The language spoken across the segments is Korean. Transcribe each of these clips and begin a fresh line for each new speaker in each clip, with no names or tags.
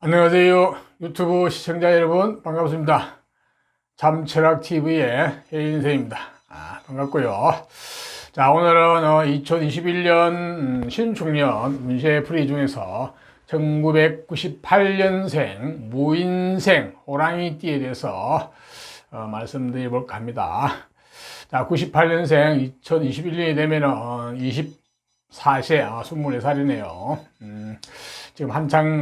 안녕하세요. 유튜브 시청자 여러분 반갑습니다. 참철학TV의 해인생입니다. 반갑고요. 자, 오늘은 2021년 신축년 운세풀이 중에서 1998년생 무인생 호랑이띠에 대해서 말씀드려볼까 합니다. 자, 98년생 2021년이 되면은 24세, 24살이네요. 지금 한창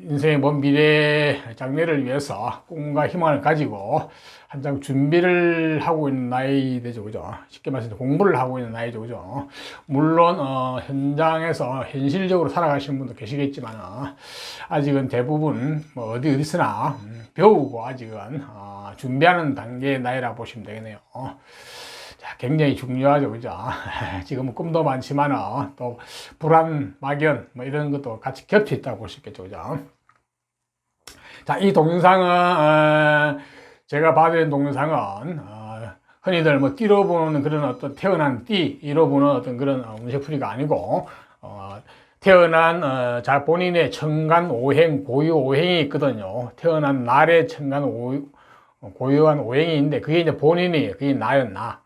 인생의 먼 미래 장래를 위해서 꿈과 희망을 가지고 한창 준비를 하고 있는 나이 되죠, 그죠? 쉽게 말해서 공부를 하고 있는 나이죠, 그죠? 물론 현장에서 현실적으로 살아가시는 분도 계시겠지만 아직은 대부분 뭐 어디서나 배우고 아직은 준비하는 단계의 나이라 보시면 되겠네요. 굉장히 중요하죠, 그죠? 지금은 꿈도 많지만 또 불안, 막연 뭐 이런 것도 같이 겹쳐 있다고 볼 수 있겠죠, 그죠? 자, 이 동영상은 제가 봐드린 동영상은 흔히들 뭐 띠로 보는 그런 어떤 태어난 띠로 보는 어떤 그런 운세풀이가 아니고 태어난 자 본인의 천간 오행, 고유 오행이 있거든요. 태어난 날의 천간 고유한 오행이 있는데 그게 이제 본인이 그게 나였나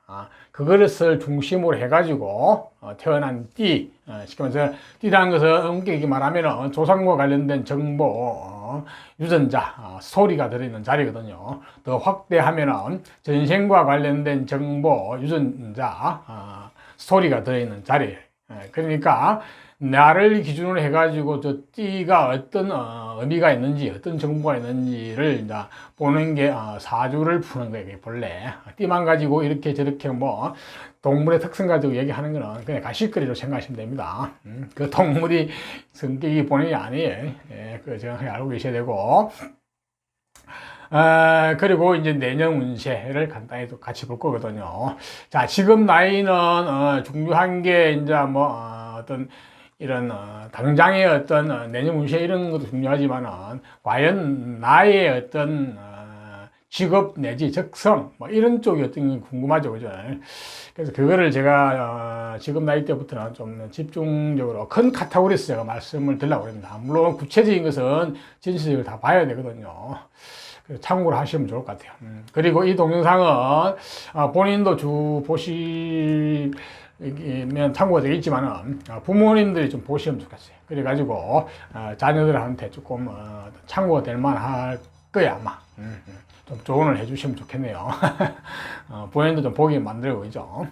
그것을 중심으로 해가지고 태어난 띠, 쉽게 말해서 띠라는 것은 엄격히 말하면 조상과 관련된 정보, 유전자, 스토리가 들어있는 자리거든요. 더 확대하면 전생과 관련된 정보, 유전자, 스토리가 들어있는 자리. 그러니까 나를 기준으로 해가지고 저 띠가 어떤 의미가 있는지, 어떤 정보가 있는지를 이제 보는 게 사주를 푸는 거예요, 본래. 띠만 가지고 이렇게 저렇게 뭐 동물의 특성 가지고 얘기하는 거는 그냥 가십거리로 생각하시면 됩니다. 그 동물이 성격이 본인이 아니에요. 예, 그거 정확하게 알고 계셔야 되고. 그리고 이제 내년 운세를 간단히 또 같이 볼 거거든요. 자, 지금 나이는 중요한 게 이제 뭐 어떤 이런 당장의 어떤 내년 운세 이런 것도 중요하지만은 과연 나의 어떤 직업 내지 적성 뭐 이런 쪽이 어떤 게 궁금하죠, 그죠? 그래서 그거를 제가 지금 나이 때부터는 좀 집중적으로 큰 카테고리에서 제가 말씀을 드리려고 합니다. 물론 구체적인 것은 진실을 다 봐야 되거든요. 참고로 하시면 좋을 것 같아요. 그리고 이 동영상은 본인도 보시면 참고가 되겠지만은 부모님들이 좀 보시면 좋겠어요. 그래가지고 자녀들한테 조금 참고가 될 만할 거야 아마. 좀 조언을 해주시면 좋겠네요. 본인도 좀 보게 만들고 있죠.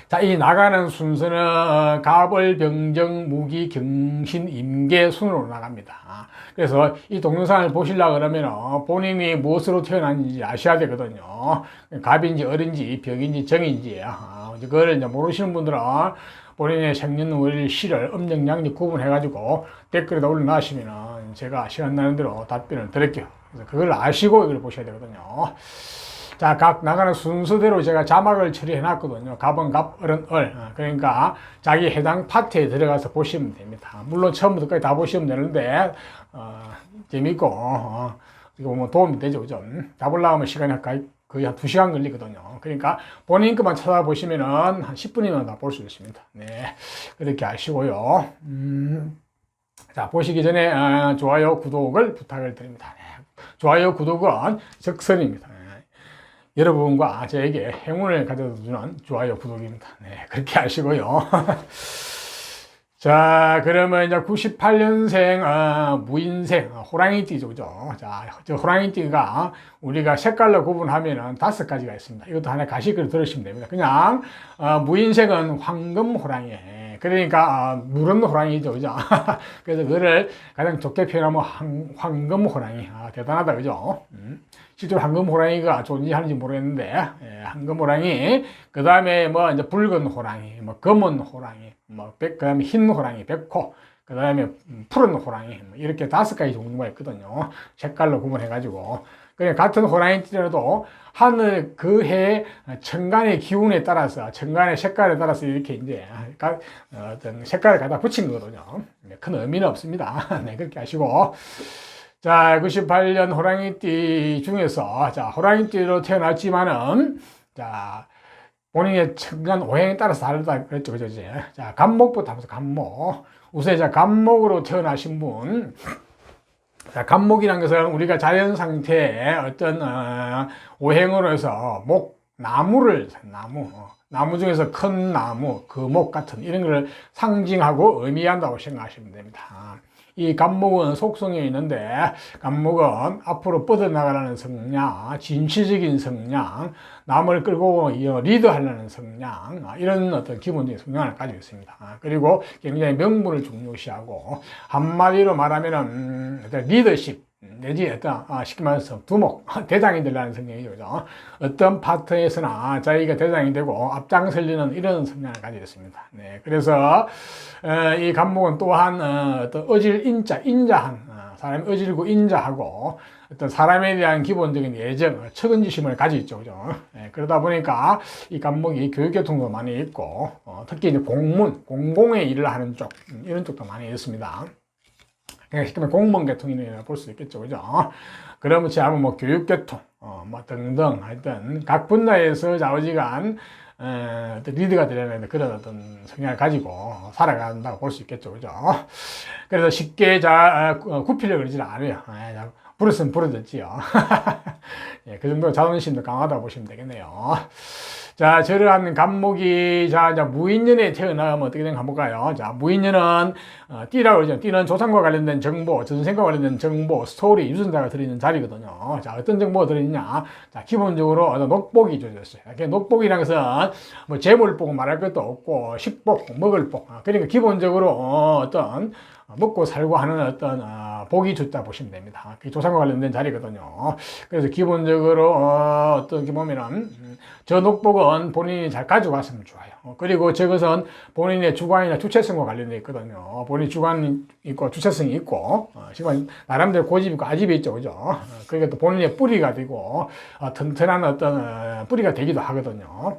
자, 이 나가는 순서는 갑을, 병정, 무기, 경신, 임계 순으로 나갑니다. 그래서 이 동영상을 보시려고 그러면 본인이 무엇으로 태어났는지 아셔야 되거든요. 갑인지, 을인지, 병인지, 정인지. 그거를 이제 모르시는 분들은 본인의 생년월일, 시를 음력, 양력 구분해가지고 댓글에다 올려놓으시면 제가 시간 나는 대로 답변을 드릴게요. 그래서 그걸 아시고 이걸 보셔야 되거든요. 자, 각 나가는 순서대로 제가 자막을 처리해 놨거든요. 갑은 갑, 을은 을. 그러니까 자기 해당 파트에 들어가서 보시면 됩니다. 물론 처음부터 끝까지 다 보시면 되는데, 재밌고, 이거 뭐 도움이 되죠, 그죠? 다 보려면 시간이 거의 한 2시간 걸리거든요. 그러니까 본인 것만 찾아보시면은 한 10분이면 다 볼 수 있습니다. 네. 그렇게 아시고요. 자, 보시기 전에 좋아요, 구독을 부탁을 드립니다. 네. 좋아요, 구독은 적선입니다. 여러분과 저에게 행운을 가져다 주는 좋아요, 구독입니다. 네, 그렇게 하시고요. 자, 그러면 이제 98년생, 무인생, 호랑이띠죠, 그죠? 자, 저 호랑이띠가 우리가 색깔로 구분하면은 5가지가 있습니다. 이것도 하나 가시글 들으시면 됩니다. 그냥, 무인생은 황금 호랑이. 그러니까, 누런 호랑이죠, 그죠? 그래서 그거를 가장 좋게 표현하면 황금 호랑이. 대단하다, 그죠? 실제로 황금 호랑이가 존재하는지 모르겠는데, 황금 호랑이, 그 다음에 뭐 이제 붉은 호랑이, 뭐 검은 호랑이, 뭐 그 다음에 흰 호랑이, 백호, 그 다음에 푸른 호랑이, 뭐 이렇게 5가지 종류가 있거든요. 색깔로 구분해가지고. 그냥 같은 호랑이띠라도 하늘 그 해 천간의 기운에 따라서, 천간의 색깔에 따라서 이렇게 이제 어떤 색깔을 갖다 붙인 거거든요. 큰 의미는 없습니다. 네, 그렇게 하시고. 자, 98년 호랑이띠 중에서, 자, 호랑이띠로 태어났지만은, 자, 본인의 천간 오행에 따라서 다르다 그랬죠, 그죠? 이제. 자, 간목부터 하면서 간목. 우선 이제 갑목으로 태어나신 분, 자, 갑목이라는 것은 우리가 자연 상태에 어떤 오행으로 해서 나무 중에서 큰 나무, 금목 같은 이런 걸 상징하고 의미한다고 생각하시면 됩니다. 이 갑목은 속성이 있는데, 갑목은 앞으로 뻗어나가라는 성향, 진취적인 성향, 남을 끌고 리드하려는 성향, 이런 어떤 기본적인 성향을 가지고 있습니다. 그리고 굉장히 명분을 중요시하고, 한마디로 말하면은 리더십 내지 어떤 쉽게 말해서 두목, 대장이 되려는 성향이죠. 그죠? 어떤 파트에서나 자기가 대장이 되고 앞장서려는 이런 성향을 가지고 있습니다. 네, 그래서 이 갑목은 또한 어떤 인자한 사람이 어질고 인자하고 어떤 사람에 대한 기본적인 애정, 측은지심을 가지고 있죠. 그죠? 네, 그러다 보니까 이 갑목이 교육계통도 많이 있고 특히 이제 공공의 일을 하는 쪽, 이런 쪽도 많이 있습니다. 쉽게 말하면 공무원 계통이라고 볼 수 있겠죠. 그죠? 그렇지 않으면 뭐 교육계통, 뭐 등등 하여튼 각 분야에서 좌우지간 어떤 리드가 되려는 그런 어떤 성향을 가지고 살아간다고 볼 수 있겠죠. 그죠? 그래서 쉽게 굽히려고 그러지 않아요. 부르스면 부르졌지요. 예, 그 정도 자존심도 강하다고 보시면 되겠네요. 자, 저러한 갑목이, 이제 무인년에 태어나면 어떻게 되는가 볼까요? 자, 무인년은, 띠라고 그러죠. 띠는 조상과 관련된 정보, 전생과 관련된 정보, 스토리, 유전자가 들어있는 자리거든요. 자, 어떤 정보가 들어있냐? 자, 기본적으로 녹복이 주어졌어요. 녹복이라는 것은, 뭐, 재물복 말할 것도 없고, 식복, 먹을복. 그러니까 기본적으로, 어떤, 먹고 살고 하는 어떤 복이 줬다 보시면 됩니다. 그게 조상과 관련된 자리거든요. 그래서 기본적으로 어떻게 보면은 저 녹복은 본인이 잘 가져갔으면 좋아요. 그리고 저것은 본인의 주관이나 주체성과 관련되어 있거든요. 본인 주관이 있고 주체성이 있고 나름대로 고집이 있고 아집이 있죠, 그죠? 그게 또 본인의 뿌리가 되고 튼튼한 어떤 뿌리가 되기도 하거든요.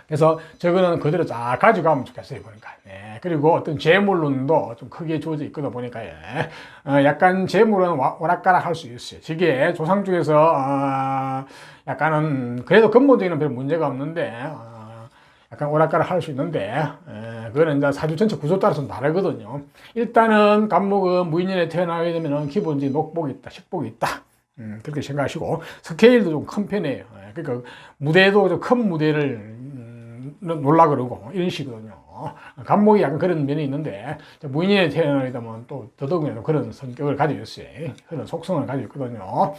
그래서 저거는 그대로 잘 가져가면 좋겠어요, 보니까. 예. 그리고 어떤 재물론도 좀 크게 주어져 있거든, 보니까. 예. 약간 재물은 오락가락 할 수 있어요. 저게 조상 쪽에서, 약간은, 그래도 근본적인 별 문제가 없는데, 약간 오락가락 할 수 있는데, 그거는 이제 사주 전체 구조 따라서 다르거든요. 일단은 갑목은 무인년에 태어나게 되면 기본적인 녹복이 있다, 식복이 있다. 그렇게 생각하시고, 스케일도 좀 큰 편이에요. 그러니까 무대도 좀 큰 무대를 놀라 그러고 이런 식이거든요. 갑목이 약간 그런 면이 있는데 무인년에 태어나게 되면 또 더더욱이나 그런 성격을 가지고 있어요. 그런 속성을 가지고 있거든요.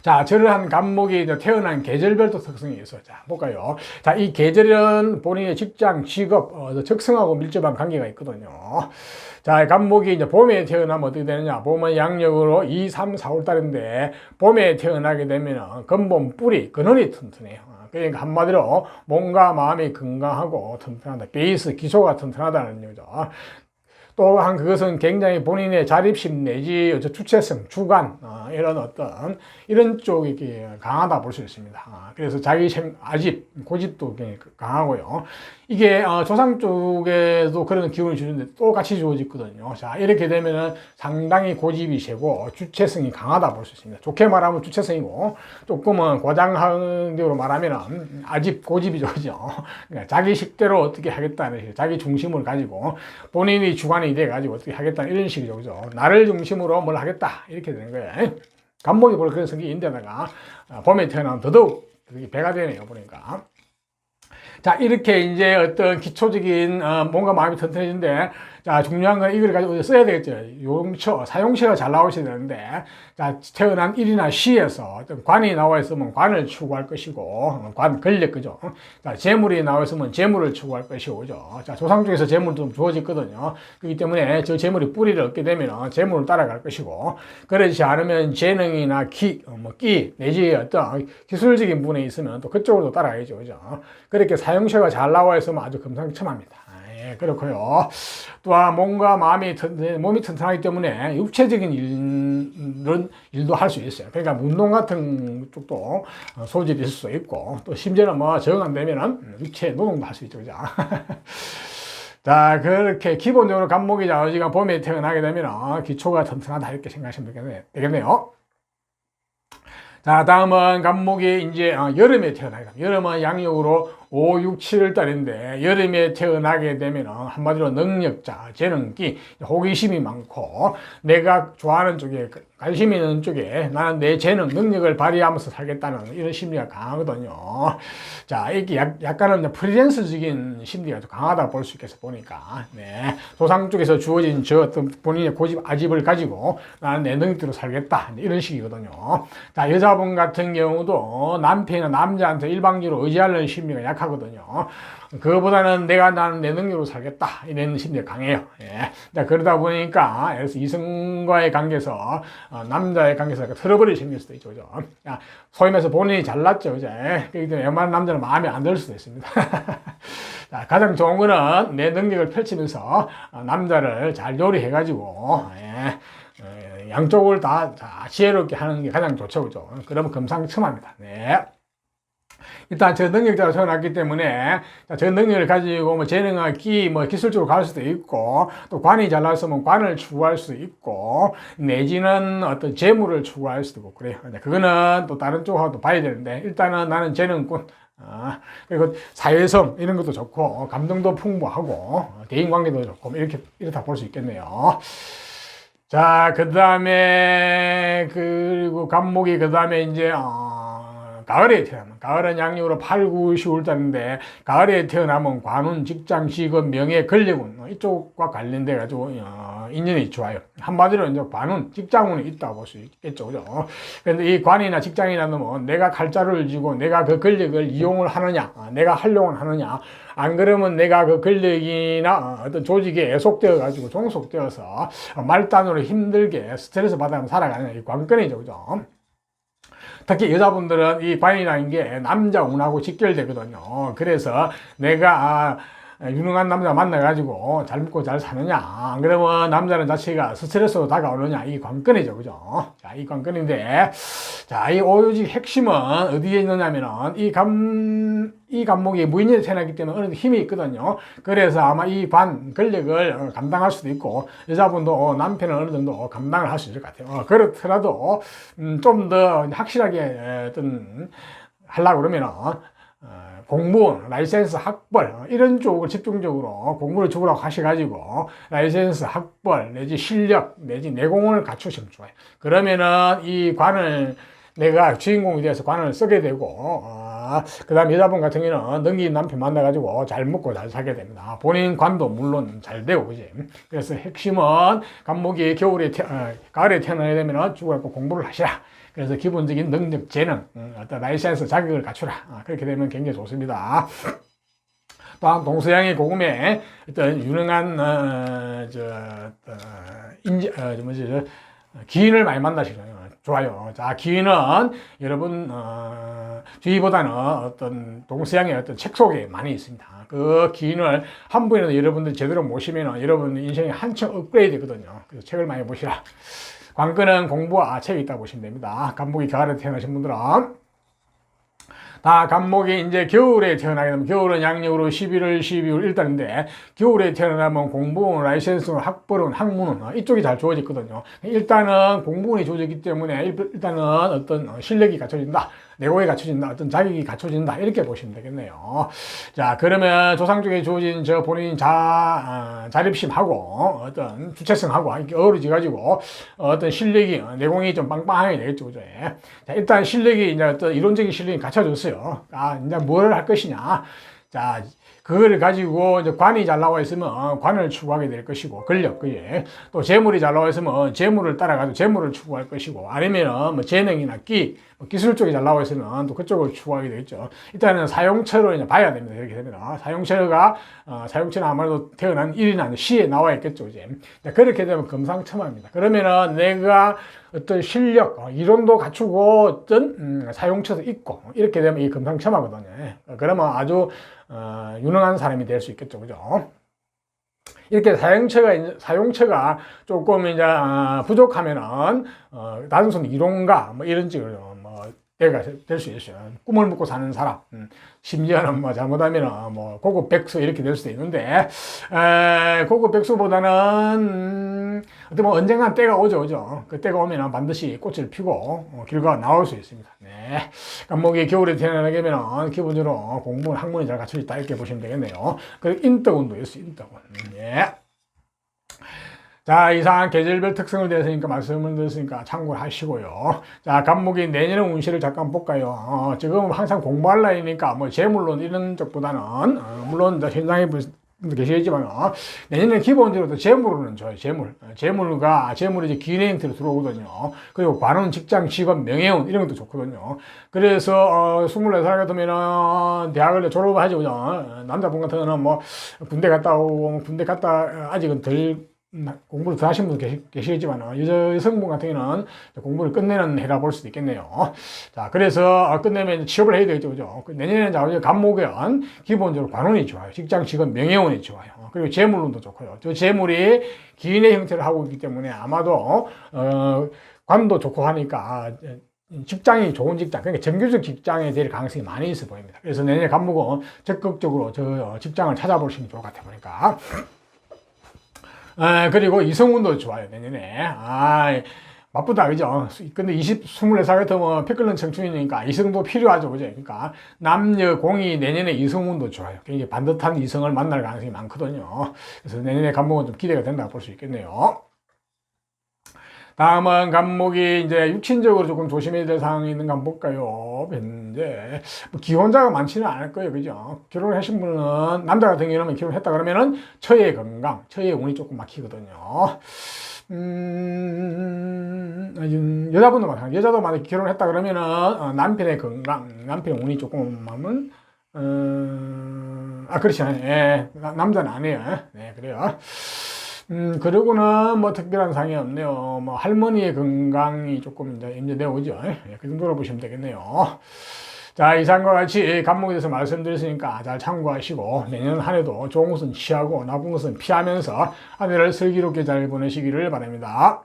자, 저러한 갑목이 태어난 계절별도 특성이 있어요. 자, 볼까요? 자, 이 계절은 본인의 직장, 직업, 적성하고 밀접한 관계가 있거든요. 자, 갑목이 이제 봄에 태어나면 어떻게 되느냐? 봄은 양력으로 2, 3, 4월 달인데 봄에 태어나게 되면 근본 뿌리, 근원이 튼튼해요. 그러니까 한마디로 몸과 마음이 건강하고 튼튼하다. 베이스, 기초가 튼튼하다는 얘기죠. 또한 그것은 굉장히 본인의 자립심 내지 주체성, 주관 이런 어떤 이런 쪽이 강하다 볼 수 있습니다. 그래서 자기 아집, 고집도 강하고요. 이게 조상 쪽에도 그런 기운을 주는데 똑같이 주어지거든요. 자, 이렇게 되면은 상당히 고집이 세고 주체성이 강하다 볼 수 있습니다. 좋게 말하면 주체성이고 조금은 과장적으로 말하면 아집, 고집이죠. 그죠? 그러니까 자기 식대로 어떻게 하겠다는 식으로 자기 중심을 가지고 본인이 주관이 돼가지고 어떻게 하겠다 이런 식이죠. 그죠? 나를 중심으로 뭘 하겠다 이렇게 되는 거예요. 갑목이 볼 그런 성격이 있는데다가 봄에 태어나면 더더욱 배가 되네요. 보니까. 자, 이렇게 이제 어떤 기초적인 뭔가 마음이 튼튼해진데, 자, 중요한 건 이걸 가지고 써야 되겠죠. 사용처가 잘 나오셔야 되는데, 자, 태어난 일이나 시에서 어떤 관이 나와 있으면 관을 추구할 것이고, 권력, 그죠? 자, 재물이 나와 있으면 재물을 추구할 것이고, 그죠? 자, 조상 쪽에서 재물도 좀 주어지거든요. 그렇기 때문에 저 재물이 뿌리를 얻게 되면 재물을 따라갈 것이고, 그렇지 않으면 재능이나 끼, 내지 어떤 기술적인 부분에 있으면 또 그쪽으로 따라가야죠. 그죠? 그렇게 사용처가 잘 나와 있으면 아주 금상첨화입니다. 예, 그렇고요. 또한 몸과 몸이 튼튼하기 때문에 육체적인 일도 할 수 있어요. 그러니까 운동 같은 쪽도 소질이 있을 수 있고, 또 심지어는 뭐 정 안 되면은 육체 노동도 할 수 있죠. 그죠? 자, 그렇게 기본적으로 갑목이 좌우지간 봄에 태어나게 되면 기초가 튼튼하다 이렇게 생각하시면 되겠네요. 자, 다음은 갑목이 이제 여름에 태어나게 됩니다. 여름은 양력으로 5, 6, 7월 달인데 여름에 태어나게 되면 한마디로 능력자, 재능기, 호기심이 많고 내가 좋아하는 쪽에 관심 있는 쪽에 나는 내 재능, 능력을 발휘하면서 살겠다는 이런 심리가 강하거든요. 자, 이게 약간은 프리랜서적인 심리가 좀 강하다 볼 수 있겠어 보니까. 네. 조상 쪽에서 주어진 저 어떤 본인의 고집, 아집을 가지고 나는 내 능력대로 살겠다. 이런 식이거든요. 자, 여자분 같은 경우도 남편이나 남자한테 일방적으로 의지하려는 심리가 약하거든요. 그거보다는 나는 내 능력으로 살겠다. 이런 심리가 강해요. 예. 자, 그러다 보니까, 그래서 이성과의 관계에서, 남자의 관계에서 틀어버릴 생길 수도 있죠. 그죠? 야, 소위 말해서 본인이 잘났죠. 그죠? 그렇기 때문에 웬만한 남자는 마음에 안 들 수도 있습니다. 자, 가장 좋은 거는 내 능력을 펼치면서 남자를 잘 요리해가지고, 양쪽을 다 지혜롭게 하는 게 가장 좋죠. 그죠? 그러면 금상첨화입니다. 네. 일단 저 능력자로 태어났기 때문에 저 능력을 가지고 뭐 재능과 기술적으로 갈 수도 있고 또 관이 잘 나왔으면 관을 추구할 수도 있고 내지는 어떤 재물을 추구할 수도 있고 그래요. 그거는 또 다른 쪽하고 또 봐야 되는데 일단은 나는 재능꾼 그리고 사회성 이런 것도 좋고 감정도 풍부하고 대인관계도 좋고 이렇다 볼 수 있겠네요. 자, 그 다음에 그리고 간목이 그 다음에 이제 가을에 태어나면 가을은 양력으로 8, 9, 10월 달인데 가을에 태어나면 관운, 직장, 직업, 명예, 권력운 이쪽과 관련돼 가지고 인연이 좋아요. 한마디로 이제 관운, 직장운이 있다고 볼 수 있겠죠, 그죠? 그런데 이 관이나 직장이라는 건 내가 칼자루를 쥐고 내가 그 권력을 이용을 하느냐, 내가 활용을 하느냐, 안 그러면 내가 그 권력이나 어떤 조직에 애속되어 가지고 종속되어서 말단으로 힘들게 스트레스 받아서 살아가는 이 관건이죠, 그죠? 특히 여자분들은 이 관이라는 게 남자 운하고 직결되거든요. 그래서 내가 유능한 남자 만나가지고 잘 먹고 잘 사느냐, 그러면 남자는 자체가 스트레스로 다가오느냐, 이 관건이죠. 그죠? 자, 이 관건인데, 자, 이 오요지 핵심은 어디에 있느냐면은, 이 간목이 무인연에 태어나기 때문에 어느 정도 힘이 있거든요. 그래서 아마 이 권력을 감당할 수도 있고, 여자분도 남편은 어느 정도 감당을 할 수 있을 것 같아요. 그렇더라도, 좀 더 확실하게 하려고 그러면은, 공무원, 라이센스 학벌 이런 쪽을 집중적으로 공부를 주구라고 하셔가지고 라이센스 학벌 내지 실력 내지 내공을 갖추시면 좋아요. 그러면은 이 관을 내가 주인공이 되어서 관을 쓰게 되고 그 다음 여자분 같은 경우는 능기 남편 만나가지고 잘 먹고 잘 살게 됩니다. 본인 관도 물론 잘 되고 그지. 그래서 핵심은 간목이 가을에 태어나게 되면은 주구라고 공부를 하시라. 그래서 기본적인 능력, 재능, 어떤 라이센스 자격을 갖추라. 그렇게 되면 굉장히 좋습니다. 또한 동서양의 고금에 어떤 유능한 기인을 많이 만나시면 좋아요. 자, 기인은 여러분 주위보다는 어떤 동서양의 어떤 책 속에 많이 있습니다. 그 기인을 한 분이라도 여러분들 제대로 모시면 여러분 인생이 한층 업그레이드거든요. 그래서 책을 많이 보시라. 관건은 공부와 책이 있다고 보시면 됩니다. 간목이 가을에 태어나신 분들은 다 간목이 이제 겨울에 태어나게 되면 겨울은 양력으로 11월, 12월 1달인데 겨울에 태어나면 공부원, 라이센스는 학벌은 학문은 이쪽이 잘 주어졌거든요. 일단은 공부원이 주어졌기 때문에 일단은 어떤 실력이 갖춰진다. 내공이 갖춰진다. 어떤 자격이 갖춰진다. 이렇게 보시면 되겠네요. 자, 그러면 조상 쪽에 주어진 본인 자립심하고 어떤 주체성하고 이렇게 어우러져가지고 어떤 실력이, 내공이 좀 빵빵하게 되겠죠. 그죠? 자, 일단 실력이 이제 어떤 이론적인 실력이 갖춰졌어요. 이제 뭘 할 것이냐. 자, 그거를 가지고 이제 관이 잘 나와 있으면 관을 추구하게 될 것이고, 권력, 그게. 또 재물이 잘 나와 있으면 재물을 따라가지고 재물을 추구할 것이고, 아니면은 뭐 재능이나 기술 쪽이 잘 나와 있으면 또 그쪽을 추구하게 되겠죠. 일단은 사용처로 이제 봐야 됩니다. 이렇게 되면. 사용처는 아무래도 태어난 일이나 시에 나와 있겠죠. 이제. 그렇게 되면 금상첨화입니다. 그러면은 내가 어떤 실력, 이론도 갖추고 어떤 사용처도 있고, 이렇게 되면 이 금상첨화거든요. 그러면 아주 유능한 사람이 될 수 있겠죠. 그죠? 이렇게 사용처가 조금 이제 부족하면은 단순 이론가 뭐 이런 식으로 때가 될 수 있어요. 꿈을 먹고 사는 사람, 심지어는 뭐 잘못하면 뭐 고급 백수 이렇게 될 수도 있는데, 고급 백수보다는 어떻게 보면 언젠간 때가 오죠. 그 때가 오면 반드시 꽃을 피고 결과가 나올 수 있습니다. 네. 간목이 겨울에 태어나게 되면 기본적으로 공부는 학문이 잘 갖춰져 있다 이렇게 보시면 되겠네요. 그리고 인덕운도 있어요. 인덕운. 예. 자, 이상 계절별 특성을 대해서니까 말씀을 드렸으니까 참고를 하시고요. 자, 간목이 내년의 운세를 잠깐 볼까요? 지금 항상 공부할 나이니까 뭐 재물론 이런 쪽보다는 물론 현장에 계시겠지만 내년에 기본적으로 재물로는 좋아요. 재물이 이제 기인의 형태로 들어오거든요. 그리고 관운, 직장, 직업, 명예운 이런 것도 좋거든요. 그래서 24살 같으면 대학을 졸업하지 그죠. 남자분 같은 경우는 뭐 군대 갔다 오고 군대 갔다 아직은 덜 공부를 더 하신 분 계시겠지만 여성분 같은 경우는 공부를 끝내는 해라 볼 수도 있겠네요. 자, 그래서 끝내면 취업을 해야 되겠죠. 그죠? 내년에는 간목은 기본적으로 관운이 좋아요. 직장, 직업, 명예운이 좋아요. 그리고 재물운도 좋고요. 저 재물이 기인의 형태를 하고 있기 때문에 아마도 관도 좋고 하니까 직장이 좋은 직장, 그러니까 정규직 직장에 될 가능성이 많이 있어 보입니다. 그래서 내년에 간목은 적극적으로 저 직장을 찾아보시면 좋을 것 같아 보니까. 그리고 이성운도 좋아요, 내년에. 바쁘다, 그죠? 근데 24살 같으면 피 끓는 청춘이니까 이성도 필요하죠, 그죠? 그러니까 남녀 공이 내년에 이성운도 좋아요. 굉장히 반듯한 이성을 만날 가능성이 많거든요. 그래서 내년에 간목은 좀 기대가 된다고 볼 수 있겠네요. 다음은 간목이 이제 육친적으로 조금 조심해야 될 사항이 있는가 한번 볼까요? 현재 뭐 기혼자가 많지는 않을 거예요, 그죠? 결혼하신 분은 남자 같은 경우는 결혼했다 그러면은 처의 건강, 처의 운이 조금 막히거든요. 여자분도 마찬가지. 여자도 만약 결혼했다 그러면은 남편의 건강, 남편의 운이 조금 하면 그렇지 않아요. 예, 남자는 아니에요. 네, 그래요. 그러고는 뭐 특별한 상이 없네요. 뭐 할머니의 건강이 조금 이제 임대되어 오죠. 예, 그 정도로 보시면 되겠네요. 자, 이상과 같이 간목에 대해서 말씀드렸으니까 잘 참고하시고 내년 한 해도 좋은 것은 취하고 나쁜 것은 피하면서 한 해를 슬기롭게 잘 보내시기를 바랍니다.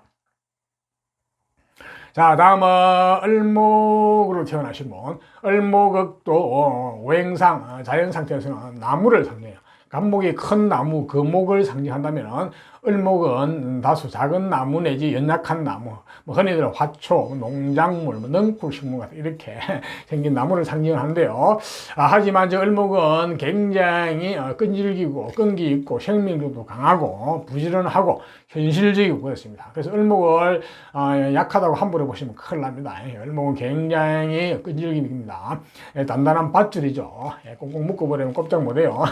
자, 다음은 을목으로 태어나신 분. 을목도 오행상, 자연 상태에서는 나무를 상징해요. 간목이 큰 나무, 거목을 상징한다면 을목은 다소 작은 나무 내지 연약한 나무, 뭐 흔히들 화초, 농작물, 뭐 넝쿨식물 같은 이렇게 생긴 나무를 상징하는데요. 하지만 저 을목은 굉장히 끈질기고 끈기 있고 생명력도 강하고 부지런하고 현실적이고 그렇습니다. 그래서 을목을 약하다고 함부로 보시면 큰일 납니다. 을목은 굉장히 끈질깁니다. 단단한 밧줄이죠. 꽁꽁 묶어버리면 꼼짝 못해요.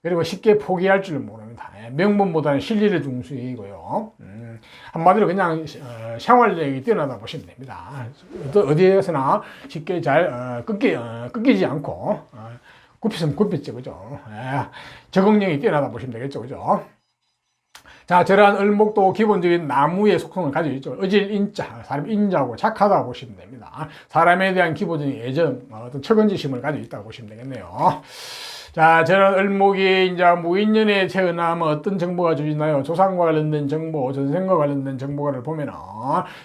그리고 쉽게 포기할 줄 모릅니다. 명분보다는 실리를 중시이고요. 한마디로 그냥 생활력이 뛰어나다 보시면 됩니다. 어디에서나 쉽게 잘 꺾이지 않고 굽히면 굽혔죠, 그죠? 적응력이 뛰어나다 보시면 되겠죠, 그죠? 자, 저러한 을목도 기본적인 나무의 속성을 가지고 있죠. 의질인자, 사람 인자고 착하다고 보시면 됩니다. 사람에 대한 기본적인 애정, 어떤 척은지심을 가지고 있다고 보시면 되겠네요. 자, 저는 을목이 이제 무인년에 태어나면 어떤 정보가 주어지나요? 조상과 관련된 정보, 전생과 관련된 정보를 보면은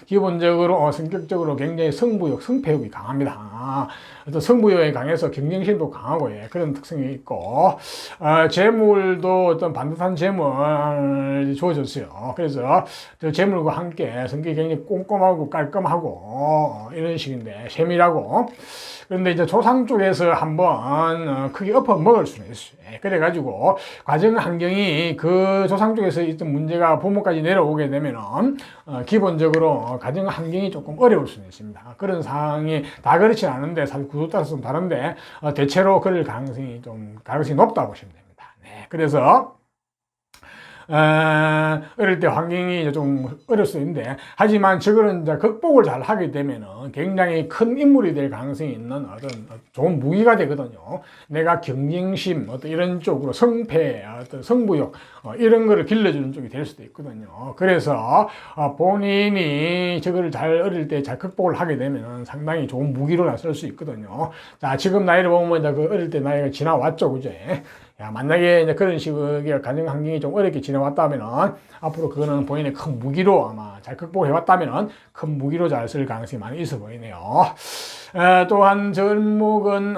기본적으로 성격적으로 굉장히 승부욕, 승패욕이 강합니다. 어떤 승부욕이 강해서 경쟁심도 강하고 그런 특성이 있고 재물도 어떤 반듯한 재물 주어졌어요. 그래서 저 재물과 함께 성격이 굉장히 꼼꼼하고 깔끔하고 이런 식인데 세밀하고 그런데 이제 조상 쪽에서 한번 크게 엎어 먹을 수는 있어요. 그래가지고 과정 환경이 그 조상 쪽에서 있던 문제가 부모까지 내려오게 되면은 기본적으로 가정 환경이 조금 어려울 수는 있습니다. 그런 상황이 다 그렇진 않은데 사실 구조 따라서 좀 다른데 대체로 그럴 가능성이 높다고 보시면 됩니다. 네, 그래서 어릴 때 환경이 좀 어려울 수 있는데, 하지만 저거는 이제 극복을 잘 하게 되면은 굉장히 큰 인물이 될 가능성이 있는 어떤 좋은 무기가 되거든요. 내가 경쟁심, 어떤 이런 쪽으로 성패, 어떤 승부욕, 이런 거를 길러주는 쪽이 될 수도 있거든요. 그래서 본인이 저거를 잘 어릴 때 잘 극복을 하게 되면은 상당히 좋은 무기로 쓸 수 있거든요. 자, 지금 나이를 보면 이제 그 어릴 때 나이가 지나왔죠, 그죠? 만약에 이제 그런 식의 가정 환경이 좀 어렵게 지내왔다면은 앞으로 그거는 본인의 큰 무기로 아마 잘 극복해왔다면은 큰 무기로 잘 쓸 가능성이 많이 있어 보이네요. 또한 절목은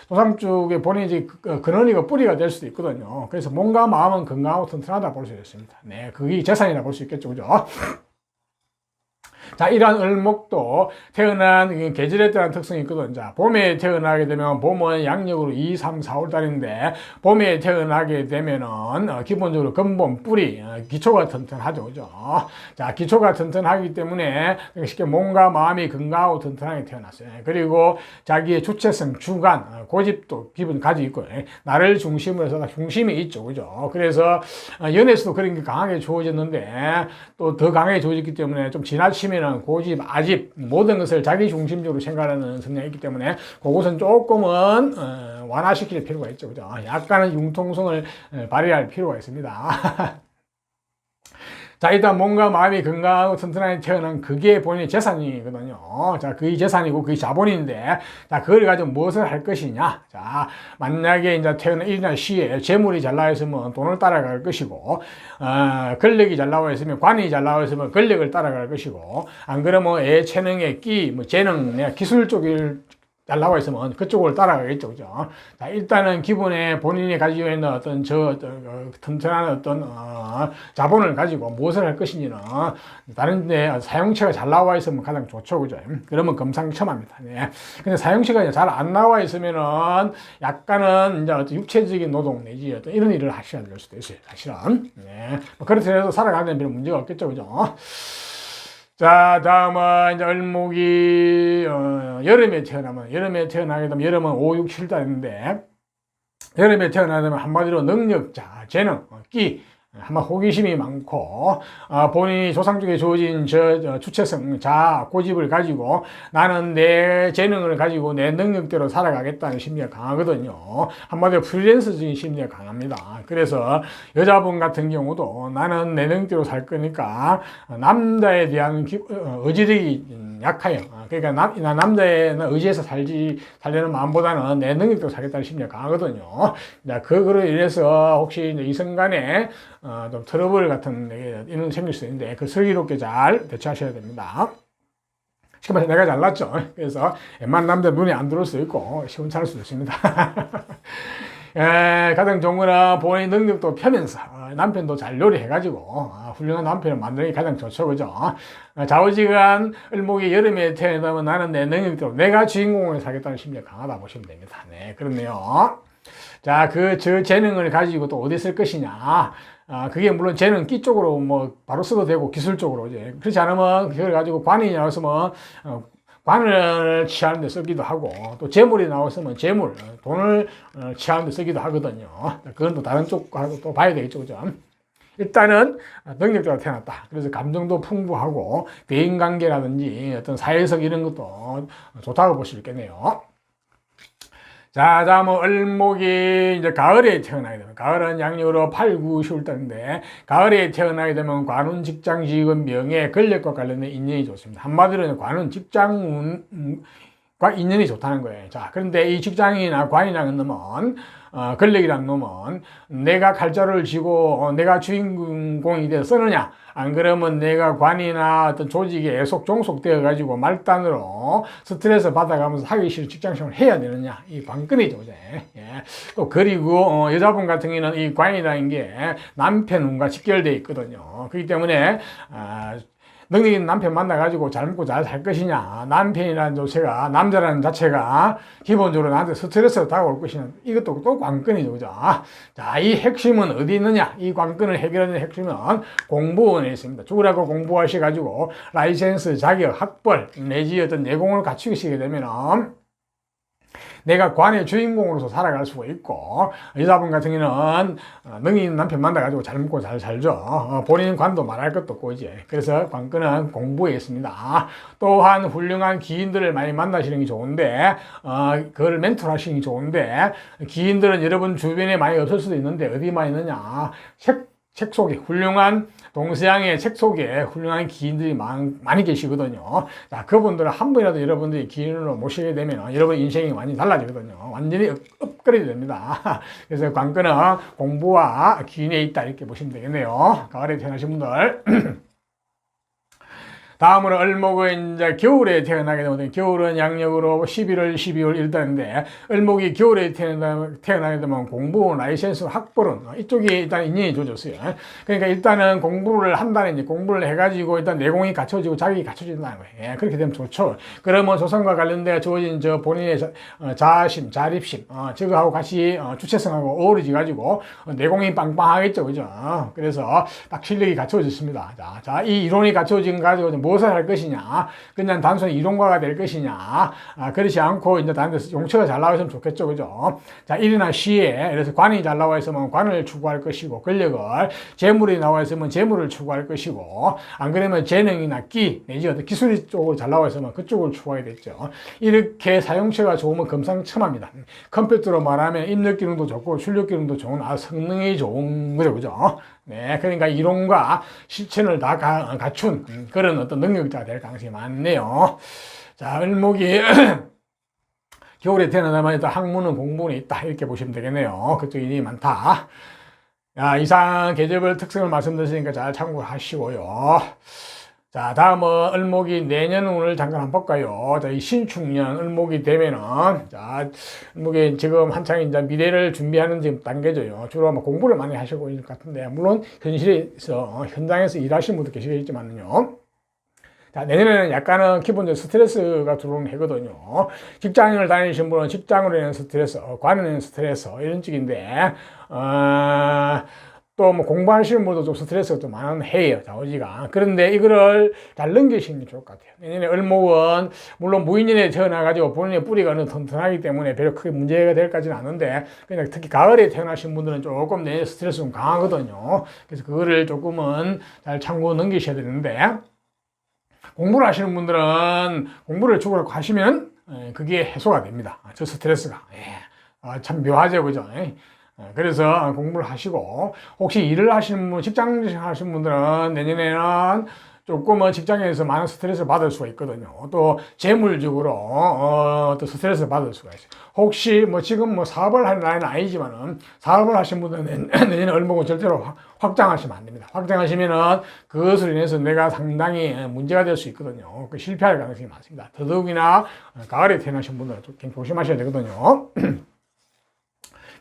조상 쪽에 본인이 근원이가 뿌리가 될 수도 있거든요. 그래서 몸과 마음은 건강하고 튼튼하다 볼 수 있습니다. 네, 그게 재산이라 볼 수 있겠죠, 그죠? 자, 이러한 을목도 태어난 계절에 따른 특성이 있거든. 자, 봄에 태어나게 되면 봄은 양력으로 2, 3, 4월 달인데 봄에 태어나게 되면은 기본적으로 근본 뿌리 기초가 튼튼하죠, 그죠? 자, 기초가 튼튼하기 때문에 쉽게 몸과 마음이 건강하고 튼튼하게 태어났어요. 그리고 자기의 주체성, 주관, 고집도 기본 가지고 있고 나를 중심으로 해서 중심이 있죠, 그죠? 그래서 연애에서도 그런 게 강하게 주어졌는데 또 더 강하게 주어졌기 때문에 좀 지나치면 고집, 아집 모든 것을 자기 중심적으로 생각하는 성향이 있기 때문에 그것은 조금은 완화시킬 필요가 있죠, 그죠? 약간은 융통성을 발휘할 필요가 있습니다. 자, 일단 몸과 마음이 건강하고 튼튼하게 태어난 그게 본인의 재산이거든요. 자, 그게 재산이고 그게 자본인데, 자, 그걸 가지고 무엇을 할 것이냐. 자, 만약에 이제 태어난 일이나 시에 재물이 잘 나와 있으면 돈을 따라갈 것이고, 권력이 잘 나와 있으면 관이 잘 나와 있으면 권력을 따라갈 것이고, 안 그러면 재능의 끼, 뭐 재능, 기술 쪽을 잘 나와 있으면 그쪽을 따라가겠죠, 그죠? 자, 일단은 기본에 본인이 가지고 있는 어떤 튼튼한 어떤 자본을 가지고 무엇을 할 것인지는 다른 데 사용처가 잘 나와 있으면 가장 좋죠, 그죠? 그러면 금상첨화입니다. 네. 근데 사용처가 잘 안 나와 있으면은 약간은 이제 어떤 육체적인 노동 내지 어떤 이런 일을 하셔야 될 수도 있어요, 사실은. 네. 뭐 그렇더라도 살아가는 데 별 문제가 없겠죠, 그죠? 자, 다음은 이제 을목이 여름에 태어나게 되면 여름은 5, 6, 7달인데 여름에 태어나게 되면 한마디로 능력자, 재능, 끼, 아마 호기심이 많고 본인이 조상 쪽에 주어진 주체성, 자, 고집을 가지고 나는 내 재능을 가지고 내 능력대로 살아가겠다는 심리가 강하거든요. 한마디로 프리랜서적인 심리가 강합니다. 그래서 여자분 같은 경우도 나는 내 능력대로 살 거니까 남자에 대한 의지력이 약해요. 그러니까 남자의 의지에서 살려는 마음보다는 내 능력대로 살겠다는 심리가 강하거든요. 그거로 인해서 혹시 이성 간에 좀 트러블 같은 이런 생길 수 있는데 그 슬기롭게 잘 대처하셔야 됩니다. 시험 내가 잘났죠. 그래서 웬만한 남자 눈에 안 들어올 수도 있고 시원찮을 수도 있습니다. 가장 좋은 거는 본인 능력도 펴면서 남편도 잘 요리해가지고 훌륭한 남편을 만드는 게 가장 좋죠, 그죠? 좌우지간 을목이 여름에 태어나면 나는 내 능력대로 내가 주인공을 살겠다는 심리가 강하다 보시면 됩니다. 네, 그렇네요. 자, 저 재능을 가지고 또 어디 쓸 것이냐. 그게 물론 재능 끼 쪽으로 뭐 바로 써도 되고 기술적으로 이제 그렇지 않으면 그걸 가지고 관이 나왔으면 관을 취하는 데 쓰기도 하고 또 재물이 나왔으면 재물, 돈을 취하는 데 쓰기도 하거든요. 그건 또 다른 쪽하고 또 봐야 되겠죠, 그죠? 일단은 능력자가 태어났다. 그래서 감정도 풍부하고 대인관계라든지 어떤 사회성 이런 것도 좋다고 볼 수 있겠네요. 자, 다음은 을목이 이제 가을에 태어나게 되면, 가을은 양력으로 8, 9, 10월 달인데, 가을에 태어나게 되면 관운, 직장, 직업, 명예, 권력과 관련된 인연이 좋습니다. 한마디로 관운, 직장과 인연이 좋다는 거예요. 자, 그런데 이 직장이나 관이라는 놈은, 권력이라는 놈은 내가 칼자루를 쥐고 내가 주인공이 돼서 쓰느냐, 안 그러면 내가 관이나 어떤 조직에 애속 종속되어 가지고 말단으로 스트레스 받아가면서 하기 싫은 직장생활을 해야 되느냐, 이 관건이죠. 예. 또 그리고 여자분 같은 경우는 이 관이라는 게 남편과 직결되어 있거든요. 그렇기 때문에 능력 있는 남편 만나가지고 잘 먹고 잘 살 것이냐, 남편이라는 조체가, 남자라는 자체가 기본적으로 나한테 스트레스로 다가올 것이냐, 이것도 또 관건이죠, 그죠? 자, 이 핵심은 어디 있느냐? 이 관건을 해결하는 핵심은 공부원에 있습니다. 죽으라고 공부하셔가지고 라이센스, 자격, 학벌 내지 어떤 내공을 갖추시게 되면은 내가 관의 주인공으로서 살아갈 수가 있고, 여자분 같은 경우는 능력 있는 남편 만나가지고 잘 먹고 잘 살죠. 본인 관도 말할 것도 없고 이제. 그래서 관건은 공부에 있습니다. 또한 훌륭한 기인들을 많이 만나시는 게 좋은데 그걸 멘토하시는 게 좋은데, 기인들은 여러분 주변에 많이 없을 수도 있는데 어디만 있느냐, 책 속에 훌륭한 동서양의 책 속에 훌륭한 기인들이 많이 계시거든요. 자, 그분들을 한 번이라도 여러분들이 기인으로 모시게 되면 여러분 인생이 완전히 달라지거든요. 완전히 업그레이드 됩니다. 그래서 관건은 공부와 기인에 있다 이렇게 보시면 되겠네요. 가을에 태어나신 분들. 다음으로 을목은 이제 겨울에 태어나게 되면 겨울은 양력으로 11월, 12월 일단인데 을목이 겨울에 태어나게 되면 공부, 라이센스, 학벌은 이쪽이 일단 인연이 좋아졌어요. 그러니까 일단은 공부를 한다는 이제 공부를 해가지고 일단 내공이 갖춰지고 자격이 갖춰진다는 거예요. 예, 그렇게 되면 좋죠. 그러면 조선과 관련돼 주어진 저 본인의 자심, 자립심, 저거하고 같이 주체성하고 어우러져 가지고 내공이 빵빵하겠죠, 그죠? 그래서 딱 실력이 갖춰졌습니다. 자, 이 이론이 갖춰진 가지고 무엇을 할 것이냐, 그냥 단순히 이론가가 될 것이냐, 그렇지 않고 이제 다른 데서 용처가 잘 나와 있으면 좋겠죠, 그죠? 자, 일이나 시에, 그래서 관이 잘 나와 있으면 관을 추구할 것이고, 권력을, 재물이 나와 있으면 재물을 추구할 것이고, 안 그러면 재능이나 끼, 내지 어떤 기술이 쪽으로 잘 나와 있으면 그쪽을 추구하게 됐죠. 이렇게 사용처가 좋으면 금상첨화입니다. 컴퓨터로 말하면 입력 기능도 좋고, 출력 기능도 좋은 성능이 좋은 거죠, 그죠? 네, 그러니까 이론과 실천을 다 갖춘 그런 어떤 능력자가 될 가능성이 많네요. 자, 을목이 겨울에 태어나면 일단 학문은 공부는 있다 이렇게 보시면 되겠네요. 그쪽 인이 많다. 자, 이상 계절별 특성을 말씀드렸으니까 잘 참고하시고요. 자, 다음은 을목이 내년 운을 잠깐 한번 볼까요? 자, 이 신축년 을목이 되면은, 자, 을목이 지금 한창 이제 미래를 준비하는 지금 단계죠. 주로 아마 공부를 많이 하시고 있을 것 같은데, 물론 현실에서, 현장에서 일하시는 분도 계시겠지만요. 자, 내년에는 약간은 기본적으로 스트레스가 들어오는 해거든요. 직장을 다니시는 분은 직장으로 인한 스트레스, 관으로 인한 스트레스, 이런 쪽인데, 또 뭐 공부하시는 분도 좀 스트레스가 좀 많은 해예요, 자오지가. 그런데 이거를 잘 넘기시는 게 좋을 것 같아요. 내년에 을목은 물론 무인년에 태어나가지고 본인의 뿌리가 어느 튼튼하기 때문에 별로 크게 문제가 될까지는 않은데, 그냥 특히 가을에 태어나신 분들은 조금 내년 스트레스 좀 강하거든요. 그래서 그거를 조금은 잘 참고 넘기셔야 되는데, 공부를 하시는 분들은 공부를 추구하고 하시면 그게 해소가 됩니다. 저 스트레스가. 참 묘하죠, 그죠? 그래서 공부를 하시고, 혹시 일을 하시는 분, 직장 하시는 분들은 내년에는 조금은 직장에서 많은 스트레스를 받을 수가 있거든요. 또 재물적으로 또 스트레스를 받을 수가 있어요. 혹시 뭐 지금 뭐 사업을 하는 나이는 아니지만은 사업을 하시는 분들은 내년에 을목은 절대로 확장하시면 안 됩니다. 확장하시면은 그것으로 인해서 내가 상당히 문제가 될 수 있거든요. 그 실패할 가능성이 많습니다. 더더욱이나 가을에 태어나신 분들은 좀 조심하셔야 되거든요.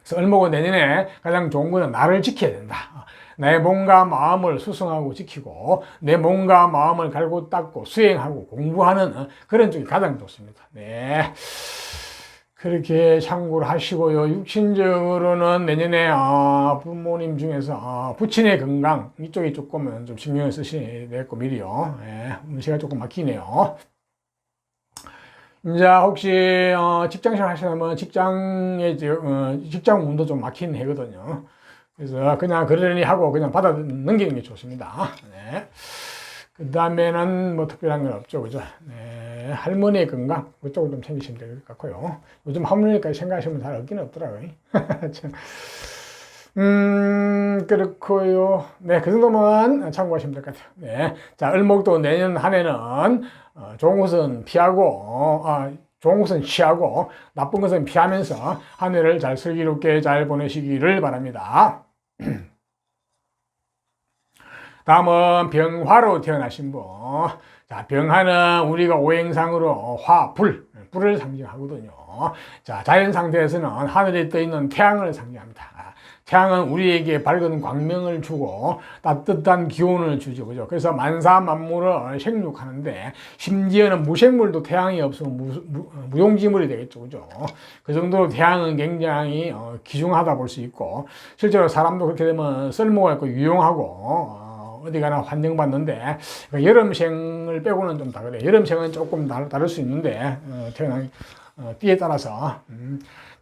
그래서 을목은 내년에 가장 좋은 거는 나를 지켜야 된다. 내 몸과 마음을 수성하고 지키고 내 몸과 마음을 갈고 닦고 수행하고 공부하는 그런 쪽이 가장 좋습니다. 네, 그렇게 참고를 하시고요. 육신적으로는 내년에 부모님 중에서 부친의 건강 이쪽이 조금 좀 신경을 쓰셔야 되겠고 미리요. 네, 음식이 조금 막히네요. 이제 혹시 직장생활 하시려면 직장의 직장 운도 좀 막히는 해거든요. 그래서 그냥 그러려니 하고 그냥 받아 넘기는 게 좋습니다. 네. 그 다음에는 뭐 특별한 건 없죠, 그죠? 네. 할머니의 건강 그쪽을 좀 챙기시면 될 것 같고요. 요즘 할머니까지 생각하시면 잘 없기는 없더라고요. 그렇고요. 네, 그 정도만 참고하시면 될 것 같아요. 네. 자, 을목도 내년 한 해는 좋은 것은 피하고, 좋은 것은 취하고, 나쁜 것은 피하면서 한 해를 잘 슬기롭게 잘 보내시기를 바랍니다. 다음은 병화로 태어나신 분. 자, 병화는 우리가 오행상으로 불을 상징하거든요. 자, 자연 상태에서는 하늘에 떠 있는 태양을 상징합니다. 태양은 우리에게 밝은 광명을 주고 따뜻한 기온을 주죠. 그죠? 그래서 만사 만물을 생육하는데 심지어는 무생물도 태양이 없으면 무용지물이 되겠죠. 그죠? 그 정도로 태양은 굉장히 귀중하다 볼 수 있고 실제로 사람도 그렇게 되면 쓸모가 있고 유용하고 어디 가나 환영받는데 여름생을 빼고는 좀 다르대요. 여름생은 조금 다를 수 있는데 태어난 띠에 따라서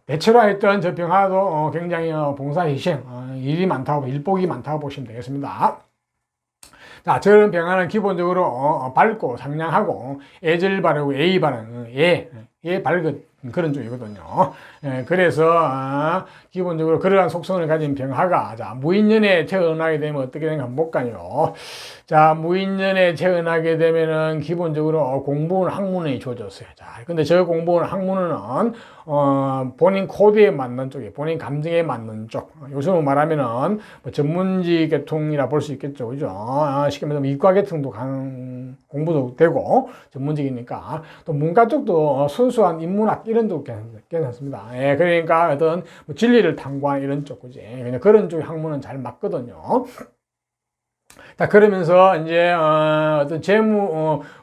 대체로 했던 저 병화도 굉장히 봉사희생, 일이 많다고, 일복이 많다고 보시면 되겠습니다. 자, 저런 병화는 기본적으로 밝고 상냥하고 애절 바르고 예의 바른 밝은 그런 쪽이거든요. 그래서 기본적으로 그러한 속성을 가진 병화가 자 무인년에 태어나게 되면 어떻게 되는가 한번 볼까요? 자 무인년에 태어나게 되면은 기본적으로 공부는 학문이 주어졌어요. 자 근데 저 공부는 학문은 본인 코드에 맞는 쪽에 본인 감정에 맞는 쪽 요즘은 말하면은 뭐 전문직 계통이라 볼 수 있겠죠, 그죠? 쉽게 말하면 이과 계통도 공부도 되고 전문직이니까 또 문과 쪽도 순수한 인문학 이런 쪽 괜찮습니다. 예, 그러니까 어떤 뭐 진리를 탐구하는 이런 쪽, 그지? 그냥 그런 쪽의 학문은 잘 맞거든요. 자, 그러면서 이제 어떤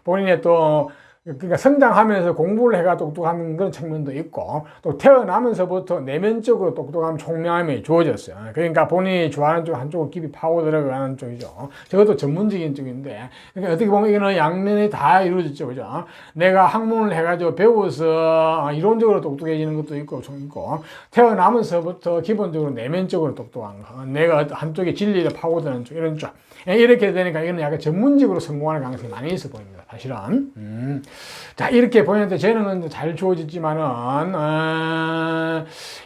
본인의 또 그러니까 성장하면서 공부를 해가 똑똑한 그런 측면도 있고 또 태어나면서부터 내면적으로 똑똑한 총명함이 주어졌어요. 그러니까 본인이 좋아하는 쪽 한쪽을 깊이 파고 들어가는 쪽이죠. 저것도 전문적인 쪽인데 그러니까 어떻게 보면 이거는 양면이 다 이루어졌죠, 그죠? 내가 학문을 해가지고 배워서 이론적으로 똑똑해지는 것도 있고 태어나면서부터 기본적으로 내면적으로 똑똑한 거, 내가 한쪽에 진리를 파고드는 쪽 이런 쪽 이렇게 되니까 이거는 약간 전문직으로 성공할 가능성이 많이 있어 보입니다, 사실은. 자, 이렇게 보이는데 재능은 잘 주어지지만은,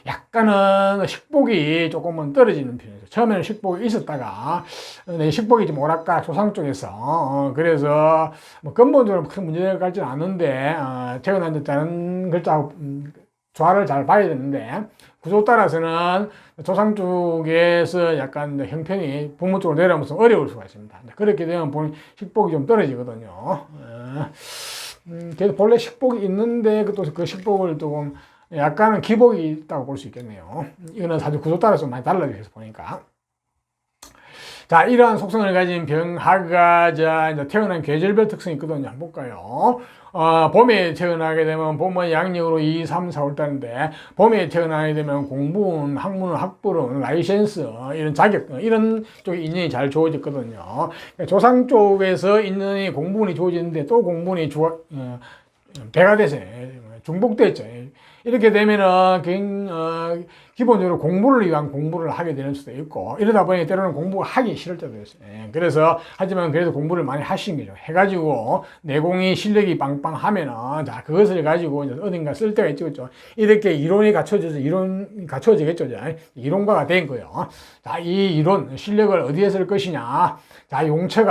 약간은 식복이 조금은 떨어지는 편이죠. 처음에는 식복이 있었다가, 식복이 좀 오락가락 조상 쪽에서, 그래서 뭐 근본적으로 큰 문제가 갈지는 않는데, 태어난 다른 글자, 조화를 잘 봐야 되는데, 구조 따라서는 조상 쪽에서 약간 형편이 부모 쪽으로 내려오면서 어려울 수가 있습니다. 그렇게 되면 본인 식복이 좀 떨어지거든요. 그래서 본래 식복이 있는데 또 그 식복을 조금 약간은 기복이 있다고 볼 수 있겠네요. 이거는 사실 구조 따라서 많이 달라져서 보니까. 자, 이러한 속성을 가진 병화가 이제 태어난 계절별 특성이 있거든요. 한번 볼까요? 봄에 태어나게 되면 봄은 양력으로 2, 3, 4월 달인데 봄에 태어나게 되면 공부운, 학문은, 학부는, 라이센스 이런 자격 이런 쪽에 인연이 잘 주어졌거든요. 그러니까 조상 쪽에서 인연이 공부운이 주어지는데 또 공부운이 배가 돼서 중복됐죠. 이렇게 되면은 기본적으로 공부를 위한 공부를 하게 되는 수도 있고 이러다 보니 때로는 공부가 하기 싫을 때도 있어요. 그래서 하지만 그래도 공부를 많이 하신 거죠. 해가지고 내공이 실력이 빵빵하면은 자 그것을 가지고 이제 어딘가 쓸 때가 있죠. 이렇게 이론이 갖춰지겠죠. 이론가가 된 거예요. 자, 이 이론 실력을 어디에 쓸 것이냐. 자,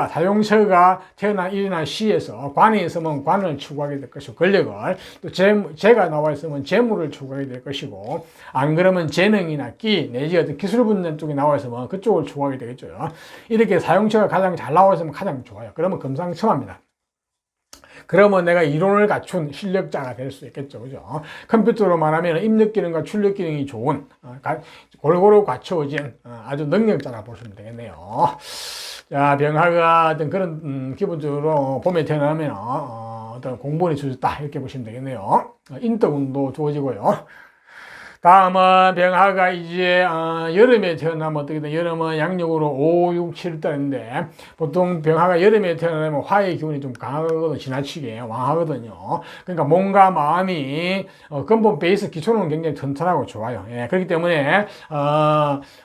사용처가 태어난 일이나 시에서 관이 있으면 관을 추구하게 될 것이고 권력을 또 재가 나와 있으면 재물을 추구하게 될 것이고 안 그러면 재능이나 끼 내지 어떤 기술 분야 쪽이 나와 있으면 그쪽을 추구하게 되겠죠. 이렇게 사용처가 가장 잘 나와 있으면 가장 좋아요. 그러면 금상첨화입니다. 그러면 내가 이론을 갖춘 실력자가 될 수 있겠죠. 그죠? 컴퓨터로 말하면 입력 기능과 출력 기능이 좋은, 골고루 갖춰진 아주 능력자라 보시면 되겠네요. 자, 병화가 어떤 그런, 기본적으로 봄에 태어나면, 어떤 공부운이 주어졌다. 이렇게 보시면 되겠네요. 인덕운도 주어지고요. 다음은 병화가 이제 여름에 태어나면 어떻게 돼? 여름은 양력으로 5, 6, 7달인데 보통 병화가 여름에 태어나면 화의 기운이 좀 강하거든요. 지나치게 왕하거든요. 그러니까 몸과 마음이 근본 베이스 기초는 굉장히 튼튼하고 좋아요. 그렇기 때문에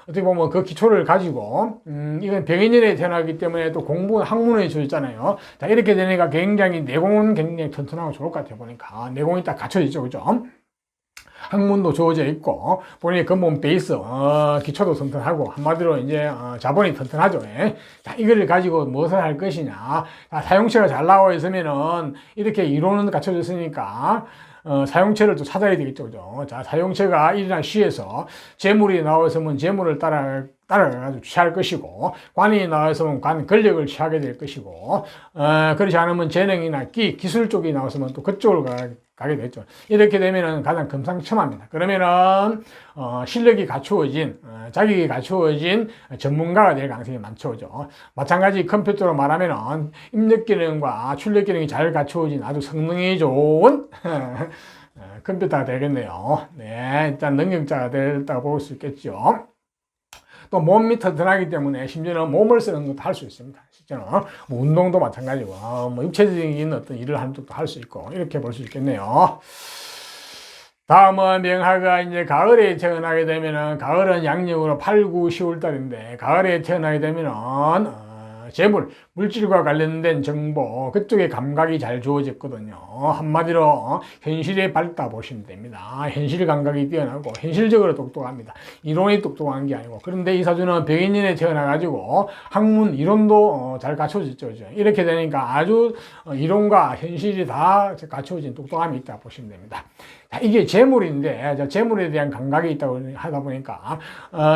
어떻게 보면 그 기초를 가지고 이건 병인년에 태어나기 때문에 또 공부 학문에 주어있잖아요. 자, 이렇게 되니까 굉장히 내공은 굉장히 튼튼하고 좋을 것 같아요. 보니까 내공이 딱 갖춰지죠. 그죠? 학문도 주어져 있고 본인의 근본 베이스 기초도 튼튼하고 한마디로 이제 자본이 튼튼하죠. 자, 이거를 가지고 무엇을 할 것이냐. 자, 사용처가 잘 나와 있으면은 이렇게 이론은 갖춰졌으니까 사용처를 또 찾아야 되겠죠. 그죠? 자, 사용처가 일이나 시에서 재물이 나와 있으면 재물을 따라가지고 취할 것이고, 관이 나와있으면 권력을 취하게 될 것이고, 그렇지 않으면 재능이나 기술 쪽이 나왔으면 또 그쪽으로 가게 되죠. 이렇게 되면은 가장 금상첨화입니다. 그러면은, 실력이 갖추어진, 자격이 갖추어진 전문가가 될 가능성이 많죠. 그죠? 마찬가지 컴퓨터로 말하면은 입력 기능과 출력 기능이 잘 갖추어진 아주 성능이 좋은 컴퓨터가 되겠네요. 네, 일단 능력자가 됐다고 볼 수 있겠죠. 또 몸이 튼튼하기 때문에 심지어는 몸을 쓰는 것도 할 수 있습니다. 실제로 뭐 운동도 마찬가지고 뭐 육체적인 어떤 일을 하는 것도 할 수 있고 이렇게 볼 수 있겠네요. 다음은 명화가 이제 가을에 태어나게 되면은 가을은 양력으로 8, 9, 10월 달인데 가을에 태어나게 되면은 재물, 물질과 관련된 정보, 그쪽에 감각이 잘 주어졌거든요. 한마디로 현실에 밝다 보시면 됩니다. 현실 감각이 뛰어나고 현실적으로 똑똑합니다. 이론이 똑똑한 게 아니고. 그런데 이 사주는 병인년에 태어나가지고 학문, 이론도 잘 갖춰졌죠. 이렇게 되니까 아주 이론과 현실이 다 갖춰진 똑똑함이 있다 보시면 됩니다. 자, 이게 재물인데, 재물에 대한 감각이 있다고 하다 보니까,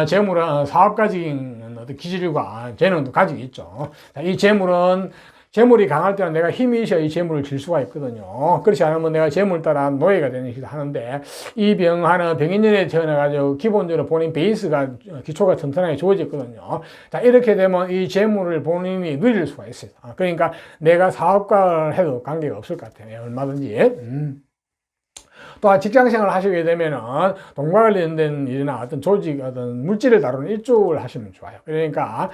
재물은 사업가적인 어떤 기질과 재능도 가지고 있죠. 자, 이 재물이 강할 때는 내가 힘이 있어야 이 재물을 질 수가 있거든요. 그렇지 않으면 내가 재물 따라 노예가 되기도 하는데, 이 병하는 병인년에 태어나가지고 기본적으로 본인 베이스가, 기초가 튼튼하게 주어졌거든요. 자, 이렇게 되면 이 재물을 본인이 누릴 수가 있어요. 그러니까 내가 사업가를 해도 관계가 없을 것 같아요. 얼마든지. 또한 직장생활을 하시게 되면은 돈과 관련된 일이나 어떤 조직, 어떤 물질을 다루는 이쪽을 하시면 좋아요. 그러니까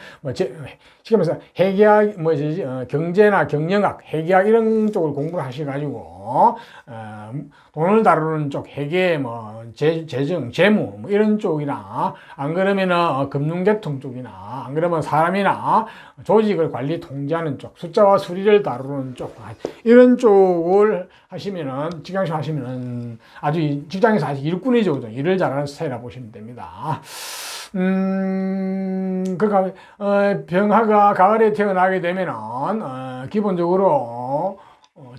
지금 회계학, 경제나 경영학, 회계학 이런 쪽을 공부를 하셔가지고 돈을 다루는 쪽, 회계, 재정, 재무 이런 쪽이나 안 그러면은 금융계통 쪽이나 안 그러면 사람이나 조직을 관리 통제하는 쪽, 숫자와 수리를 다루는 쪽 이런 쪽을 하시면은 직장생활 하시면은 아주 직장에서 아주 일꾼이죠. 일을 잘하는 스타일이라 보시면 됩니다. 그러니까 병화가 가을에 태어나게 되면은 기본적으로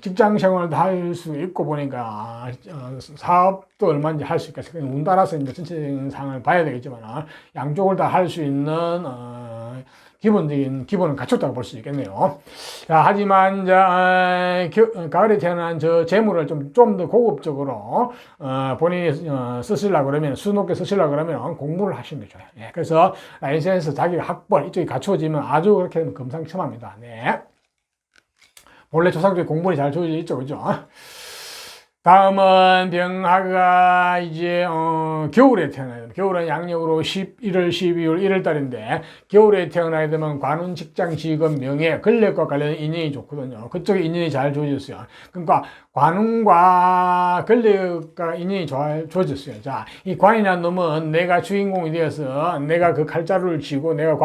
직장 생활도 할 수 있고 보니까 사업도 얼마인지 할 수 있겠어요. 운 따라서 이제 전체적인 상황을 봐야 되겠지만 양쪽을 다 할 수 있는 기본적인 기본은 갖췄다고 볼 수 있겠네요. 자, 하지만 가을에 태어난 저 재물을 좀 더 고급적으로 본인이 쓰시려고 그러면 수높게 쓰시려고 그러면 공부를 하시는 게 좋아요. 예, 그래서 라이센스, 자기 학벌 이쪽이 갖추어지면 아주 그렇게 되면 금상첨화입니다. 네. 원래 조상적인 공부를 잘 주어져 있죠, 그죠? 다음은 병화가 이제 겨울에 태어나요. 겨울은 양력으로 11월, 12월, 1월 달인데 겨울에 태어나게 되면 관운, 직장, 직업, 명예, 권력과 관련된 인연이 좋거든요. 그쪽에 인연이 잘 주어졌어요. 그러니까 관운과 권력과 인연이 주어졌어요. 자, 이 관이라는 놈은 내가 주인공이 되어서 내가 그 칼자루를 쥐고 내가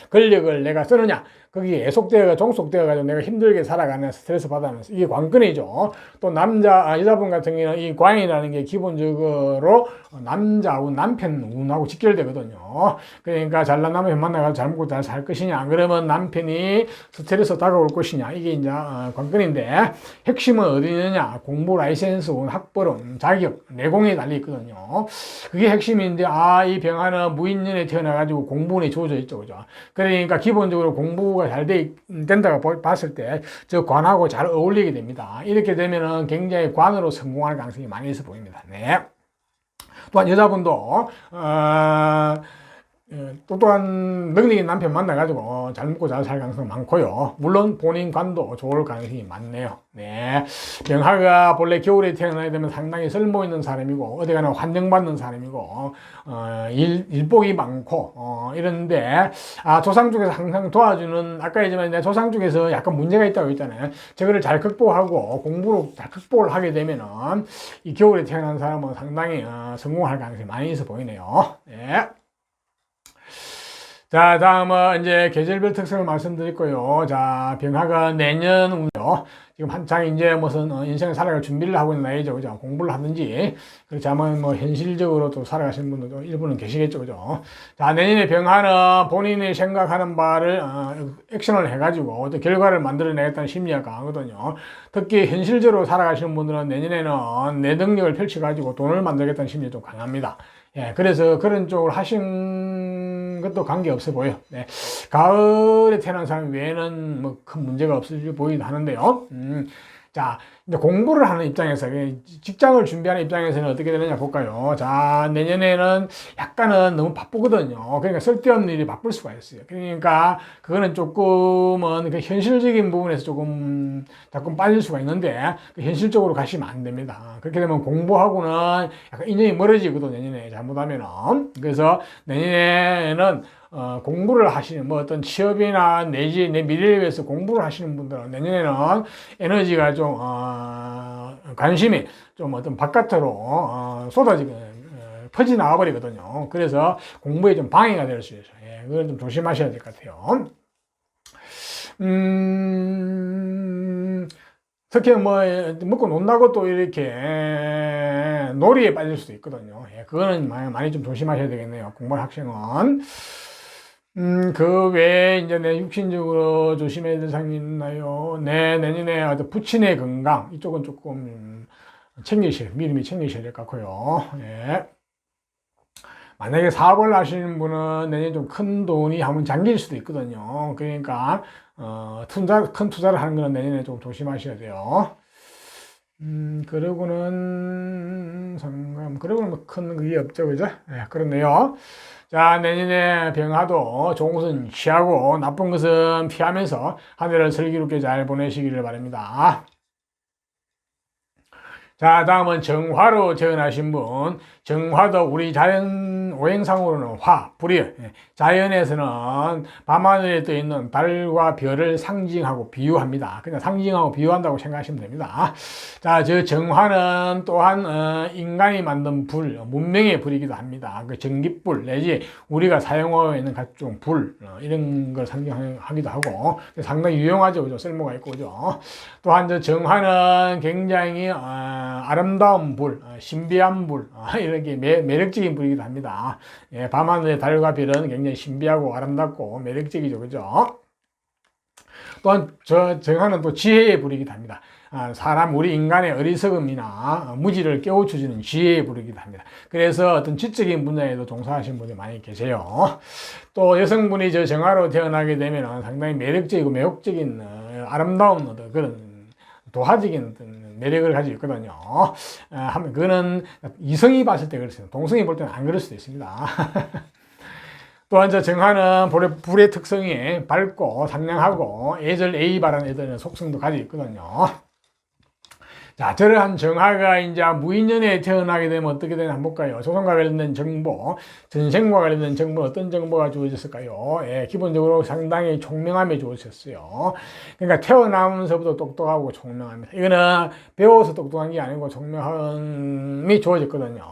권력을 내가 쓰느냐. 거기에 종속되어가지고 내가 힘들게 살아가는 스트레스 받아면서 이게 관건이죠. 또 여자분 같은 경우는 이 관이라는 게 기본적으로 남자하고 남편 운하고 직결되거든요. 그러니까 잘난 남편 만나가지고 잘 먹고 잘 살 것이냐, 그러면 남편이 스트레스 다가올 것이냐, 이게 이제 관건인데 핵심은 어디 있느냐, 공부, 라이센스, 학벌은, 자격, 내공에 달려있거든요. 그게 핵심인데 이 병화는 무인년에 태어나가지고 공부운이 주어져 있죠, 그죠? 그러니까 기본적으로 공부가 잘 된다고 봤을 때 저 관하고 잘 어울리게 됩니다. 이렇게 되면은 굉장히 관으로 성공할 가능성이 많이 있어 보입니다. 네. 또한 여자분도 또한 능력 있는 남편 만나가지고 잘 먹고 잘 살 가능성이 많고요. 물론 본인 관도 좋을 가능성이 많네요. 네. 병화가 본래 겨울에 태어나게 되면 상당히 쓸모 있는 사람이고 어디 가나 환영받는 사람이고 일복이 많고 이런데 조상 쪽에서 항상 도와주는, 아까 얘기했지만 조상 쪽에서 약간 문제가 있다고 했잖아요. 저거를 잘 극복하고 공부로 잘 극복을 하게 되면은 이 겨울에 태어난 사람은 상당히 성공할 가능성이 많이 있어 보이네요. 네. 자, 다음은 이제 계절별 특성을 말씀드렸고요. 자, 병화가 내년 운이요. 지금 한창 이제 무슨 인생을 살아갈 준비를 하고 있는 나이죠. 그죠? 공부를 하든지, 그렇지 않으면 현실적으로 또 살아가시는 분들도 일부는 계시겠죠. 그죠? 자, 내년에 병화는 본인이 생각하는 바를 액션을 해가지고 또 결과를 만들어내겠다는 심리가 강하거든요. 특히 현실적으로 살아가시는 분들은 내년에는 내 능력을 펼쳐가지고 돈을 만들겠다는 심리가 좀 강합니다. 예, 그래서 그런 쪽을 하신 것도 관계없어 보여. 네. 가을에 태어난 사람 외에는 뭐 큰 문제가 없을 보이긴 하는데요. 자, 이제 공부를 하는 입장에서, 직장을 준비하는 입장에서는 어떻게 되느냐 볼까요? 자, 내년에는 약간은 너무 바쁘거든요. 그러니까 쓸데없는 일이 바쁠 수가 있어요. 그러니까 그거는 조금은 그 현실적인 부분에서 조금 빠질 수가 있는데 현실적으로 가시면 안 됩니다. 그렇게 되면 공부하고는 약간 인연이 멀어지거든요. 내년에 잘못하면은. 그래서 내년에는 공부를 하시는, 어떤 취업이나 내지 내 미래를 위해서 공부를 하시는 분들은 내년에는 에너지가 좀, 관심이 좀 어떤 바깥으로, 퍼지 나와 버리거든요. 그래서 공부에 좀 방해가 될 수 있어요. 예, 그걸 좀 조심하셔야 될 것 같아요. 특히 뭐 먹고 논다고 또 이렇게 놀이에 빠질 수도 있거든요. 예, 그거는 많이 좀 조심하셔야 되겠네요. 공부할 학생은. 그 외에 이제 내 육신적으로 조심해야 될 사항이 있나요? 내년에 부친의 건강 이쪽은 조금 미리미리 챙기셔야 될 것 같고요. 예. 만약에 사업을 하시는 분은 내년에 좀 큰 돈이 한번 잠길 수도 있거든요. 그러니까 큰 투자를 하는 거는 내년에 좀 조심하셔야 돼요. 그러고는 뭐 큰 그게 없죠, 그죠? 예, 그렇네요. 자, 내년에 병화도 좋은 것은 취하고 나쁜 것은 피하면서 한 해를 슬기롭게 잘 보내시기를 바랍니다. 자, 다음은 정화로 태어나신 분. 정화도 우리 자연 오행상으로는 불이에요. 자연에서는 밤하늘에 떠 있는 달과 별을 상징하고 비유합니다. 그냥 상징하고 비유한다고 생각하시면 됩니다. 자, 저 정화는 또한 인간이 만든 불, 문명의 불이기도 합니다. 그 전기불 내지 우리가 사용하고 있는 각종 불 이런 걸 상징하기도 하고 상당히 유용하죠, 그죠? 쓸모가 있고, 그죠? 또한 저 정화는 굉장히 아름다운 불, 신비한 불, 이렇게 매력적인 불이기도 합니다. 예, 밤하늘의 달과 별은 굉장히 신비하고 아름답고 매력적이죠, 그죠? 또한 정화는 또 지혜의 불이기도 합니다. 우리 인간의 어리석음이나 무지를 깨우쳐주는 지혜의 불이기도 합니다. 그래서 어떤 지적인 분야에도 종사하시는 분이 많이 계세요. 또 여성분이 저 정화로 태어나게 되면 상당히 매력적이고 매혹적인 아름다운 그런 도화적인 어떤 매력을 가지고 있거든요. 그거는 이성이 봤을 때 그렇습니다. 동성이 볼 때는 안 그럴 수도 있습니다. 또한 저 정화는 불의 특성이 밝고 상냥하고 애절애이바라는 애들은 속성도 가지고 있거든요. 자, 저러한 정화가 이제 무인년에 태어나게 되면 어떻게 되나 한번 볼까요? 조선과 관련된 정보, 전생과 관련된 정보는 어떤 정보가 주어졌을까요? 예, 기본적으로 상당히 총명함이 주어졌어요. 그러니까 태어나면서부터 똑똑하고 총명합니다. 이거는 배워서 똑똑한 게 아니고 총명함이 주어졌거든요.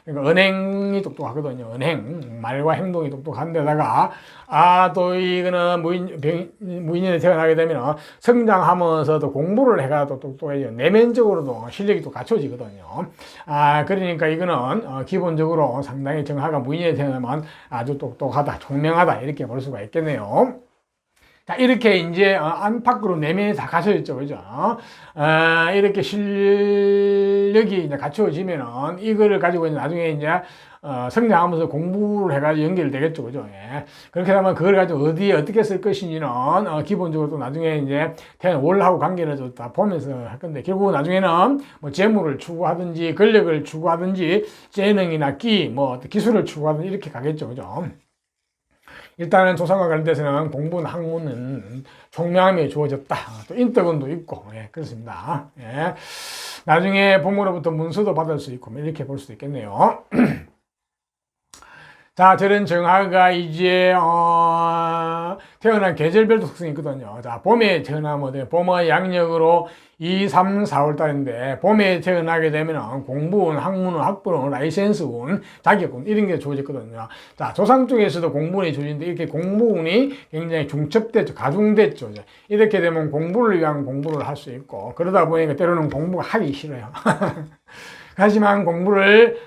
그러니까 은행이 똑똑하거든요. 은행, 말과 행동이 똑똑한 데다가 또 이거는 무인년에 태어나게 되면 성장하면서도 공부를 해가 또 똑똑해져요. 내면적으로도 실력이 또 갖춰지거든요. 그러니까 이거는 기본적으로 상당히 정화가 무인년에 태어나면 아주 똑똑하다, 총명하다 이렇게 볼 수가 있겠네요. 자, 이렇게 이제 안팎으로 내면이 다 갖춰졌죠, 그죠? 이렇게 실력이 이제 갖춰지면은 이거를 가지고 이제 나중에 이제 성장하면서 공부를 해가지고 연결되겠죠, 그죠? 예. 그렇게 되면 그걸 가지고 어디에 어떻게 쓸 것인지는 기본적으로 또 나중에 이제 원하고 관계를 다 보면서 할 건데 결국 나중에는 뭐 재물을 추구하든지 권력을 추구하든지 재능이나 뭐 기술을 추구하든지 이렇게 가겠죠, 그죠? 일단은 조상과 관련돼서는 공부는 학문은 총명함이 주어졌다. 또 인덕운도 있고, 예, 그렇습니다. 예. 나중에 부모로부터 문서도 받을 수 있고, 이렇게 볼 수도 있겠네요. 자, 저런 정화가 이제 태어난 계절별도 특성이 있거든요. 자, 봄에 태어나면 봄의 양력으로 2, 3, 4월 달인데 봄에 태어나게 되면 공부운, 학문운, 학부운, 라이센스운, 자격운 이런 게 주어졌거든요. 자, 조상 쪽에서도 공부운이 주어지는데 이렇게 공부운이 굉장히 중첩됐죠. 가중됐죠. 이렇게 되면 공부를 위한 공부를 할 수 있고 그러다 보니까 때로는 공부가 하기 싫어요. 하지만 공부를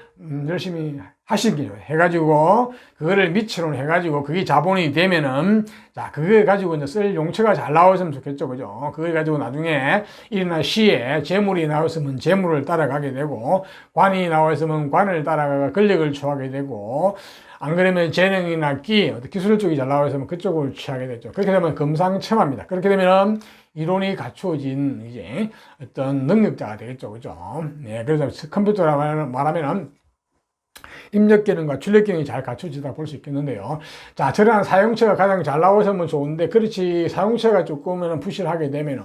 열심히 하시기로 해가지고 그거를 미치로 해가지고 그게 자본이 되면은 자 그걸 가지고 이제 쓸 용처가 잘 나왔으면 좋겠죠, 그죠? 그걸 가지고 나중에 일이나 시에 재물이 나왔으면 재물을 따라가게 되고 관이 나왔으면 관을 따라가 권력을 취하게 되고 안 그러면 재능이나 기술 쪽이 잘 나와있으면 그쪽을 취하게 되죠. 그렇게 되면 금상첨화입니다. 그렇게 되면 이론이 갖추어진 이제 어떤 능력자가 되겠죠, 그죠? 네, 그래서 컴퓨터라 말하면은 입력 기능과 출력 기능이 잘 갖춰지다 볼 수 있겠는데요. 자, 저런 사용처가 가장 잘 나오시면 좋은데, 그렇지, 사용처가 조금은 부실하게 되면은,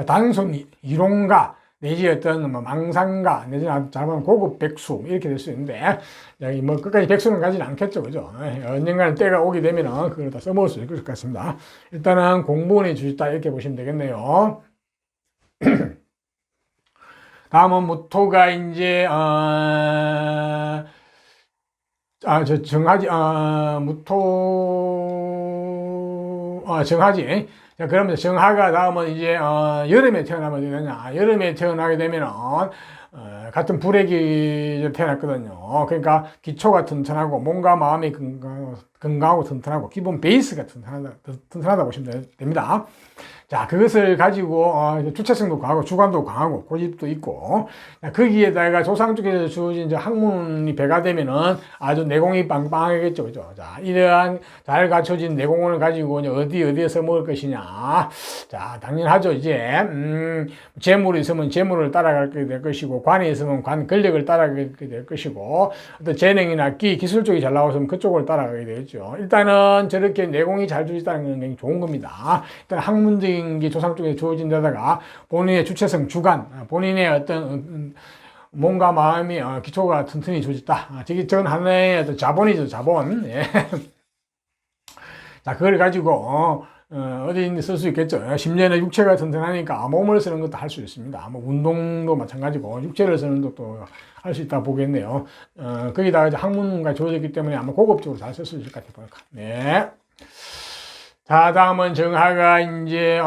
단순 이론가, 내지 어떤 망상가, 내지 잘하면 고급 백수, 이렇게 될 수 있는데, 여기 뭐 끝까지 백수는 가지는 않겠죠, 그죠? 언젠가는 때가 오게 되면은 그걸 다 써먹을 수 있을 것 같습니다. 일단은 공부원이 주셨다, 이렇게 보시면 되겠네요. 다음은 무토가 이제, 정하지, 정하지. 자, 그러면 정화가 다음은 이제, 여름에 태어나면 되느냐. 여름에 태어나게 되면은, 같은 불액이 태어났거든요. 그러니까 기초가 튼튼하고 몸과 마음이 건강하고 튼튼하고 기본 베이스가 튼튼하다 보시면 됩니다. 자, 그것을 가지고 주체성도 강하고 주관도 강하고 고집도 있고, 거기에다가 조상 쪽에서 주어진 이제 학문이 배가 되면은 아주 내공이 빵빵하겠죠, 그죠? 자, 이러한 잘 갖춰진 내공을 가지고 이제 어디에서 먹을 것이냐. 자, 당연하죠. 이제 재물이 있으면 재물을 따라가게 될 것이고, 관이 있으면 관 권력을 따라가게 될 것이고, 어떤 재능이나 기술 쪽이 잘 나왔으면 그쪽을 따라가게 되겠죠. 일단은 저렇게 내공이 잘 주어진다는 건 굉장히 좋은 겁니다. 일단 학문적인 게 조상 쪽에 주어진 데다가 본인의 주체성, 주관, 본인의 어떤 몸과 마음이 기초가 튼튼히 주어졌다. 저건 하나의 어떤 자본이죠, 자본. 예. 자, 그걸 가지고 어디든지 쓸 수 있겠죠. 심지어는 육체가 튼튼하니까 몸을 쓰는 것도 할 수 있습니다. 뭐 운동도 마찬가지고 육체를 쓰는 것도 할 수 있다 보겠네요. 거기다가 이제 학문과 주어졌기 때문에 아마 고급적으로 잘 쓸 수 있을 것 같아요. 네. 자, 다음은 정화가 이제,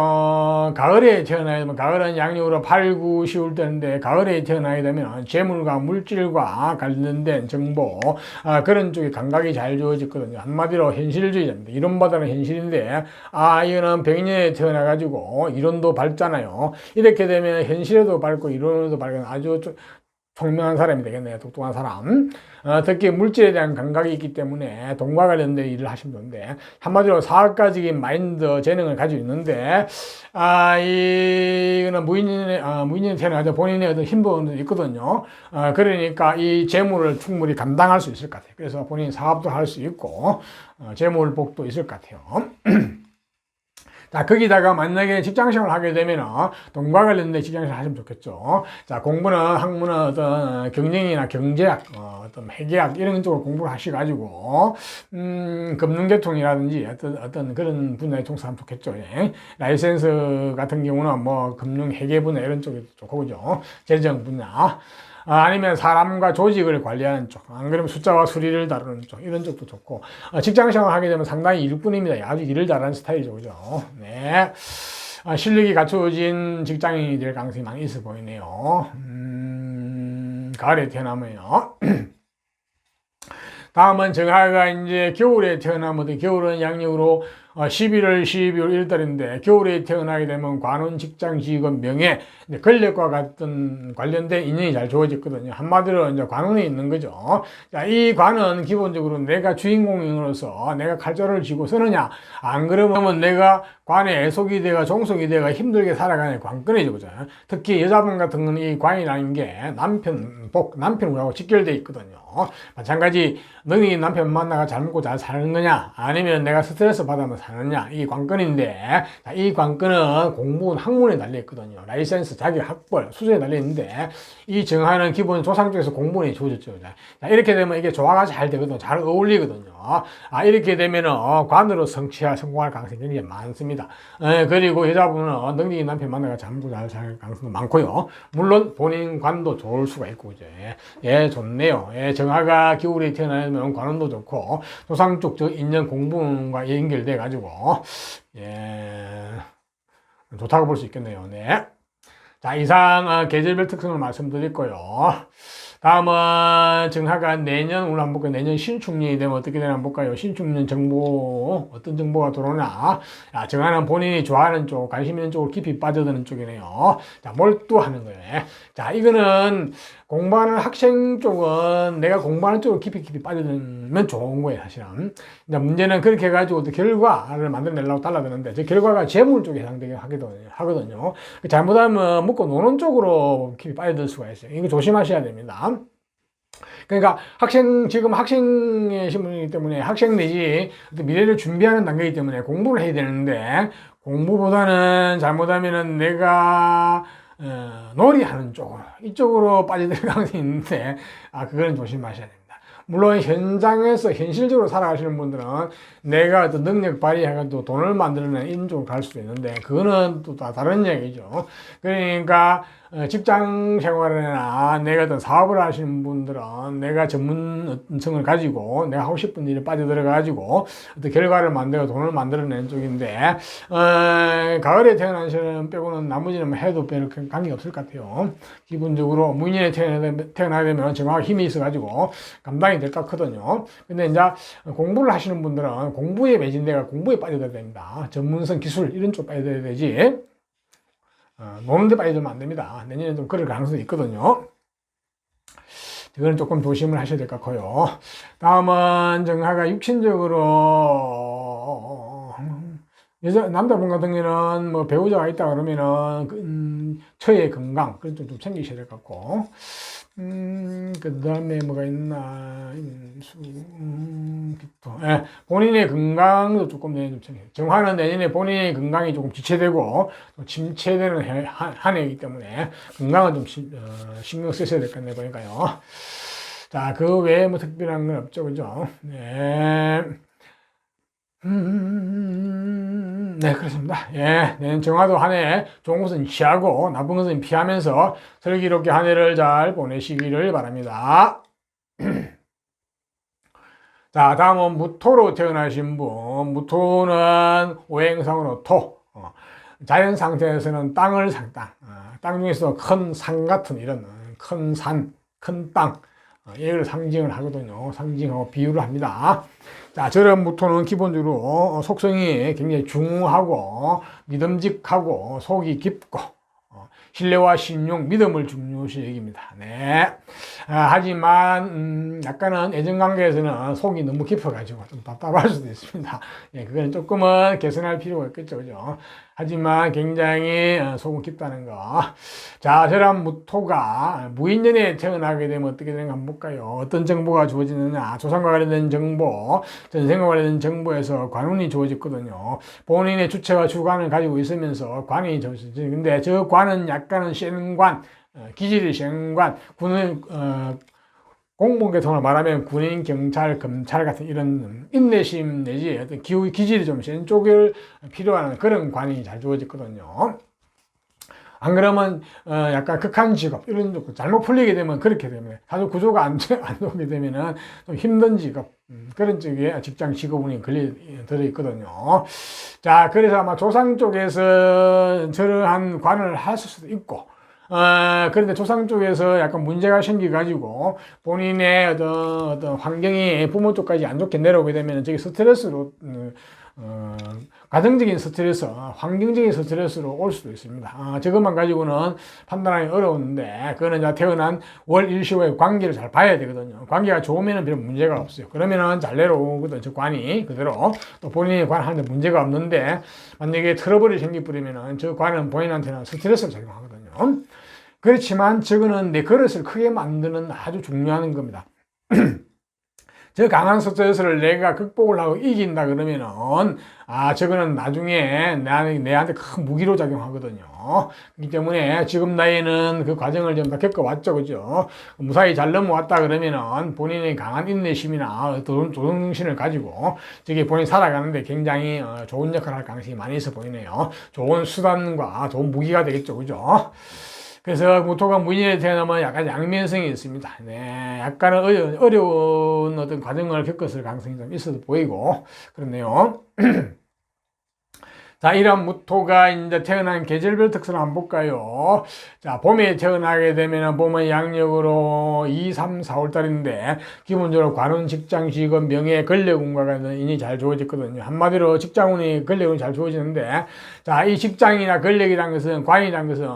가을에 태어나야 되면, 가을은 양력으로 8, 9, 10월 때인데, 가을에 태어나게 되면 재물과 물질과 관련된 정보, 그런 쪽에 감각이 잘 주어졌거든요. 한마디로 현실주의자입니다. 이론보다는 현실인데, 이거는 백년에 태어나가지고 이론도 밝잖아요. 이렇게 되면 현실에도 밝고 이론에도 밝은 아주 총명한 사람이 되겠네요. 똑똑한 사람. 특히 물질에 대한 감각이 있기 때문에 돈과 관련된 일을 하시면 되는데, 한마디로 사업가적인 마인드, 재능을 가지고 있는데, 이거는 무인년에 태어나서 본인의 어떤 힘도 있거든요. 그러니까 이 재물을 충분히 감당할 수 있을 것 같아요. 그래서 본인 사업도 할 수 있고, 재물복도 있을 것 같아요. 자, 거기다가 만약에 직장생활을 하게 되면 돈과 관련된 직장생활을 하시면 좋겠죠. 자, 공부는 학문은 어떤 경영이나 경제학, 어떤 회계학 이런 쪽으로 공부를 하셔가지고 금융계통이라든지 어떤 그런 분야에 종사하면 좋겠죠. 예. 라이센스 같은 경우는 뭐 금융 회계 분야 이런 쪽이 좋고 그죠. 재정 분야. 아니면 사람과 조직을 관리하는 쪽, 안 그러면 숫자와 수리를 다루는 쪽, 이런 쪽도 좋고, 직장 생활을 하게 되면 상당히 일꾼입니다. 아주 일을 잘하는 스타일이죠, 그죠? 네. 실력이 갖춰진 직장인이 될 가능성이 많이 있어 보이네요. 가을에 태어나면요. 다음은 정화가 이제 겨울에 태어나면, 겨울은 양력으로 11월, 12월 1달인데, 겨울에 태어나게 되면 관운, 직장, 직업, 명예, 권력과 같은 관련된 인연이 잘 주어졌거든요. 한마디로 이제 관운에 있는 거죠. 자, 이 관은 기본적으로 내가 주인공으로서 내가 칼자루를 쥐고 쓰느냐, 안 그러면 내가 관에 애속이 되가 종속이 되가 힘들게 살아가는 관건이죠. 그죠? 특히 여자분 같은 건 이 관이라는 게 남편하고 직결되어 있거든요. 마찬가지, 너희 남편 만나가 잘 먹고 잘 사는 거냐, 아니면 내가 스트레스 받으면 사느냐, 이 관건인데, 이 관건은 공무원 학문에 달려있거든요. 라이센스, 자격, 학벌, 수준에 달려있는데, 이 정화는 기본 조상 쪽에서 공무원이 주어졌죠. 자, 이렇게 되면 이게 조화가 잘 되거든요. 잘 어울리거든요. 이렇게 되면은, 관으로 성공할 가능성이 굉장히 많습니다. 그리고 여자분은 능력이 남편 만나가 잘 먹고 잘 살 가능성도 많고요. 물론 본인 관도 좋을 수가 있고, 이제. 예, 좋네요. 예, 정화가 겨울에 태어나면 관운도 좋고, 조상 쪽 인연 공부와 연결돼 가지고, 예, 좋다고 볼 수 있겠네요. 네. 자, 이상 계절별 특성을 말씀드렸고요. 다음은 정화가 내년 오늘 한번 볼까요? 내년 신축년이 되면 어떻게 되나 한번 볼까요? 신축년 정보, 어떤 정보가 들어오나? 정화는 본인이 좋아하는 쪽, 관심 있는 쪽으로 깊이 빠져드는 쪽이네요. 자, 몰두하는 거예요. 자, 이거는 공부하는 학생 쪽은 내가 공부하는 쪽으로 깊이 빠져들면 좋은 거예요, 사실은. 이제 문제는 그렇게 해가지고 결과를 만들어내려고 달라드는데, 저 결과가 재물 쪽에 해당되게 하거든요. 잘못하면 먹고 노는 쪽으로 깊이 빠져들 수가 있어요. 이거 조심하셔야 됩니다. 그러니까 지금 학생의 신분이기 때문에 학생 내지 미래를 준비하는 단계이기 때문에 공부를 해야 되는데, 공부보다는 잘못하면은 내가 놀이하는 쪽으로, 이쪽으로 빠져들 가능성이 있는데, 그거는 조심하셔야 됩니다. 물론 현장에서 현실적으로 살아가시는 분들은 내가 어떤 능력 발휘해가지고 돈을 만들어내는 이런 쪽으로 갈 수도 있는데, 그거는 또 다른 얘기죠. 그러니까 직장 생활이나 내가 어떤 사업을 하시는 분들은 내가 전문성을 가지고 내가 하고 싶은 일에 빠져들어가지고 어떤 결과를 만들고 돈을 만들어내는 쪽인데, 가을에 태어나시는 빼고는 나머지는 해도 별로 관계없을 것 같아요. 기본적으로 무인년에 태어나게 되면 정확히 힘이 있어가지고 감당이 될 것 같거든요. 근데 이제 공부를 하시는 분들은 공부에 매진돼가 공부에 빠져들어야 됩니다. 전문성, 기술 이런 쪽 빠져들어야 되지, 노는데 빠져들면 안 됩니다. 내년에 좀 그럴 가능성이 있거든요. 이거는 조금 조심을 하셔야 될 것 같고요. 다음은 정화가 육신적으로 남자분 같은 경우는 뭐 배우자가 있다 그러면은 처의 건강 그런 좀 챙기셔야 될 것 같고, 그 다음에 뭐가 있나, 본인의 건강도 조금 내년 좀 챙겨요. 정화는 내년에 본인의 건강이 조금 지체되고 또 침체되는 한 해이기 때문에 건강은 좀 신경 쓰셔야 될 것 같네 보니까요. 자, 그 외에 뭐 특별한 건 없죠, 그죠? 네. 네, 그렇습니다. 예, 내년 정화도 한 해 좋은 것은 취하고 나쁜 것은 피하면서 슬기롭게 한 해를 잘 보내시기를 바랍니다. 자, 다음은 무토로 태어나신 분. 무토는 오행상으로 토. 자연 상태에서는 땅을 땅 중에서 큰 산 같은 이런 큰 산, 큰 땅. 얘를 상징을 하거든요. 상징하고 비유를 합니다. 자, 저런 무토는 기본적으로 속성이 굉장히 중후하고 믿음직하고 속이 깊고 신뢰와 신용, 믿음을 중요시 여깁니다. 네. 하지만 약간은 애정관계에서는 속이 너무 깊어가지고 좀 답답할 수도 있습니다. 예, 그거는 조금은 개선할 필요가 있겠죠, 그죠? 하지만 굉장히 속은 깊다는 거. 자, 저런 무토가 무인년에 태어나게 되면 어떻게 되는가 한번 볼까요? 어떤 정보가 주어지느냐? 조상과 관련된 정보, 전생과 관련된 정보에서 관운이 주어졌거든요. 본인의 주체와 주관을 가지고 있으면서 관이 주어지죠. 근데 저 관은 약간은 센관, 기질이 센관, 군은 공무원 계통을 말하면 군인, 경찰, 검찰 같은 이런 인내심 내지 어떤 기질이 좀 센 쪽을 필요한 그런 관이 잘 주어졌거든요. 안 그러면 약간 극한 직업 이런 쪽 잘못 풀리게 되면 그렇게 되면 사실 구조가 안 좋게 되면은 좀 힘든 직업 그런 쪽에 직장 직업운이 들어 있거든요. 자, 그래서 아마 조상 쪽에서 저러한 관을 하실 수도 있고, 그런데 조상 쪽에서 약간 문제가 생겨가지고 본인의 어떤 환경이 부모 쪽까지 안 좋게 내려오게 되면 저게 스트레스로, 가정적인 스트레스, 환경적인 스트레스로 올 수도 있습니다. 저것만 가지고는 판단하기 어려운데, 그거는 이제 태어난 월 일시와의 관계를 잘 봐야 되거든요. 관계가 좋으면 별 문제가 없어요. 그러면은 잘 내려오거든, 저 관이 그대로. 또 본인이 관하는데 문제가 없는데, 만약에 트러블이 생겨버리면은 저 관은 본인한테는 스트레스를 작용하거든요. 그렇지만 저거는 내 그릇을 크게 만드는 아주 중요한 겁니다. 저 강한 스트레스를 내가 극복을 하고 이긴다 그러면은, 저거는 나중에 내한테 큰 무기로 작용하거든요. 그렇기 때문에 지금 나이에는 그 과정을 좀 다 겪어왔죠. 그죠? 무사히 잘 넘어왔다 그러면은 본인의 강한 인내심이나 도정신을 가지고 저게 본인이 살아가는데 굉장히 좋은 역할을 할 가능성이 많이 있어 보이네요. 좋은 수단과 좋은 무기가 되겠죠. 그죠? 그래서 무토가 무인년에 태어나면 약간 양면성이 있습니다. 네, 약간은 어려운 어떤 과정을 겪었을 가능성이 좀 있어도 보이고, 그렇네요. 자, 이런 무토가 이제 태어난 계절별 특성을 한번 볼까요? 자, 봄에 태어나게 되면 봄은 양력으로 2, 3, 4월 달인데, 기본적으로 관운, 직장, 직업, 명예, 권력운과 같은 인이 잘 주어졌거든요. 한마디로 직장운이, 권력운이 잘 주어지는데, 자, 이 직장이나 권력이란 것은, 관이란 것은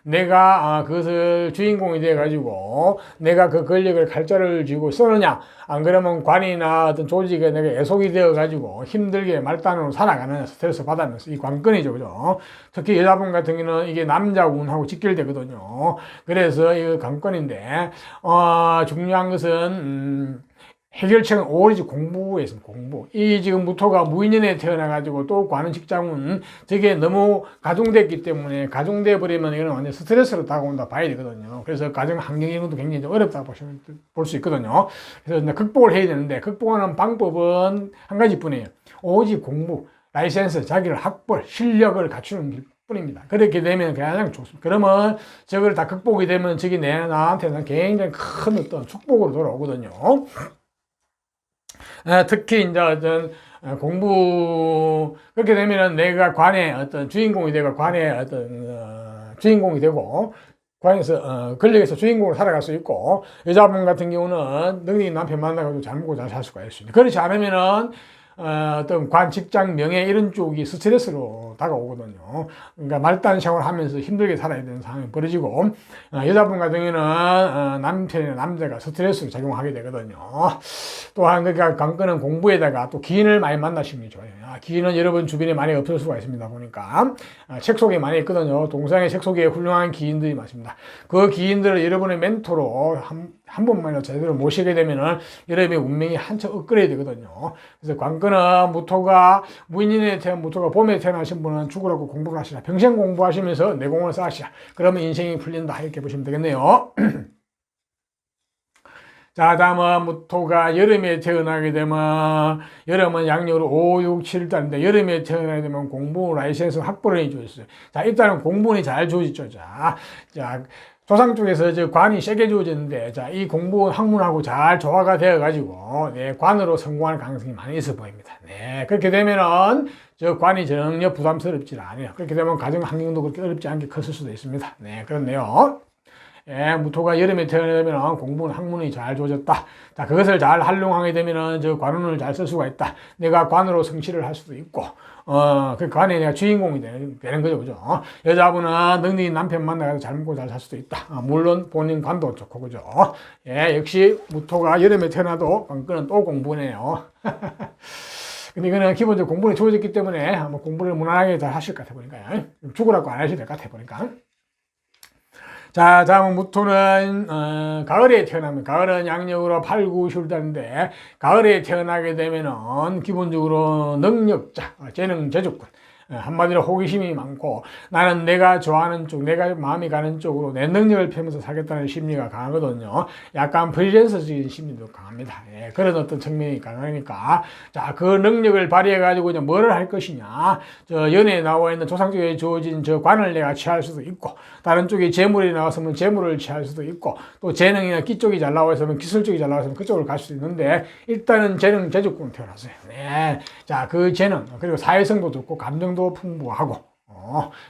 내가 그것을 주인공이 돼가지고, 내가 그 권력을 칼자를 쥐고 쓰느냐, 안 그러면 관이나 어떤 조직에 내가 애속이 되어가지고 힘들게 말단으로 살아가는 스트레스 받으면서 이 관건이죠. 그죠? 특히 여자분 같은 경우는 이게 남자운하고 직결되거든요. 그래서 이 관건인데, 중요한 것은, 해결책은 오로지 공부에 있습니다. 공부. 이 지금 무토가 무인년에 태어나가지고 또 구하는 직장은 저게 너무 가중됐기 때문에 가중돼 버리면 이거는 완전 스트레스로 다가온다 봐야 되거든요. 그래서 가정 환경 이런 것도 굉장히 좀 어렵다 볼 수 있거든요. 그래서 이제 극복을 해야 되는데 극복하는 방법은 한 가지뿐이에요. 오로지 공부, 라이센스, 자기를 학벌, 실력을 갖추는 뿐입니다. 그렇게 되면 가장 좋습니다. 그러면 저걸 다 극복이 되면 저게 나한테는 굉장히 큰 어떤 축복으로 돌아오거든요. 특히 이제 어떤 공부 그렇게 되면은 내가 관의 어떤 주인공이 되고 관의 어떤 주인공이 되고 관에서 권력에서 주인공으로 살아갈 수 있고 여자분 같은 경우는 능력이 남편 만나가지고 잘 먹고 잘 살 수가 있습니다. 그렇지 않으면은 어떤 관, 직장, 명예 이런 쪽이 스트레스로 다가오거든요. 그러니까 말단 생활을 하면서 힘들게 살아야 되는 상황이 벌어지고 여자분 같은 경우는 남편이나 남자가 스트레스로 작용하게 되거든요. 또한 그러니까 관건은 공부에다가 또 기인을 많이 만나시는 게 좋아요. 기인은 여러분 주변에 많이 없을 수가 있습니다. 보니까 책 속에 많이 있거든요. 동상의 책 속에 훌륭한 기인들이 많습니다. 그 기인들을 여러분의 멘토로 한 번만이라도 제대로 모시게 되면은 여러분의 운명이 한참 업그레이드 되거든요. 그래서 관건은 무토가 무인인에 태어난 무토가 봄에 태어나신 분은 죽으라고 공부를 하시라. 평생 공부하시면서 내공을 쌓으시라. 그러면 인생이 풀린다 이렇게 보시면 되겠네요. 자, 다음은 무토가 여름에 태어나게 되면 여름은 양력으로 5, 6, 7달인데 여름에 태어나게 되면 공부, 라이센스, 학벌이 주어졌어요. 자, 일단은 공부는 잘 주어졌죠. 자, 조상 쪽에서 저 관이 세게 주어졌는데 자, 이 공부 학문하고 잘 조화가 되어 가지고 네, 관으로 성공할 가능성이 많이 있어 보입니다. 네, 그렇게 되면은 저 관이 전혀 부담스럽지 않아요. 그렇게 되면 가정 환경도 그렇게 어렵지 않게 컸을 수도 있습니다. 네, 그렇네요. 예, 무토가 여름에 태어나면 공부는 학문이 잘 주어졌다. 자, 그것을 잘 활용하게 되면은 저 관운을 잘 쓸 수가 있다. 내가 관으로 성취를 할 수도 있고, 그 관에 내가 주인공이 되는 거죠, 그죠? 여자분은 능력이 남편 만나서 잘 먹고 잘 살 수도 있다. 물론 본인 관도 좋고, 그죠? 예, 역시 무토가 여름에 태어나도 관건은 또 공부네요. 근데 이거는 기본적으로 공부는 주어졌기 때문에 뭐 공부를 무난하게 잘 하실 것 같아 보니까. 죽으라고 안 하셔도 될 것 같아 보니까. 자, 다음은 무토는 가을에 태어나면 가을은 양력으로 8, 9, 10달인데 가을에 태어나게 되면은 기본적으로 능력자, 재능, 재주권 한마디로 호기심이 많고 나는 내가 좋아하는 쪽, 내가 마음이 가는 쪽으로 내 능력을 펴면서 살겠다는 심리가 강하거든요. 약간 프리랜서적인 심리도 강합니다. 예, 그런 어떤 측면이 강하니까 자, 그 능력을 발휘해 가지고 이제 뭐를 할 것이냐. 저 연애에 나와 있는 조상 쪽에 주어진 저 관을 내가 취할 수도 있고 다른 쪽에 재물이 나왔으면 재물을 취할 수도 있고 또 재능이나 기 쪽이 잘 나와 있으면 기술 쪽이 잘 나와 있으면 그쪽으로 갈 수도 있는데 일단은 재능, 재주권 태어났어요. 네. 자, 그 재능 그리고 사회성도 좋고 감정도 풍부하고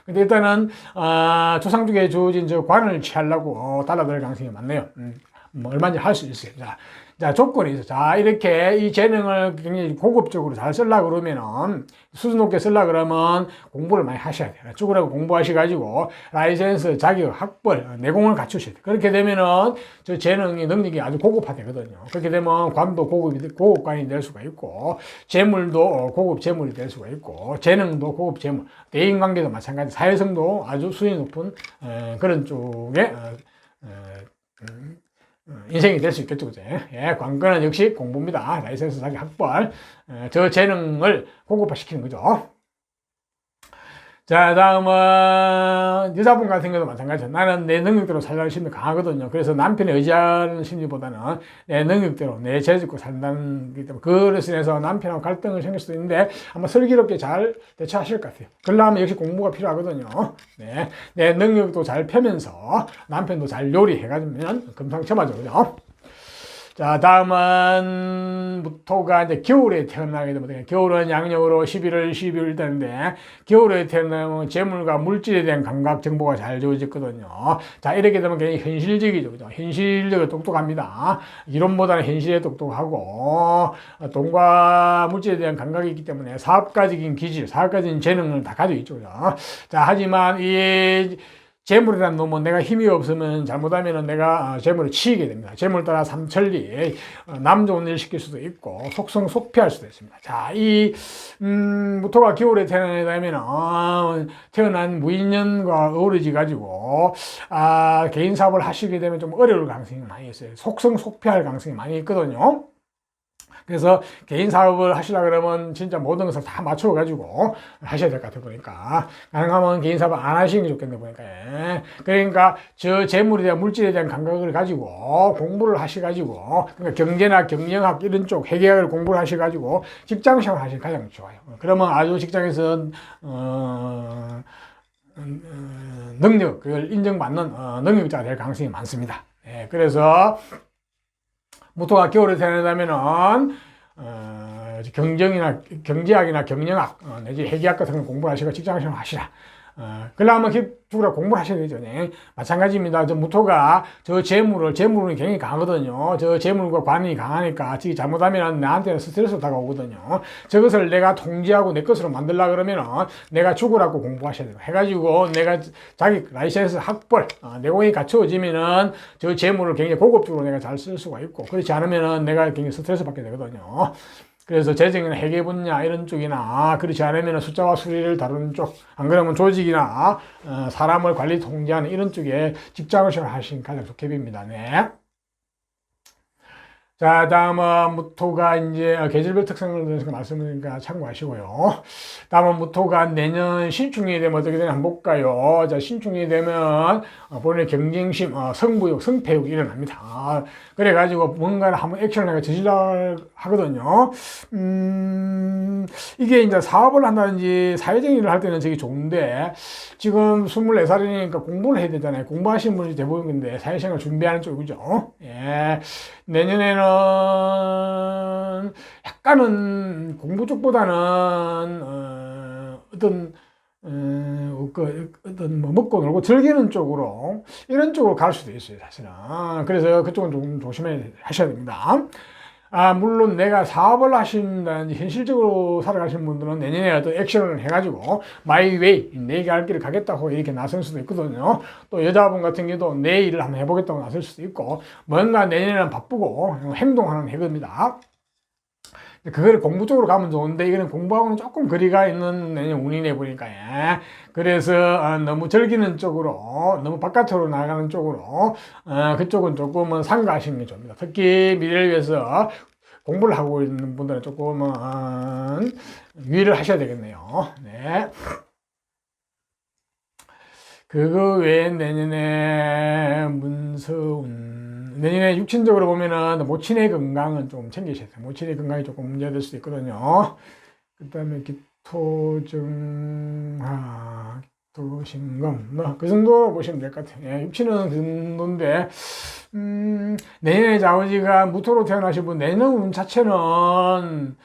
근데 일단은 조상 쪽에 주어진 저 관을 취하려고 달라들 가능성이 많네요. 뭐 얼마든지 할 수 있어요. 자, 조건이 있어. 자, 이렇게 이 재능을 굉장히 고급적으로 잘 쓰려고 그러면은, 수준 높게 쓰려고 그러면 공부를 많이 하셔야 돼요. 죽으라고 공부하셔가지고, 라이센스, 자격, 학벌, 내공을 갖추셔야 돼요. 그렇게 되면은, 저 재능이, 능력이 아주 고급화되거든요. 그렇게 되면 관도 고급관이 될 수가 있고, 재물도 고급 재물이 될 수가 있고, 재능도 고급 재물, 대인관계도 마찬가지, 사회성도 아주 수준이 높은, 그런 쪽에, 인생이 될 수 있겠죠, 그죠? 예, 관건은 역시 공부입니다. 라이센스, 자기 학벌, 저 재능을 고급화시키는 거죠. 자, 다음은 여자분 같은 경우도 마찬가지죠. 나는 내 능력대로 살라는 심리 강하거든요. 그래서 남편에 의지하는 심리보다는 내 능력대로 내 재주있고 산다는 게 때문에 그것에 인해서 남편하고 갈등을 생길 수도 있는데 아마 슬기롭게 잘 대처하실 것 같아요. 그러려면 역시 공부가 필요하거든요. 네, 내 능력도 잘 펴면서 남편도 잘 요리해가지고 금상첨화죠, 그죠? 자, 다음은 무토가 이제 겨울에 태어나게 되면 겨울은 양력으로 11월, 12월 되는데 겨울에 태어나면 재물과 물질에 대한 감각 정보가 잘 주어졌거든요. 자, 이렇게 되면 굉장히 현실적이죠. 그죠? 현실적으로 똑똑합니다. 이론보다는 현실에 똑똑하고 돈과 물질에 대한 감각이 있기 때문에 사업가적인 기질, 사업가적인 재능을 다 가지고 있죠. 그죠? 자, 하지만 이 재물이라는 놈은 내가 힘이 없으면 잘못하면 내가 재물을 치이게 됩니다. 재물 따라 삼천리, 남 좋은 일 시킬 수도 있고, 속성속피할 수도 있습니다. 자, 이, 무토가 겨울에 태어나면, 태어난 무인년과 어우러져 가지고, 개인 사업을 하시게 되면 좀 어려울 가능성이 많이 있어요. 속성속피할 가능성이 많이 있거든요. 그래서 개인 사업을 하시려고 그러면 진짜 모든 것을 다 맞춰가지고 하셔야 될 것 같아 보니까. 가능하면 개인 사업 안 하시는 게 좋겠네 보니까. 예. 그러니까 저 재물에 대한 물질에 대한 감각을 가지고 공부를 하셔가지고, 그러니까 경제나 경영학 이런 쪽 회계학을 공부를 하셔가지고 직장 생활 하시는 게 가장 좋아요. 그러면 아주 직장에서 능력, 그걸 인정받는 능력자가 될 가능성이 많습니다. 예, 그래서 무토가 겨울에 태어난다면은 경제학이나 경영학 내지 회계학 같은 걸 공부하시고 직장생활 하시라. 그러면 기초로 공부를 하셔야 되죠. 네. 마찬가지입니다. 저 무토가 저 재물은 굉장히 강하거든요. 저 재물과 관이 강하니까 지금 잘못하면 나한테는 스트레스 다가오거든요. 저것을 내가 통제하고 내 것으로 만들려고 그러면은 내가 죽으라고 공부하셔야 돼요. 해가지고 내가 자기 라이센스 학벌, 내공이 갖추어지면은 저 재물을 굉장히 고급적으로 내가 잘 쓸 수가 있고, 그렇지 않으면은 내가 굉장히 스트레스 받게 되거든요. 그래서 재정이나 회계 분야 이런 쪽이나, 그렇지 않으면 숫자와 수리를 다루는 쪽, 안 그러면 조직이나 사람을 관리 통제하는 이런 쪽에 직장을 하시는 가장 좋겠습니다. 네. 자, 다음은 무토가 이제 계절별 특성을 대해서 말씀드리니까 참고하시고요. 다음은 무토가 내년 신축년이 되면 어떻게 되나 한번 볼까요? 자, 신축년이 되면 본인의 경쟁심, 승부욕, 승패욕이 일어납니다. 그래가지고 뭔가를 한번 액션을 내가 저질러 하거든요. 이게 이제 사업을 한다든지 사회적인 일을 할 때는 되게 좋은데, 지금 24살이니까 공부를 해야 되잖아요. 공부하시는 분이 대부분인데 사회생활 준비하는 쪽이죠. 예. 내년에는 약간은 공부 쪽보다는 어떤 먹고 놀고 즐기는 쪽으로, 이런 쪽으로 갈 수도 있어요, 사실은. 그래서 그쪽은 좀 조심하셔야 됩니다. 물론 내가 사업을 하신다든지 현실적으로 살아가시는 분들은 내년에 어떤 액션을 해가지고 마이 웨이, 내 갈 길을 가겠다고 이렇게 나설 수도 있거든요. 또 여자분 같은 경우도 내 일을 한번 해보겠다고 나설 수도 있고, 뭔가 내년에는 바쁘고 행동하는 해겁니다. 그걸 공부 쪽으로 가면 좋은데, 이거는 공부하고는 조금 거리가 있는 내년 운이네 보니까. 예. 그래서 너무 즐기는 쪽으로, 너무 바깥으로 나가는 쪽으로, 그쪽은 조금은 삼가하시는 게 좋습니다. 특히 미래를 위해서 공부를 하고 있는 분들은 조금은 유의를 하셔야 되겠네요. 네. 그거 외에 내년에 내년에 육친적으로 보면은 모친의 건강은 좀 챙기셔야 돼요. 모친의 건강이 조금 문제될 수도 있거든요. 그 다음에 기토증하, 기토신금, 그 정도 보시면 될 것 같아요. 예, 육친은 그 정도인데, 내년에 자오지가 무토로 태어나신 분, 내년 운 자체는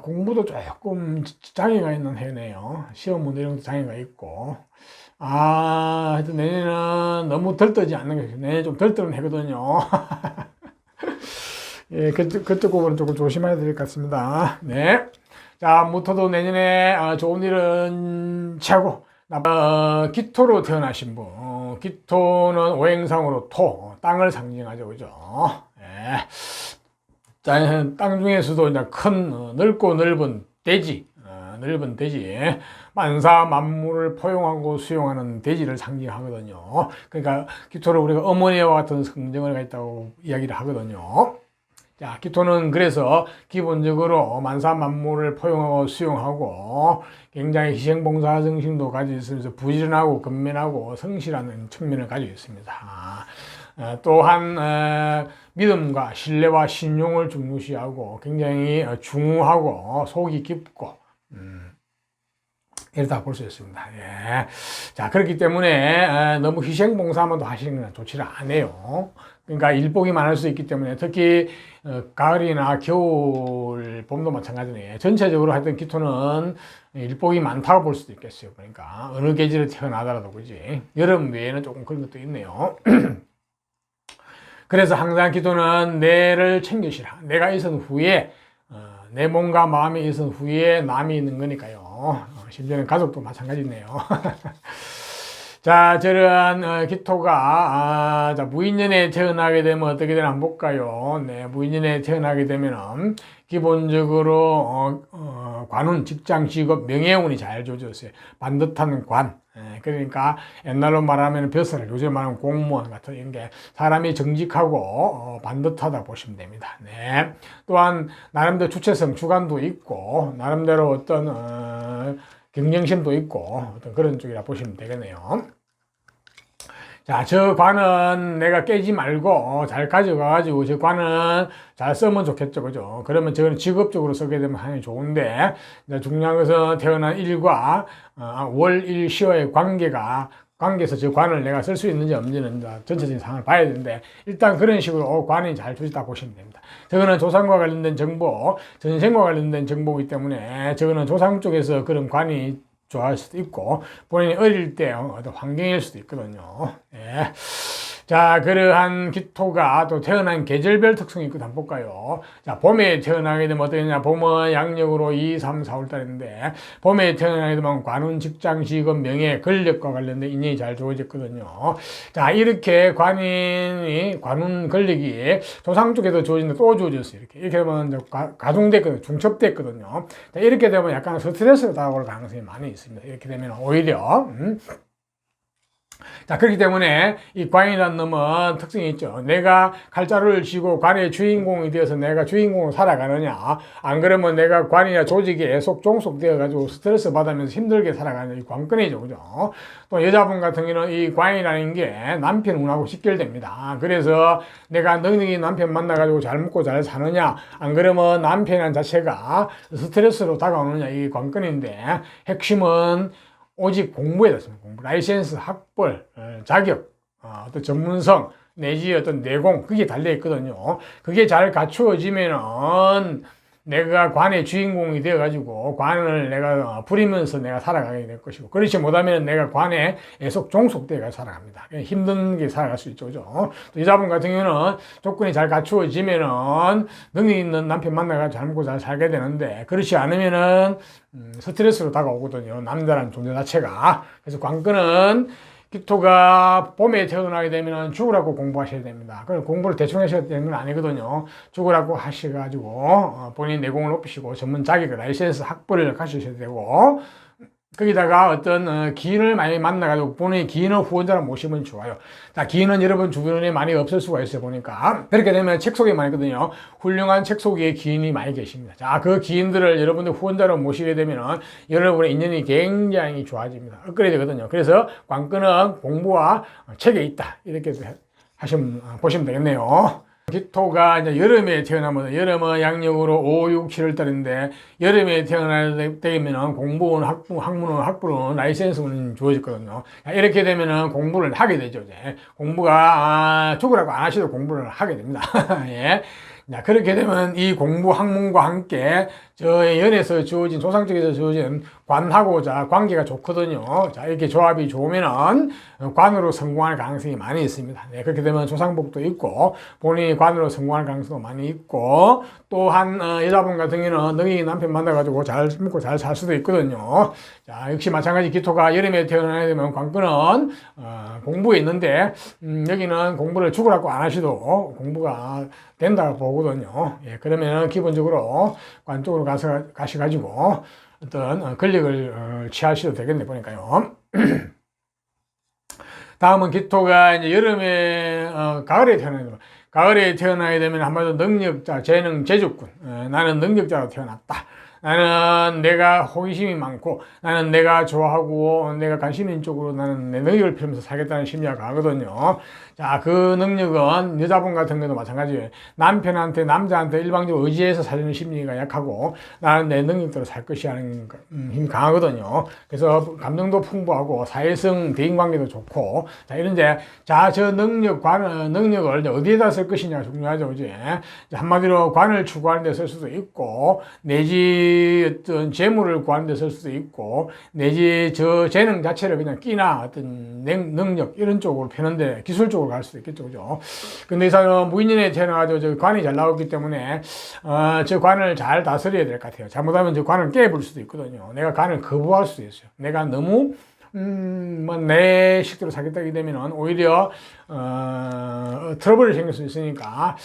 공부도 조금 장애가 있는 해네요. 시험 문제 이런 것도 장애가 있고. 하여튼 내년은 너무 들뜨지 않는 게, 내년에 좀 들뜨는 해거든요. 예, 그쪽 부분은 조금 조심해야 될 것 같습니다. 네. 자, 무토도 내년에 좋은 일은 차고, 기토로 태어나신 분. 기토는 오행상으로 땅을 상징하죠. 그죠? 예. 땅 중에서도 이제 큰, 넓고 넓은 대지, 만사 만물을 포용하고 수용하는 대지를 상징하거든요. 그러니까 기토를 우리가 어머니와 같은 성정을 가졌다고 이야기를 하거든요. 자, 기토는 그래서 기본적으로 만사 만물을 포용하고 수용하고 굉장히 희생봉사 정신도 가지고 있으면서 부지런하고 근면하고 성실한 측면을 가지고 있습니다. 또한 믿음과 신뢰와 신용을 중요시하고 굉장히 중후하고 속이 깊고 이렇다 볼 수 있습니다. 예. 자, 그렇기 때문에 너무 희생봉사만 하시는 건 좋지 않아요. 그러니까 일복이 많을 수 있기 때문에, 특히 가을이나 겨울, 봄도 마찬가지네. 전체적으로 하여튼 기토는 일복이 많다고 볼 수도 있겠어요. 그러니까 어느 계절에 태어나더라도 그지. 여름 외에는 조금 그런 것도 있네요. 그래서 항상 기토는 내를 챙기시라. 내가 있은 후에 내 몸과 마음이 있은 후에 남이 있는 거니까요. 심지어는 가족도 마찬가지네요. 자, 저런 기토가 자, 무인년에 태어나게 되면 어떻게 되나 한번 볼까요? 네, 무인년에 태어나게 되면은 기본적으로 관운, 직장, 직업, 명예운이 잘 조졌어요. 반듯한 관. 그러니까 옛날로 말하면 벼슬, 요즘 말하면 공무원 같은 이런 게 사람이 정직하고 반듯하다 보시면 됩니다. 네. 또한 나름대로 주체성, 주관도 있고 나름대로 어떤 경쟁심도 있고 어떤 그런 쪽이라 보시면 되겠네요. 자, 저 관은 내가 깨지 말고 잘 가져가가지고 저 관은 잘 쓰면 좋겠죠. 그죠? 그러면 저는 직업적으로 쓰게 되면 하면 좋은데, 중요한 것은 태어난 일과 월, 일, 시와의 관계에서 저 관을 내가 쓸 수 있는지 없는지는 전체적인 상황을 봐야 되는데, 일단 그런 식으로 관이 잘 조직다 보시면 됩니다. 저거는 조상과 관련된 정보, 전생과 관련된 정보이기 때문에 저거는 조상 쪽에서 그런 관이 좋아할 수도 있고 본인이 어릴 때 어떤 환경일 수도 있거든요. 예. 자, 그러한 기토가 또 태어난 계절별 특성이 있거든. 한번 볼까요? 자, 봄에 태어나게 되면 어떻게 되냐? 봄은 양력으로 2, 3, 4월 달인데 봄에 태어나게 되면 관운, 직장, 직업, 명예, 권력과 관련된 인연이 잘 주어졌거든요. 자, 이렇게 관운, 권력이 조상 쪽에서 주어지는데 또 주어졌어요. 이렇게 되면 가중됐거든요. 중첩됐거든요. 자, 이렇게 되면 약간 스트레스가 다가올 가능성이 많이 있습니다. 이렇게 되면 오히려 자, 그렇기 때문에 이 관이라는 놈은 특징이 있죠. 내가 칼자루를 쥐고 관의 주인공이 되어서 내가 주인공으로 살아가느냐, 안 그러면 내가 관이나 조직에 애속 종속 되어가지고 스트레스 받으면서 힘들게 살아가는 이 관건이죠. 그죠? 또 여자분 같은 경우는 이 관이라는 게 남편 운하고 직결됩니다. 그래서 내가 너희 남편 만나가지고 잘 먹고 잘 사느냐, 안 그러면 남편이라는 자체가 스트레스로 다가오느냐, 이 관건인데, 핵심은 오직 공부에 됐습니다. 공부, 라이센스, 학벌, 자격, 어떤 전문성, 내지 어떤 내공, 그게 달려있거든요. 그게 잘 갖추어지면은 내가 관의 주인공이 되어가지고 관을 내가 부리면서 내가 살아가게 될 것이고, 그렇지 못하면 내가 관에 애속 종속되어 살아갑니다. 힘든게 살아갈 수 있죠. 그죠? 또 여자분 같은 경우는 조건이 잘 갖추어지면은 능력 있는 남편 만나가 잘 먹고 잘 살게 되는데, 그렇지 않으면은 스트레스로 다가오거든요. 남자라는 존재 자체가. 그래서 관건은 기토가 봄에 태어나게 되면 죽으라고 공부하셔야 됩니다. 그럼 공부를 대충 하셔야 되는 건 아니거든요. 죽으라고 하셔가지고 본인 내공을 높이시고 전문 자격을 라이센스 학벌을 가지셔야 되고, 거기다가 어떤 기인을 많이 만나가지고 본인이 기인을 후원자로 모시면 좋아요. 자, 기인은 여러분 주변에 많이 없을 수가 있어요, 보니까. 그렇게 되면 책 속에 많이 있거든요. 훌륭한 책 속에 기인이 많이 계십니다. 자, 그 기인들을 여러분들 후원자로 모시게 되면 여러분의 인연이 굉장히 좋아집니다. 업그레이드 되거든요. 그래서 관건은 공부와 책에 있다. 이렇게 보시면 되겠네요. 기토가 이제 여름에 태어나면, 여름은 양력으로 5, 6, 7월 달인데, 여름에 태어나게 되면 공부원, 학문원, 학부는 라이센스는 주어졌거든요. 이렇게 되면은 공부를 하게 되죠. 이제 공부가 죽으라고 안 하셔도 공부를 하게 됩니다. 예. 자, 그렇게 되면 이 공부 학문과 함께 저의 연에서 주어진, 조상 쪽에서 주어진 관하고자 관계가 좋거든요. 자, 이렇게 조합이 좋으면은 관으로 성공할 가능성이 많이 있습니다. 네, 그렇게 되면 조상복도 있고 본인이 관으로 성공할 가능성도 많이 있고, 또한 여자분 같은 경우는 너희 남편 만나가지고 잘 먹고 잘 살 수도 있거든요. 자, 역시 마찬가지 기토가 여름에 태어나게 되면 관건은 공부에 있는데 여기는 공부를 죽으라고 안 하셔도 공부가 된다고 보거든요. 예, 그러면 기본적으로 관 쪽으로 가셔가지고 어떤 권력을 취하셔도 되겠네, 보니까요. 다음은 기토가 이제 여름에, 가을에 태어나게 되면, 가을에 태어나게 되면 한마디로 능력자, 재능, 재주꾼. 나는 능력자로 태어났다. 나는 내가 호기심이 많고, 나는 내가 좋아하고, 내가 관심 있는 쪽으로 나는 내 능력을 피우면서 살겠다는 심리가 강하거든요. 자, 그 능력은 여자분 같은 경우도 마찬가지예요. 남편한테, 남자한테 일방적으로 의지해서 살려는 심리가 약하고, 나는 내 능력대로 살 것이 하는 힘이 강하거든요. 그래서 감정도 풍부하고, 사회성, 대인관계도 좋고, 자, 이런데, 자, 저 능력을 어디에다 쓸 것이냐가 중요하죠. 이제. 한마디로 관을 추구하는 데 쓸 수도 있고, 내지 어떤 재물을 구하는 데 쓸 수도 있고, 내지 저 재능 자체를 그냥 끼나 어떤 능력, 이런 쪽으로 펴는데, 기술적으로 갈 수도 있겠죠. 그죠? 근데 이 사람은 무인년에 태어나가지고 저 관이 잘 나오기 때문에, 저 관을 잘 다스려야 될 것 같아요. 잘못하면 저 관을 깨버릴 수도 있거든요. 내가 관을 거부할 수도 있어요. 내가 너무 뭐 내 식대로 살겠다게 되면은 오히려 트러블이 생길 수 있으니까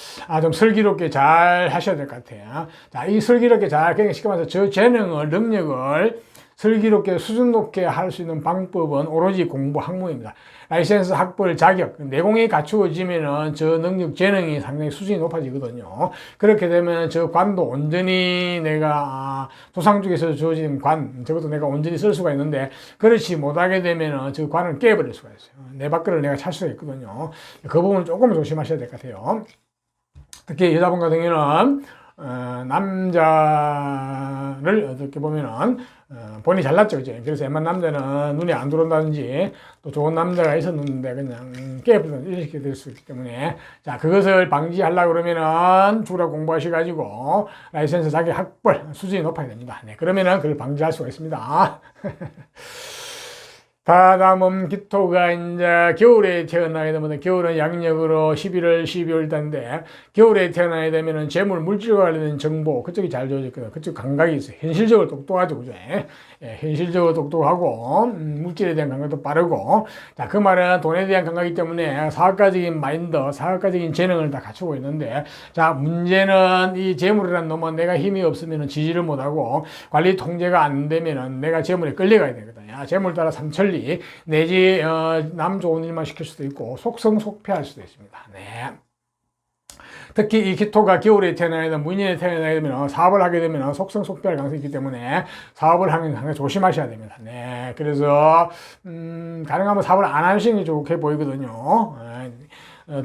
좀 슬기롭게 잘 하셔야 될 것 같아요. 자, 이 슬기롭게 잘, 그러니까 쉽게 말해서 저 재능을, 능력을 슬기롭게 수준 높게 할 수 있는 방법은 오로지 공부 학문입니다. 라이센스 학벌 자격 내공이 갖추어지면은 저 능력 재능이 상당히 수준이 높아지거든요. 그렇게 되면 저 관도 온전히 내가 조상 쪽에서 주어진 관 저것도 내가 온전히 쓸 수가 있는데 그렇지 못하게 되면은 저 관을 깨버릴 수가 있어요. 내 밖을 내가 찰 수가 있거든요. 그 부분 조금 조심하셔야 될 것 같아요. 특히 여자분 같은 경우는 남자를 어떻게 보면은 본인이 잘났죠, 그죠? 그래서 웬만 남자는 눈에 안 들어온다든지 또 좋은 남자가 있었는데 그냥 깨버리는 이렇게 될 수 있기 때문에 자, 그것을 방지하려고 그러면은 주라 공부하셔가지고 라이센스 자격 학벌 수준이 높아야 됩니다. 네, 그러면은 그걸 방지할 수가 있습니다. 다음은 기토가 이제 겨울에 태어나게 되면 겨울은 양력으로 11월, 12월 달인데 겨울에 태어나게 되면은 재물, 물질과 관련된 정보 그쪽이 잘 주어졌거든요. 그쪽 감각이 있어요. 현실적으로 똑똑하죠, 그죠? 예, 현실적으로 똑똑하고 물질에 대한 감각도 빠르고 자, 그 말은 돈에 대한 감각이기 때문에 사업가적인 마인드, 사업가적인 재능을 다 갖추고 있는데 자, 문제는 이 재물이라는 놈은 내가 힘이 없으면 지지를 못하고 관리 통제가 안 되면은 내가 재물에 끌려가야 되거든요. 재물 따라 삼천리 내지 남 좋은 일만 시킬 수도 있고 속성속패할 수도 있습니다. 네. 특히 이 기토가 겨울에 태어나야 되면 문인에 태어나야 되면 사업을 하게 되면 속성속패할 가능성이 있기 때문에 사업을 하면 상당히 조심하셔야 됩니다. 네. 그래서 가능하면 사업을 안 하시는 게 좋게 보이거든요.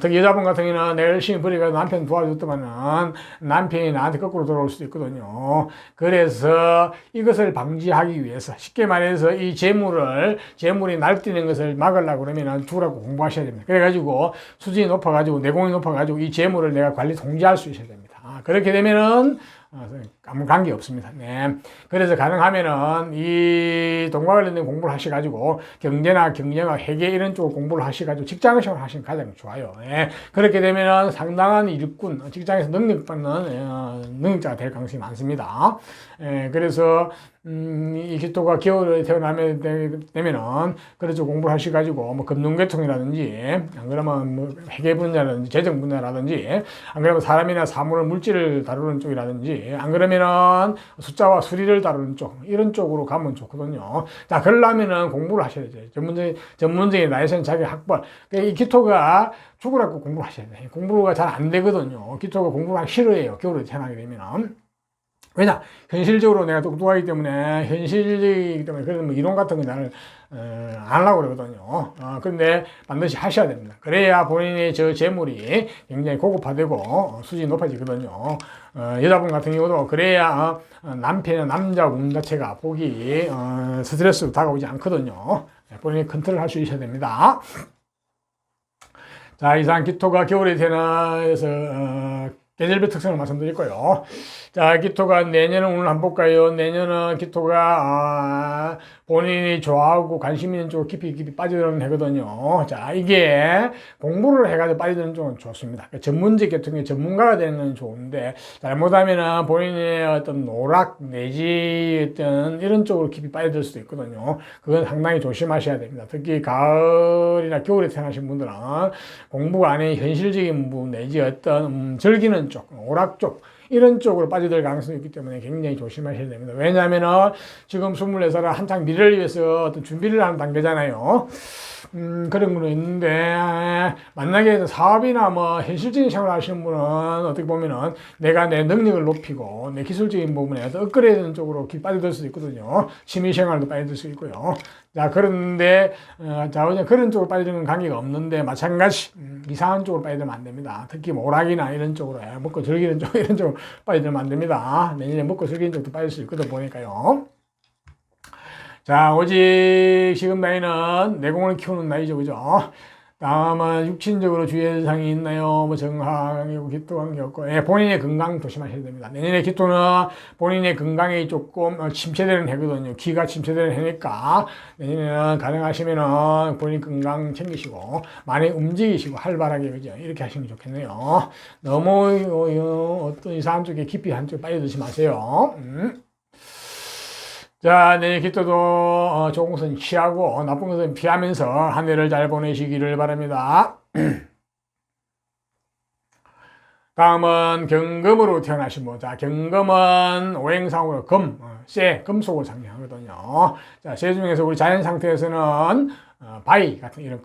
특히 여자분 같은 경우는 내가 열심히 벌이가 남편 도와줬더만은 남편이 나한테 거꾸로 돌아올 수도 있거든요. 그래서 이것을 방지하기 위해서 쉽게 말해서 이 재물이 날뛰는 것을 막으려고 그러면 두라고 공부하셔야 됩니다. 그래가지고 수준이 높아가지고 내공이 높아가지고 이 재물을 내가 관리 통제할 수 있어야 됩니다. 그렇게 되면은 아무 관계 없습니다. 네. 그래서 가능하면은 이 돈과 관련된 공부를 하셔가지고 경제나 경영학, 회계 이런 쪽 공부를 하셔가지고 직장 생활 하시면 가장 좋아요. 네. 그렇게 되면은 상당한 일꾼, 직장에서 능력받는 능력자가 될 가능성이 많습니다. 그래서 이 기토가 겨울에 태어나면 되면은 그래서 공부를 하셔가지고 뭐 금융계통이라든지 안 그러면 뭐 회계 분야라든지 재정 분야라든지 안 그러면 사람이나 사물을 물질을 다루는 쪽이라든지 안 그러면은 숫자와 수리를 다루는 쪽 이런 쪽으로 가면 좋거든요. 자, 그러려면은 공부를 하셔야 돼요. 전문적인 라이센스 자격 학벌. 이 기토가 죽으라고 공부를 하셔야 돼요. 공부가 잘 안 되거든요. 기토가 공부를 하기 싫어해요. 겨울에 태어나게 되면은. 왜냐? 현실적으로 내가 똑똑하기 때문에, 현실이기 때문에, 그래서 뭐 이론 같은 거 나를, 안 하려고 그러거든요. 근데 반드시 하셔야 됩니다. 그래야 본인의 저 재물이 굉장히 고급화되고, 수준이 높아지거든요. 여자분 같은 경우도 그래야, 남편의 남자 운 자체가 보기, 스트레스로 다가오지 않거든요. 본인이 컨트롤 할 수 있어야 됩니다. 자, 이상 기토가 겨울에 태어나서, 계절별 특성을 말씀드릴 거예요. 자, 기토가 내년은 오늘 한번 볼까요? 내년은 기토가 본인이 좋아하고 관심 있는 쪽으로 깊이 빠져드는 해거든요. 자, 이게 공부를 해가지고 빠져드는 쪽은 좋습니다. 그러니까 전문직 같은 경우에 전문가가 되는 건 좋은데 잘못하면은 본인의 어떤 노락 내지 어떤 이런 쪽으로 깊이 빠져들 수도 있거든요. 그건 상당히 조심하셔야 됩니다. 특히 가을이나 겨울에 태어나신 분들은 공부가 아닌 현실적인 부분 내지 어떤 즐기는 쪽, 오락 쪽 이런 쪽으로 빠져들 가능성이 있기 때문에 굉장히 조심하셔야 됩니다. 왜냐하면은 지금 24살은 한창 미래를 위해서 어떤 준비를 하는 단계잖아요. 그런 거는 있는데, 만약에 사업이나 뭐 현실적인 생활을 하시는 분은 어떻게 보면은 내가 내 능력을 높이고 내 기술적인 부분에 업그레이드는 쪽으로 빠져들 수도 있거든요. 취미생활도 빠져들 수 있고요. 자, 그런데, 그런 쪽으로 빠져드는 관계가 없는데, 마찬가지, 이상한 쪽으로 빠져들면 안 됩니다. 특히 오락이나 이런 쪽으로, 먹고 즐기는 쪽, 이런 쪽으로 빠져들면 안 됩니다. 내년에 먹고 즐기는 쪽도 빠질 수 있거든, 보니까요. 자, 오직 지금 나이는 내공을 키우는 나이죠, 그죠? 다음은 육친적으로 주의할 사항이 있나요? 뭐 정화관계고 기토관계없고, 본인의 건강 조심하셔야 됩니다. 내년에 기토는 본인의 건강이 조금 침체되는 해거든요. 기가 침체되는 해니까 내년에는 가능하시면은 본인 건강 챙기시고 많이 움직이시고 활발하게 그죠? 이렇게 하시는 게 좋겠네요. 너무 어떤 이상한 쪽에 깊이 한쪽 빠져들지 마세요. 자, 내일 기토도 좋은 것은 취하고 나쁜 것은 피하면서 한 해를 잘 보내시기를 바랍니다. 다음은 경금으로 태어나신 분. 자, 경금은 오행상으로 금속을 상징하거든요. 자, 세 중에서 우리 자연 상태에서는 바위 같은 이런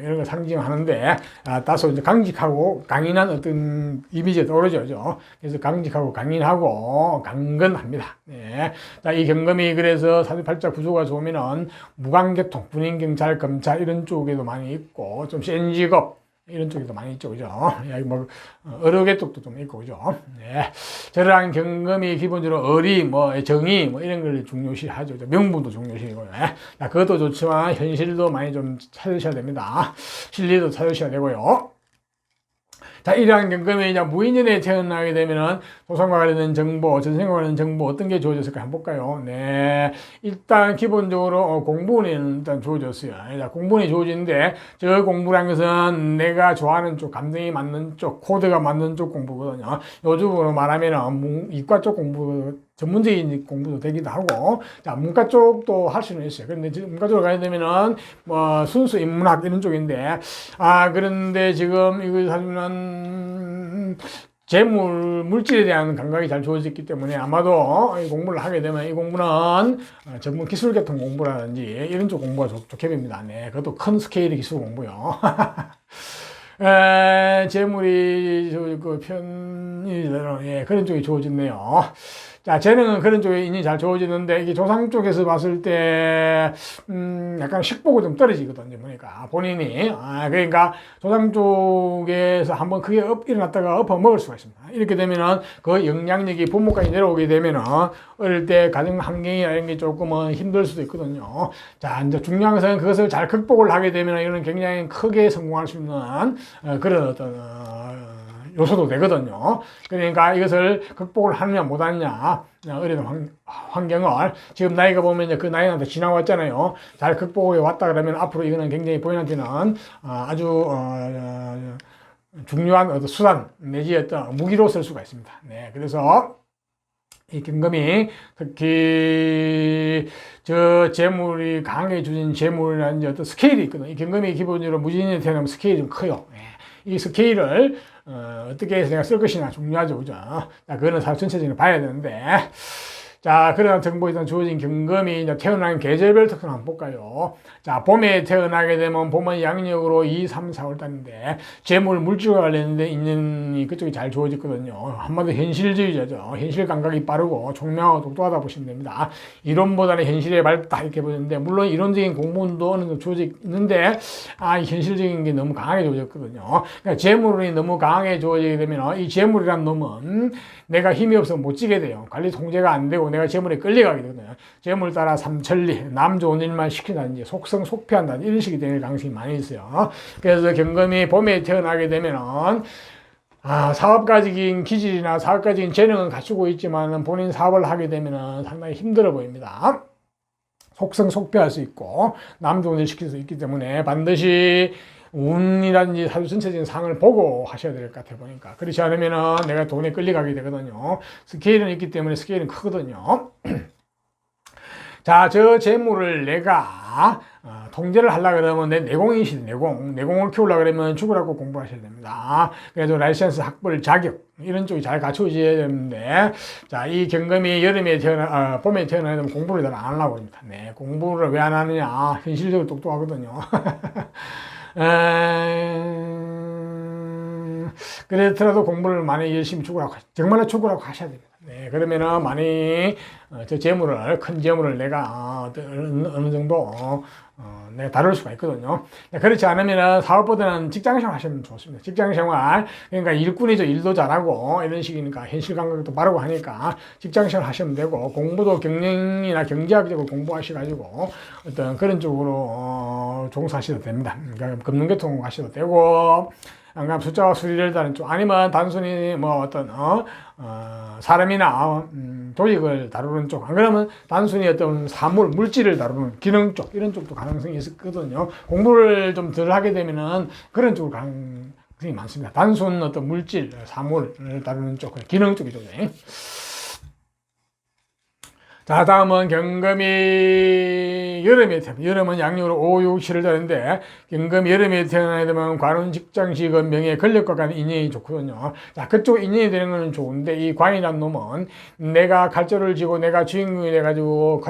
이런 걸 상징하는데, 다소 이제 강직하고 강인한 어떤 이미지가 떠오르죠. 그래서 강직하고 강인하고 강건합니다. 네. 자, 이 경금이 그래서 사주팔자 구조가 좋으면은 무관계통, 군인경찰, 검찰 이런 쪽에도 많이 있고, 좀 센 직업, 이런 쪽에도 많이 있죠, 그죠? 뭐, 어려계 쪽도 좀 있고, 그죠? 네. 저러한 경금이 기본적으로 의리, 정의, 이런 걸 중요시하죠. 명분도 중요시하고요. 자, 그것도 좋지만, 현실도 많이 좀 찾으셔야 됩니다. 실리도 찾으셔야 되고요. 자, 이러한 경금이 이제 무인년에 태어나게 되면은 조상과 관련된 정보, 전생과 관련된 정보 어떤 게 주어졌을까 한번 볼까요? 네. 일단 기본적으로 공부는 일단 주어졌어요. 공부는 주어지는데 저 공부란 것은 내가 좋아하는 쪽, 감정이 맞는 쪽, 코드가 맞는 쪽 공부거든요. 요즘으로 말하면은 이과 쪽 공부, 전문적인 공부도 되기도 하고, 자, 문과 쪽도 할 수는 있어요. 그런데 문과 쪽으로 가야 되면은, 순수 인문학 이런 쪽인데, 그런데 지금 이거 사실은, 물질에 대한 감각이 잘 좋아졌기 때문에 아마도 이 공부를 하게 되면 이 공부는 전문 기술 계통 공부라든지 이런 쪽 공부가 좋게 됩니다. 네. 그것도 큰 스케일의 기술 공부요. 재물이 그런 쪽이 좋아졌네요. 자, 재능은 그런 쪽에 인이 잘 좋아지는데, 이게 조상 쪽에서 봤을 때, 약간 식복이 좀 떨어지거든요, 보니까. 본인이. 그러니까, 조상 쪽에서 한번 크게 일어났다가 엎어 먹을 수가 있습니다. 이렇게 되면은, 그 영향력이 부모까지 내려오게 되면은, 어릴 때 가정 환경이나 이런 게 조금은 힘들 수도 있거든요. 자, 이제 중요한 것은 그것을 잘 극복을 하게 되면, 이거는 굉장히 크게 성공할 수 있는, 그런 어떤, 요소도 되거든요. 그러니까 이것을 극복을 하느냐 못하느냐, 어린 환경을 지금 나이가 보면 이제 그 나이는 다 지나왔잖아요. 잘 극복해 왔다 그러면 앞으로 이거는 굉장히 본인한테는 아주 중요한 어떤 수단 내지 어떤 무기로 쓸 수가 있습니다. 네, 그래서 이 경금이 특히 저 재물이 강하게 주진 재물이라든지 어떤 스케일이 있거든요. 이 경금이 기본적으로 무진이 태어나면 스케일이 좀 커요. 네. 이 스케일을 어떻게 해서 내가 쓸 것이냐 중요하죠, 그죠? 자, 그거는 사실 전체적으로 봐야 되는데, 자, 그런 정보에 대한 주어진 경금이 이제 태어난 계절별 특성 한번 볼까요? 자, 봄에 태어나게 되면 봄은 양력으로 2, 3, 4월달인데 재물, 물질과 관련된 인연이 그쪽이 잘 주어졌거든요. 한마디로 현실주의자죠. 현실 감각이 빠르고 총명하고 똑똑하다 보시면 됩니다. 이론보다는 현실에 밝다 이렇게 보는데, 물론 이론적인 공부도 어느 정도 주어져 있는데, 현실적인 게 너무 강하게 주어졌거든요. 그러니까 재물이 너무 강하게 주어지게 되면 이 재물이란 놈은 내가 힘이 없어서 못 지게 돼요. 관리 통제가 안 되고 내가 재물에 끌려가게 되거든요. 재물 따라 삼천리, 남 좋은 일만 시킨다든지 속성 속피한다든지 이런 식이 되는 가능성이 많이 있어요. 그래서 경금이 봄에 태어나게 되면은 사업가적인 기질이나 사업가적인 재능은 갖추고 있지만 본인 사업을 하게 되면은 상당히 힘들어 보입니다. 속성 속피할 수 있고 남 좋은 일 시킬 수 있기 때문에 반드시 운이라든지 사주 전체적인 상을 보고 하셔야 될 것 같아 보니까. 그렇지 않으면은 내가 돈에 끌려가게 되거든요. 스케일은 있기 때문에 스케일은 크거든요. 자, 저 재물을 내가 통제를 하려고 그러면 내 내공이시죠. 내공을 키우려고 그러면 죽으라고 공부하셔야 됩니다. 그래서 라이센스, 학벌, 자격 이런 쪽이 잘 갖춰져야 되는데, 자, 이 경금이 봄에 태어나면 공부를 잘 안 하려고 합니다. 네, 공부를 왜 안 하느냐? 현실적으로 똑똑하거든요. 그렇더라도 공부를 많이 열심히 정말로 죽으라고 하셔야 됩니다. 네, 그러면은 많이 큰 재물을 내가 어느 정도 내가 다룰 수가 있거든요. 그렇지 않으면 사업보다는 직장생활 하시면 좋습니다. 직장생활, 그러니까 일꾼이죠. 일도 잘하고 이런 식이니까 현실 감각도 바르고 하니까 직장생활 하시면 되고, 공부도 경영이나 경제학적으로 공부하셔가지고 어떤 그런 쪽으로 종사하셔도 됩니다. 그러니까 금융계통 하셔도 되고, 그러니까 숫자와 수리를 다는 쪽, 아니면 단순히 사람이나 조직을 다루는 쪽, 안 그러면 단순히 어떤 물질을 다루는 기능 쪽, 이런 쪽도 가능성이 있거든요. 공부를 좀 덜 하게 되면은 그런 쪽으로 가능성이 많습니다. 단순 어떤 물질, 사물을 다루는 쪽, 기능 쪽이죠. 자, 다음은 경금이 여름에 태어나, 여름은 양력으로 5, 6, 7을 다는데, 경금이 여름에 태어나게 되면 관운, 직장, 직업, 명예, 권력과 같은 인연이 좋거든요. 자, 그쪽 인연이 되는 건 좋은데, 이 관이란 놈은 내가 칼자루를 쥐고 내가 주인공이 돼가지고,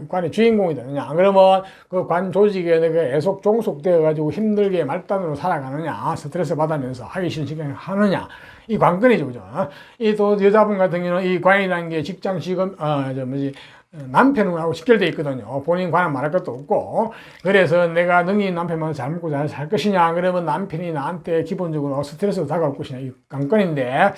관의 주인공이 되느냐. 그러면 그 관 조직에 내가 애속, 종속되어가지고 힘들게 말단으로 살아가느냐. 스트레스 받으면서 하기 싫은 직장을 하느냐. 이 관건이죠, 그죠? 이 또 여자분 같은 경우는 이 관이라는 게 직장, 직업, 남편하고 직결되어 있거든요. 본인 관은 말할 것도 없고. 그래서 내가 능히 남편만 잘 먹고 잘 살 것이냐. 그러면 남편이 나한테 기본적으로 스트레스로 다가올 것이냐. 이 관건인데,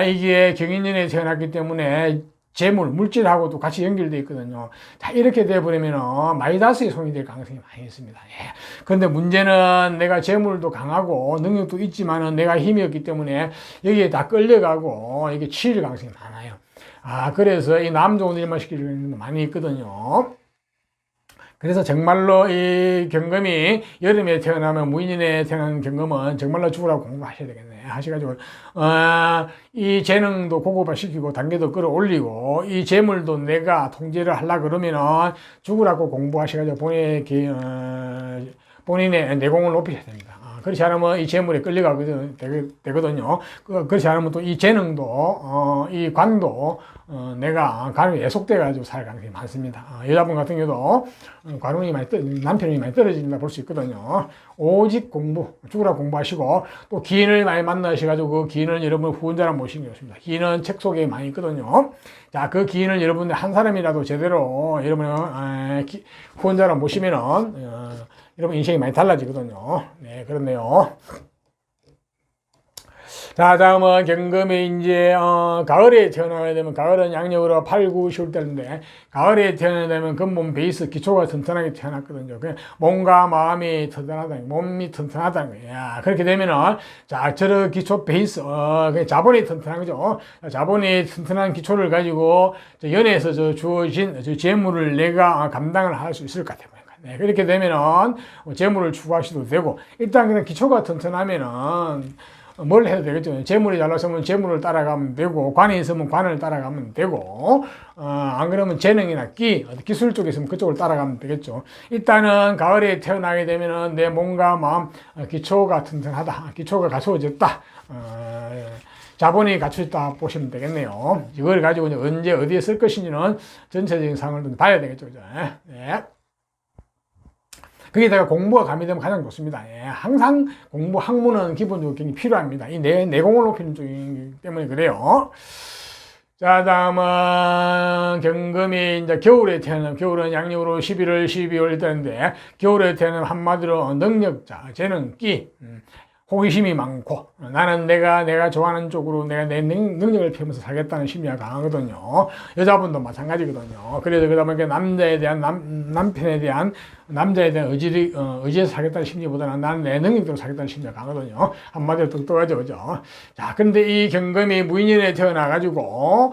이게 경인년에 태어났기 때문에 재물, 물질하고도 같이 연결되어 있거든요. 자, 이렇게 되어버리면 마이너스의 손이 될 가능성이 많이 있습니다. 예. 그런데 문제는 내가 재물도 강하고 능력도 있지만은 내가 힘이 없기 때문에 여기에 다 끌려가고 이게 치일 가능성이 많아요. 그래서 이 남 좋은 일만 시키려는 일도 많이 있거든요. 그래서 정말로 이 경금이 여름에 태어나면 무인년에 태어난 경금은 정말로 죽으라고 공부하셔야 되겠네. 하셔가지고 이 재능도 고급화시키고 단계도 끌어올리고 이 재물도 내가 통제를 하려고 그러면은 죽으라고 공부하셔가지고 본인의 내공을 높이셔야 됩니다. 그렇지 않으면 이 재물에 끌려가거든요. 그렇지 않으면 또 이 재능도, 이 관도, 내가 관이 예속돼가지고 살 가능성이 많습니다. 여자분 같은 경우도 관운이 남편이 많이 떨어진다 볼 수 있거든요. 오직 죽으라고 공부하시고, 또 기인을 많이 만나셔가지고 그 기인을 여러분 후원자로 모시는 게 좋습니다. 기인은 책 속에 많이 있거든요. 자, 그 기인을 여러분들 한 사람이라도 제대로 여러분 후원자로 모시면은, 여러분 인생이 많이 달라지거든요. 네, 그렇네요. 자, 다음은 경금이 이제 가을에 태어나게 되면, 가을은 양력으로 8, 9, 10월 때인데, 가을에 태어나게 되면 근본 베이스 기초가 튼튼하게 태어났거든요. 그냥 몸과 마음이 튼튼하다, 몸이 튼튼하다는 거예요. 그렇게 되면은, 자, 저런 기초 베이스, 자본이 튼튼한 거죠. 자본이 튼튼한 기초를 가지고 연애에서 주어진 재물을 내가 감당을 할 수 있을 것 같아요. 네, 그렇게 되면은 재물을 추구하셔도 되고, 일단 그냥 기초가 튼튼하면은 뭘 해도 되겠죠. 재물이 잘 나서면 재물을 따라가면 되고, 관이 있으면 관을 따라가면 되고, 안 그러면 재능이나 기술 쪽에 있으면 그쪽을 따라가면 되겠죠. 일단은 가을에 태어나게 되면은 내 몸과 마음, 기초가 튼튼하다. 기초가 갖추어졌다. 자본이 갖추었다 보시면 되겠네요. 이걸 가지고 이제 언제 어디에 쓸 것인지는 전체적인 상황을 봐야 되겠죠. 네. 거기다가 공부가 가미되면 가장 좋습니다. 항상 공부, 학문은 기본적으로 굉장히 필요합니다. 이 내공을 높이는 쪽이기 때문에 그래요. 자, 다음은 경금이 이제 겨울에 태어나면, 겨울은 양력으로 11월, 12월 때인데, 겨울에 태어나면 한마디로 능력자, 재능, 호기심이 많고, 나는 내가 좋아하는 쪽으로 내가 내 능력을 펴면서 살겠다는 심리가 강하거든요. 여자분도 마찬가지거든요. 그래서 그러다 보니까 남자에 대한 의지에서 살겠다는 심리보다는 나는 내 능력대로 살겠다는 심리가 강하거든요. 한마디로 똑똑하죠, 그죠? 자, 근데 이 경금이 무인년에 태어나가지고,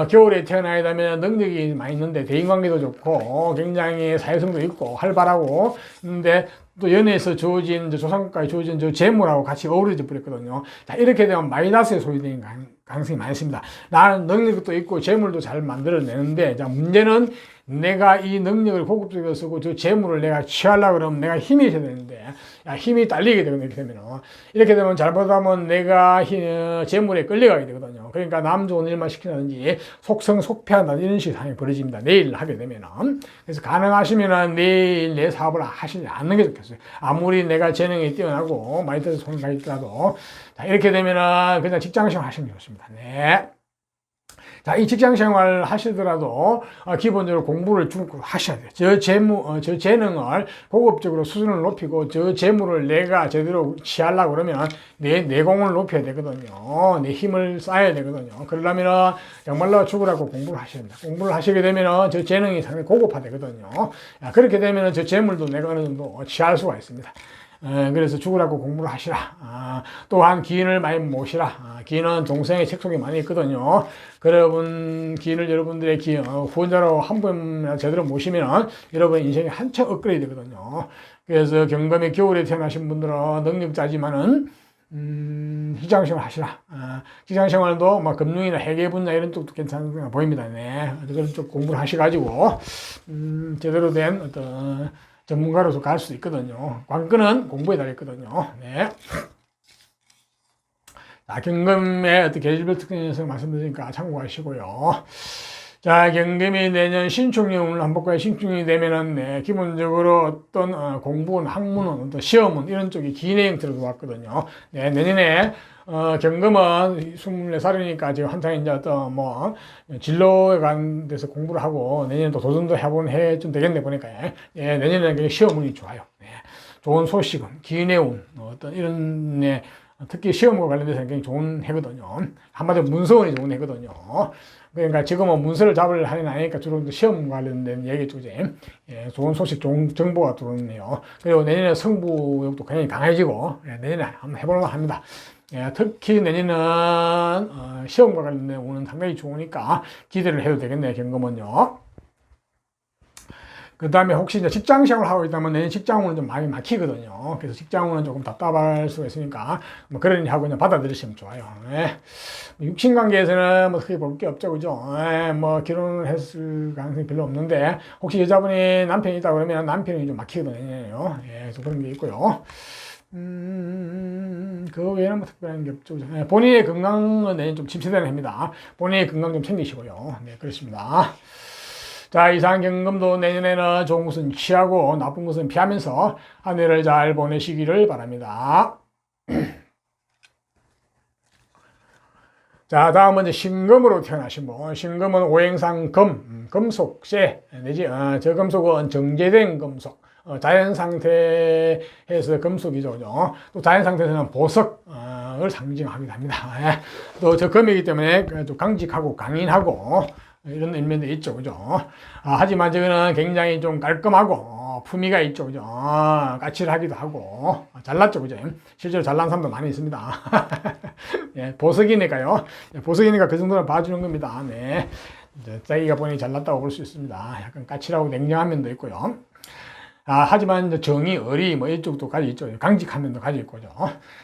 겨울에 태어나야 되면 능력이 많이 있는데, 대인관계도 좋고, 굉장히 사회성도 있고, 활발하고, 근데 또 연애에서 주어진 조상까지 주어진 재물하고 같이 어우러져 버렸거든요. 자, 이렇게 되면 마이너스에 소비되는 가능성이 많습니다. 나는 능력도 있고 재물도 잘 만들어내는데, 자, 문제는 내가 이 능력을 고급적으로 쓰고 저 재물을 내가 취하려고 그러면 내가 힘이 있어야 되는데, 힘이 딸리게 되거든요. 이렇게 되면 잘못하면 내가 재물에 끌려가게 되거든요. 그러니까 남 좋은 일만 시킨다든지 속성속패한다든지 이런 식의 상황이 벌어집니다. 내일 하게 되면은. 그래서 가능하시면은 내일 내 사업을 하시지 않는 게 좋겠어요. 아무리 내가 재능이 뛰어나고 많이 들어서 손이 가 있더라도. 자, 이렇게 되면은 그냥 직장생활 하시는 게 좋습니다. 네. 자, 이 직장 생활 하시더라도 기본적으로 공부를 쭉 하셔야 돼요. 저 재능을 고급적으로 수준을 높이고 저 재물을 내가 제대로 취하려고 그러면 내 내공을 높여야 되거든요. 내 힘을 쌓아야 되거든요. 그러려면 정말로 죽으라고 공부를 하셔야 됩니다. 공부를 하시게 되면 저 재능이 상당히 고급화되거든요. 그렇게 되면 저 재물도 내가 어느 정도 취할 수가 있습니다. 그래서 죽으라고 공부를 하시라. 또한 기인을 많이 모시라. 기인은 동생의 책 속에 많이 있거든요. 기인을 여러분들의 후원자로 한 번 제대로 모시면 여러분 인생이 한층 업그레이드 되거든요. 그래서 경금이 겨울에 태어나신 분들은 능력자지만은 직장생활 하시라. 직장생활도 뭐 금융이나 회계 분야 이런 쪽도 괜찮아 보입니다. 네. 그런 쪽 공부를 하셔가지고, 제대로 된 어떤 전문가로서 갈 수 있거든요. 관건은 공부에 달렸거든요. 네. 자, 경금의 어떤 계절별 특징에서 말씀드리니까 참고하시고요. 자, 경금이 내년 신축년을 한번 볼까요? 신축년이 되면은, 네, 기본적으로 어떤, 공부는, 학문은, 어떤 시험은 이런 쪽이 기내 형태로 왔거든요. 네, 내년에, 경금은 24살이니까 지금 한창 이제 어떤, 진로에 관 돼서 공부를 하고, 내년에 또 도전도 해본 해좀 되겠네, 보니까. 예, 내년에는 시험 운이 좋아요. 네, 좋은 소식은, 기내 운, 어떤 이런, 네, 특히 시험과 관련돼서 굉장히 좋은 해거든요. 한마디로 문서운이 좋은 해거든요. 그러니까 지금은 문서를 잡을 하는 아니니까 주로 시험 관련된 얘기 쪽에 예, 좋은 소식, 좋은 정보가 들어오네요. 그리고 내년에 승부욕도 굉장히 강해지고 예, 내년에 한번 해볼만 합니다. 예, 특히 내년은 시험과 관련된 운은 상당히 좋으니까 기대를 해도 되겠네요. 경금은요. 그 다음에 혹시 이제 직장 생활을 하고 있다면 내년 직장운은 좀 많이 막히거든요. 그래서 직장운은 조금 답답할 수가 있으니까 뭐 그러니 하고 그냥 받아들이시면 좋아요. 예. 육신 관계에서는 뭐 크게 볼 게 없죠, 그죠? 예. 뭐 결혼을 했을 가능성이 별로 없는데 혹시 여자분이 남편이 있다 그러면 남편이 좀 막히거든요. 예. 그래서 그런 게 있고요. 그 외에는 뭐 특별한 게 없죠. 예. 본인의 건강은 내년 좀 침체되는 해입니다. 본인의 건강 좀 챙기시고요. 네, 그렇습니다. 자, 이상 경금도 내년에는 좋은 것은 취하고 나쁜 것은 피하면서 한 해를 잘 보내시기를 바랍니다. 자, 다음은 이제 신금으로 태어나신 분. 신금은 오행상 금, 금속세, 내지, 저 금속은 정제된 금속. 자연 상태에서 금속이죠. 그죠? 또 자연 상태에서는 보석을 상징하기도 합니다. 또 저 금이기 때문에 좀 강직하고 강인하고, 이런 일면도 있죠, 그죠? 하지만 저거는 굉장히 좀 깔끔하고, 품위가 있죠, 그죠? 까칠하기도 하고, 잘났죠, 그죠? 실제로 잘난 사람도 많이 있습니다. 예, 보석이니까요. 보석이니까 그 정도는 봐주는 겁니다. 네. 자기가 보니 잘났다고 볼 수 있습니다. 약간 까칠하고 냉정한 면도 있고요. 하지만 정의, 의리, 뭐 이쪽도 가지고 있죠. 강직한 면도 가지고 있고죠.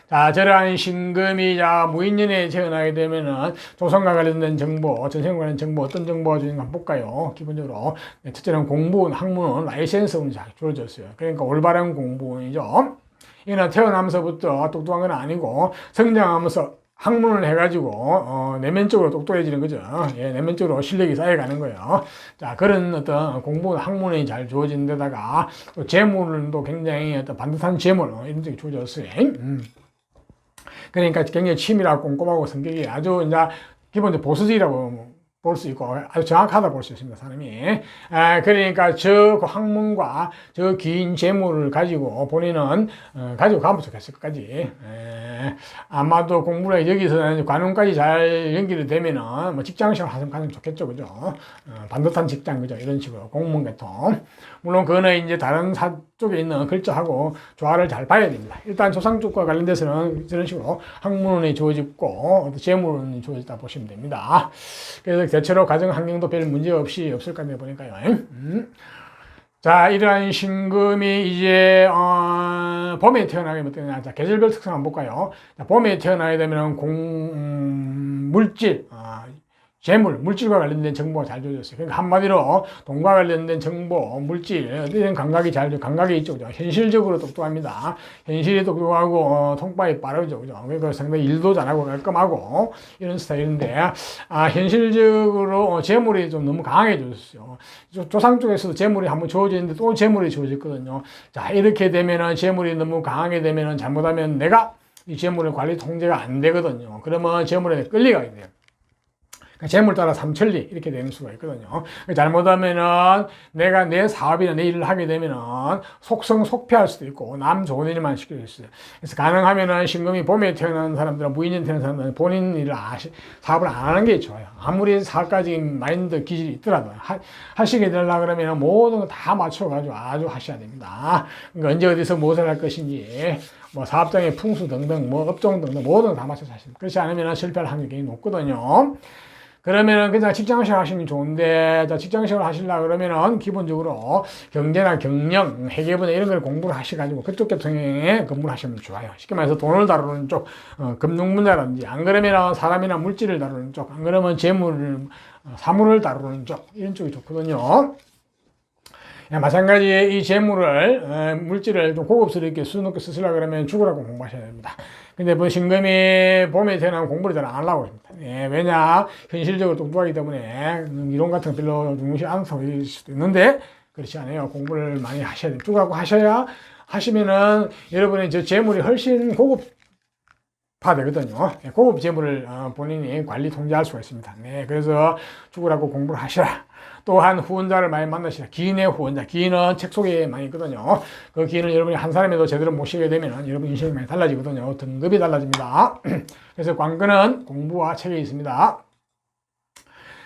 자, 저러한 신금이 무인년에 태어나게 되면은 조선과 관련된 정보, 전생과 관련된 정보, 어떤 정보가 주는가 한번 볼까요? 기본적으로. 네, 첫째는 공부운, 학문은, 라이센스운이 잘 주어졌어요. 그러니까 올바른 공부운이죠. 이는 태어나면서부터 똑똑한 건 아니고 성장하면서 학문을 해가지고 내면적으로 똑똑해지는 거죠. 예, 내면적으로 실력이 쌓여가는 거예요. 자, 그런 어떤 공부, 학문이 잘 주어진 데다가 또 재물도 굉장히 어떤 반듯한 재물 이런 쪽이 주어졌어요. 그러니까 굉장히 치밀하고 꼼꼼하고 성격이 아주 이제 기본적으로 보수적이라고 볼 수 있고 아주 정확하다 볼 수 있습니다, 사람이. 그러니까 저 학문과 저 긴 재물을 가지고 본인은 가지고 가면 좋겠을 것까지. 아마도 공부를 여기서 관원까지 잘 연결이 되면은 뭐 직장생활 하면 가장 좋겠죠, 그죠? 반듯한 직장, 그죠? 이런 식으로 공무원 계통. 물론 그거는 이제 다른 사 쪽에 있는 글자하고 조화를 잘 봐야 됩니다. 일단 조상 쪽과 관련돼서는 이런 식으로 학문운이 주어지고 재물운이 주어지다 보시면 됩니다. 그래서 대체로 가정 환경도 별 문제 없이 없을 것 같네 보니까요. 자, 이러한 신금이 이제 봄에 태어나게 되면 자, 계절별 특성 한번 볼까요? 자, 봄에 태어나게 되면 물질, 재물, 물질과 관련된 정보가 잘 주어졌어요. 그러니까 한마디로 돈과 관련된 정보, 물질, 이런 감각이 감각이 있죠. 그죠? 현실적으로 똑똑합니다. 현실이 똑똑하고 통발이 빠르죠. 그죠? 그러니까 상당히 일도 잘하고 깔끔하고 이런 스타일인데, 현실적으로 재물이 좀 너무 강해졌어요. 조상 쪽에서도 재물이 한번 주어지는데 또 재물이 주어졌거든요. 자, 이렇게 되면은 재물이 너무 강하게 되면은 잘못하면 내가 이 재물의 관리 통제가 안 되거든요. 그러면 재물에 끌려가게 돼요. 재물 따라 삼천리 이렇게 되는 수가 있거든요. 잘못하면은 내가 내 사업이나 내 일을 하게 되면은 속성속패할 수도 있고 남 좋은 일만 시킬 수 있어요. 그래서 가능하면은 신금이 봄에 태어난 사람들은 무인년 태어난 사람들은 본인 일을 사업을 안 하는 게 좋아요. 아무리 사업가적인 마인드 기질이 있더라도 하시게 되려고 그러면 모든 거 다 맞춰가지고 아주 하셔야 됩니다. 그러니까 언제 어디서 무엇을 할 것인지 뭐 사업장의 풍수 등등 뭐 업종 등등 모든 거 다 맞춰서 하십니다. 그렇지 않으면 실패할 확률이 높거든요. 그러면은 그냥 직장생활 하시면 좋은데, 자, 직장생활 하시려고 그러면은 기본적으로 경제나 경영, 회계부나 이런 걸 공부를 하셔가지고 그쪽 계통에 근무를 하시면 좋아요. 쉽게 말해서 돈을 다루는 쪽, 금융 분야라든지, 안 그러면 사람이나 물질을 다루는 쪽, 안 그러면 재물을, 사물을 다루는 쪽, 이런 쪽이 좋거든요. 마찬가지 이 재물을, 물질을 좀 고급스럽게 수놓게 쓰시려고 그러면 죽으라고 공부하셔야 됩니다. 근데 뭐 신금이 봄에 태어나면 공부를 잘 안 하려고 합니다. 예, 왜냐? 현실적으로 똑똑하기 때문에 이론 같은 거 별로 중요시 않을 수도 있는데, 그렇지 않아요. 공부를 많이 하셔야 돼요. 쭉하고 하시면은 여러분의 저 재물이 훨씬 고급화되거든요. 고급 재물을 본인이 관리 통제할 수가 있습니다. 네, 그래서 죽으라고 공부를 하시라. 또한 후원자를 많이 만나시라. 기인의 후원자. 기인은 책 속에 많이 있거든요. 그 기인을 여러분이 한 사람에도 제대로 모시게 되면 여러분 인생이 많이 달라지거든요. 등급이 달라집니다. 그래서 관건은 공부와 책에 있습니다.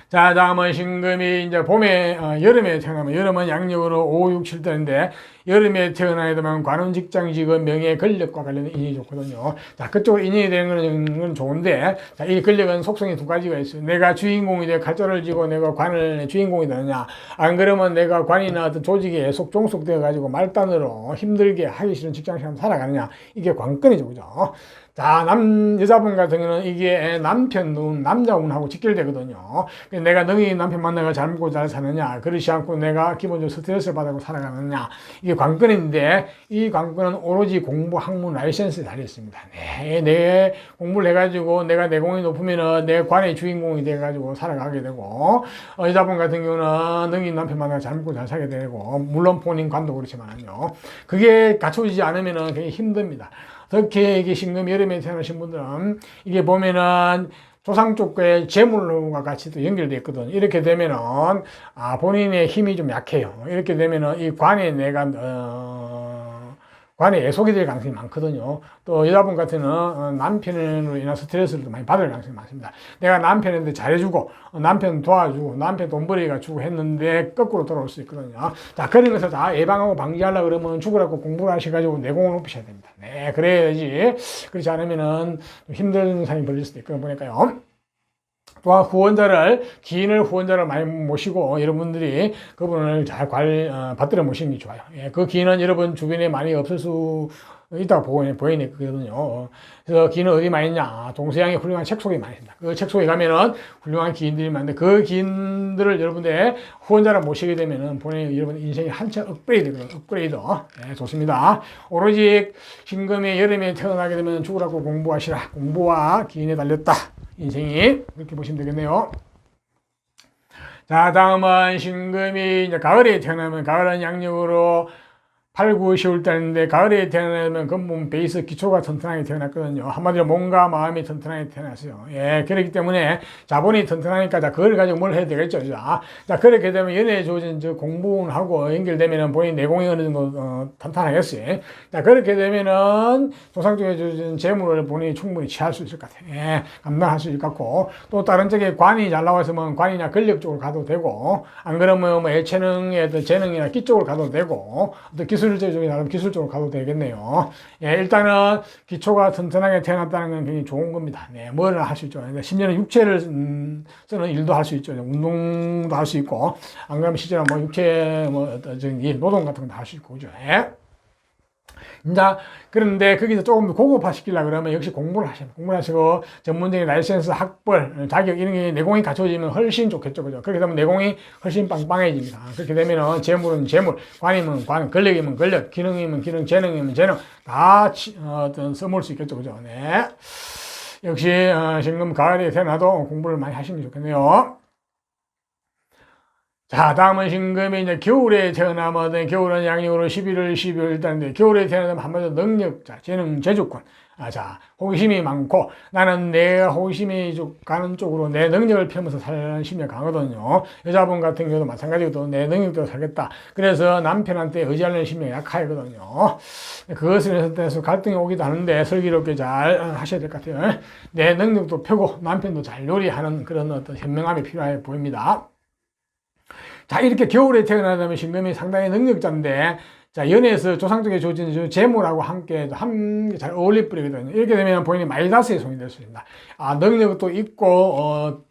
자, 다음은 신금이 이제 봄에, 여름에 태어나면, 여름은 양력으로 5, 6, 7달인데, 여름에 태어나게 되면 관운 직장, 직업, 명예, 권력과 관련된 인연이 좋거든요. 자, 그쪽으로 인연이 되는 건 좋은데, 자, 이 권력은 속성이 두 가지가 있어요. 내가 주인공이 돼 칼자를 쥐고 내가 관을 주인공이 되느냐, 안 그러면 내가 관이나 어떤 조직에 종속되어가지고 말단으로 힘들게 하기 싫은 직장생활 살아가느냐, 이게 관건이죠, 그죠? 자, 여자분 같은 경우는 이게 남자운하고 직결되거든요. 내가 너희 남편 만나가 잘 먹고 잘 사느냐, 그렇지 않고 내가 기본적으로 스트레스를 받고 살아가느냐, 이게 관건인데, 이 관건은 오로지 공부, 학문, 라이센스에 달려있습니다. 내 공부를 해가지고 내가 내공이 높으면은 내 관의 주인공이 돼가지고 살아가게 되고, 여자분 같은 경우는 너희 남편 만나가 잘 먹고 잘 살게 되고, 물론 본인 관도 그렇지만요. 그게 갖춰지지 않으면은 굉장히 힘듭니다. 특히 이게 신금 여름에 태어나신 분들은 이게 보면은 조상 쪽의 재물과 같이 또 연결되어 있거든. 이렇게 되면은 본인의 힘이 좀 약해요. 이렇게 되면은 이 관에 관에 애속이 될 가능성이 많거든요. 또 여자분 같은 경우는 남편으로 인한 스트레스를 많이 받을 가능성이 많습니다. 내가 남편한테 잘해주고 남편 도와주고 남편 돈벌이가 주고 했는데 거꾸로 돌아올 수 있거든요. 자, 그런 것을 다 예방하고 방지하려고 그러면 죽으라고 공부를 하셔가지고 내공을 높이셔야 됩니다. 네, 그래야지. 그렇지 않으면은 힘든 상황이 벌릴 수도 있거든요. 보니까요. 또한 기인을 후원자를 많이 모시고 여러분들이 그분을 잘 받들어 모시는 게 좋아요. 예, 그 기인은 여러분 주변에 많이 없을 수 있다고 보이거든요. 그래서 기인은 어디 많이 있냐? 동서양의 훌륭한 책 속에 많이 있습니다. 그 책 속에 가면은 훌륭한 기인들이 많은데 그 기인들을 여러분들의 후원자를 모시게 되면은 여러분 인생이 한참 업그레이드거든요. 업그레이드. 예, 좋습니다. 오로지 신금의 여름에 태어나게 되면 죽으라고 공부하시라. 공부와 기인에 달렸다. 인생이 그렇게 보시면 되겠네요. 자, 다음은 신금이 이제 가을에 태어나면, 가을은 양력으로 8, 9, 10월 달인데 가을에 태어나면 근본 베이스 기초가 튼튼하게 태어났거든요. 한마디로 몸과 마음이 튼튼하게 태어났어요. 예, 그렇기 때문에 자본이 튼튼하니까 자, 그걸 가지고 뭘 해야 되겠죠. 자, 그렇게 되면 연애에 주어진 저 공부하고 연결되면은 본인 내공이 어느 정도 탄탄하겠어요. 자, 그렇게 되면은 조상 쪽에 주어진 재물을 본인이 충분히 취할 수 있을 것 같아요. 예, 감당할 수 있을 것 같고, 또 다른 쪽에 관이 잘 나와 있으면 관이나 권력 쪽으로 가도 되고, 안 그러면 뭐 예체능의 재능이나 기 쪽으로 가도 되고, 또 기술적인 나름 기술적으로 가도 되겠네요. 예, 일단은 기초가 튼튼하게 태어났다는 건 굉장히 좋은 겁니다. 네, 뭐를 할 수 있죠. 심지어는 육체를 쓰는 일도 할 수 있죠. 운동도 할 수 있고, 안 그러면 실제로 뭐 육체 일, 노동 같은 것도 할 수 있고, 그죠. 예. 자, 그런데 거기서 조금 고급화 시키려고 그러면 역시 공부를 하시고 전문적인 라이센스, 학벌, 자격 이런 게 내공이 갖춰지면 훨씬 좋겠죠. 그죠? 그렇게 되면 내공이 훨씬 빵빵해집니다. 그렇게 되면은 재물은 재물, 관이면 관, 권력이면 권력, 기능이면 기능, 재능이면 재능 다 써먹을 수 있겠죠. 그죠? 네. 역시 지금 가을에 태어나도 공부를 많이 하시는 게 좋겠네요. 자, 다음은 신금이 이제 겨울에 태어나면, 겨울은 양력으로 11월, 12월 달인데, 겨울에 태어나면 한마디로 능력자, 재능, 재주권. 자, 호기심이 많고, 나는 내가 호기심이 가는 쪽으로 내 능력을 펴면서 살라는 심리가 강하거든요. 여자분 같은 경우도 마찬가지로 내 능력대로 살겠다. 그래서 남편한테 의지하는 심리가 약하거든요. 그것에 대해서 갈등이 오기도 하는데, 슬기롭게 잘 하셔야 될 것 같아요. 내 능력도 펴고, 남편도 잘 요리하는 그런 어떤 현명함이 필요해 보입니다. 자, 이렇게 겨울에 태어나면 신금이 상당히 능력자인데, 자, 연애에서 조상적에 주어진 재물하고 함께 잘 어울릴 뿌리거든요. 이렇게 되면 본인이 마이너스의 손이 될 수 있습니다. 능력도 있고,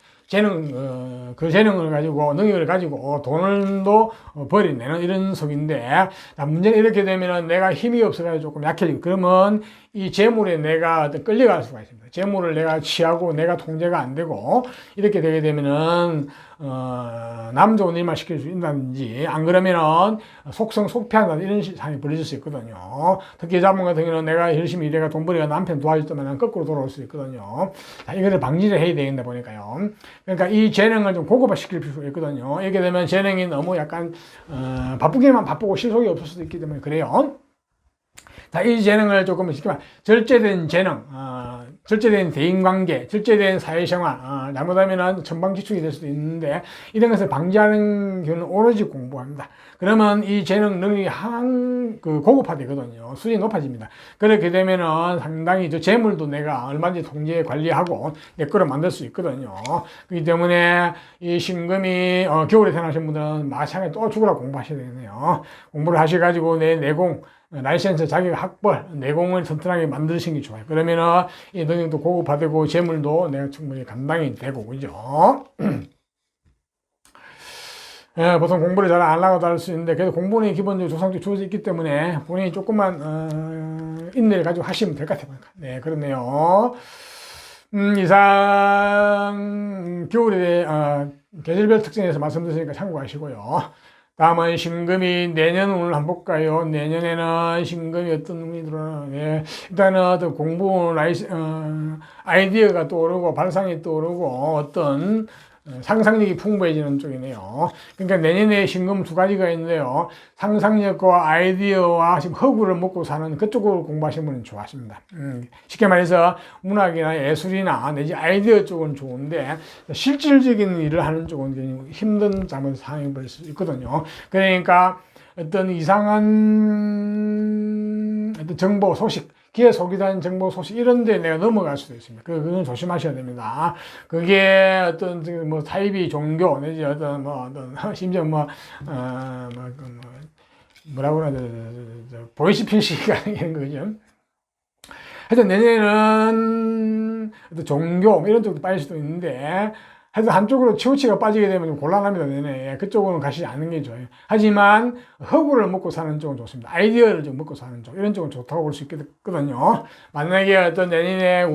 그 재능을 가지고, 능력을 가지고 돈도 벌이내는 이런 속인데, 자, 문제는 이렇게 되면은 내가 힘이 없어가지고 조금 약해지고, 그러면 이 재물에 내가 어떤 끌려갈 수가 있습니다. 재물을 내가 취하고 내가 통제가 안 되고, 이렇게 되게 되면은, 남 좋은 일만 시킬 수 있다든지, 안 그러면은 속성, 속피한다든지 이런 상황이 벌어질 수 있거든요. 특히 자본 같은 경우는 내가 열심히 일해가 돈 벌이가 남편 도와줬더만 거꾸로 돌아올 수 있거든요. 자, 이거를 방지를 해야 되겠다 보니까요. 그러니까 이 재능을 좀 고급화 시킬 필요가 있거든요. 이렇게 되면 재능이 너무 약간, 바쁘기만 바쁘고 실속이 없을 수도 있기 때문에 그래요. 자, 이 재능을 조금 시키면 절제된 재능, 절제된 대인관계, 절제된 사회생활, 잘못하면 천방지축이 될 수도 있는데 이런 것을 방지하는 경우는 오로지 공부합니다. 그러면 이 재능 능력이 고급화되거든요. 수준이 높아집니다. 그렇게 되면은 상당히 저 재물도 내가 얼마든지 통제 관리하고 내 거로 만들 수 있거든요. 그렇기 때문에 이 신금이 겨울에 태어나신 분들은 마찬가지로 또 죽으라 공부하셔야 되겠네요. 공부를 하셔가지고 내 내공 라이센스 자격 학벌, 내공을 튼튼하게 만드시는 게 좋아요. 그러면은 이 능력도 고급화되고 재물도 내가 충분히 감당이 되고, 그죠? 예, 보통 공부를 잘 안 하고도 할 수 있는데, 그래도 공부는 기본적으로 조상적 주어져 있기 때문에 본인이 조금만, 인내를 가지고 하시면 될 것 같아요. 네, 그렇네요. 이상, 겨울에, 계절별 특징에 대해서 말씀드리니까 참고하시고요. 다음은 신금이 내년 운을 한번 볼까요? 내년에는 신금이 어떤 운이 들어오나. 네. 일단은 어떤 공부, 아이디어가 떠오르고, 발상이 떠오르고, 어떤 상상력이 풍부해지는 쪽이네요. 그러니까 내년에 신금 두 가지가 있는데요. 상상력과 아이디어와 지금 허구를 먹고 사는 그쪽을 공부하시는 분은 좋아하십니다. 쉽게 말해서 문학이나 예술이나 내지 아이디어 쪽은 좋은데 실질적인 일을 하는 쪽은 힘든 잘못 상황이 벌 수 있거든요. 그러니까 어떤 이상한 어떤 정보 소식, 기회 속이다는 정보 소식 이런 데 내가 넘어갈 수도 있습니다. 그건 조심하셔야 됩니다. 그게 어떤 뭐 사이비 종교 내지 어떤 심지어 뭐라고 그러나 보이스피싱이가 이런 거죠. 하여튼 내년에는 어떤 종교 이런 쪽도 빠질 수도 있는데 하여튼 한쪽으로 치우치가 빠지게 되면 좀 곤란합니다. 내내 그쪽으로는 가시지 않는 게 좋아요. 하지만 허구를 먹고 사는 쪽은 좋습니다. 아이디어를 좀 먹고 사는 쪽 이런 쪽은 좋다고 볼 수 있거든요. 만약에 어떤 내년에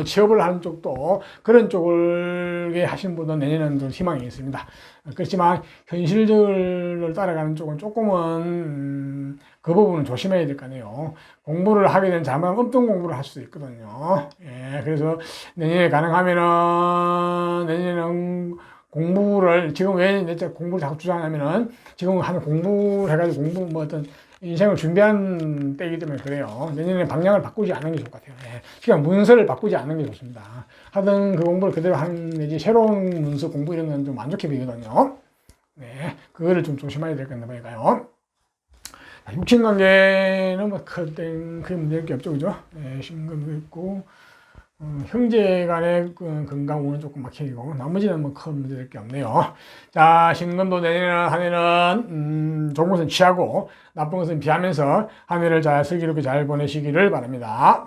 취업을 하는 쪽도 그런 쪽을 하신 분은 내년에는 좀 희망이 있습니다. 그렇지만 현실적을 따라가는 쪽은 조금은 그 부분은 조심해야 될 거 아니에요. 공부를 하게 되면 잘못 없던 공부를 할 수도 있거든요. 예, 그래서 내년에 가능하면은 내년에는 공부를 지금 왜 공부를 자꾸 주장하냐면은 지금 하는 공부를 해가지고 공부 어떤 인생을 준비하는 때이기 때문에 그래요. 내년에 방향을 바꾸지 않는 게 좋을 것 같아요. 예. 그냥 문서를 바꾸지 않는 게 좋습니다. 하던 그 공부를 그대로 하는 내지 새로운 문서 공부 이런 건 좀 안 좋게 보이거든요. 네, 그거를 좀 조심해야 될 것 같아요. 육친 관계는 크게 문제될 게 없죠, 그죠? 네, 신금도 있고, 형제 간의 건강 운은 조금 막히고, 나머지는 큰 문제될 게 없네요. 자, 신금도 내년에 한 해는, 좋은 것은 취하고, 나쁜 것은 피하면서, 한 해를 잘 슬기롭게 잘 보내시기를 바랍니다.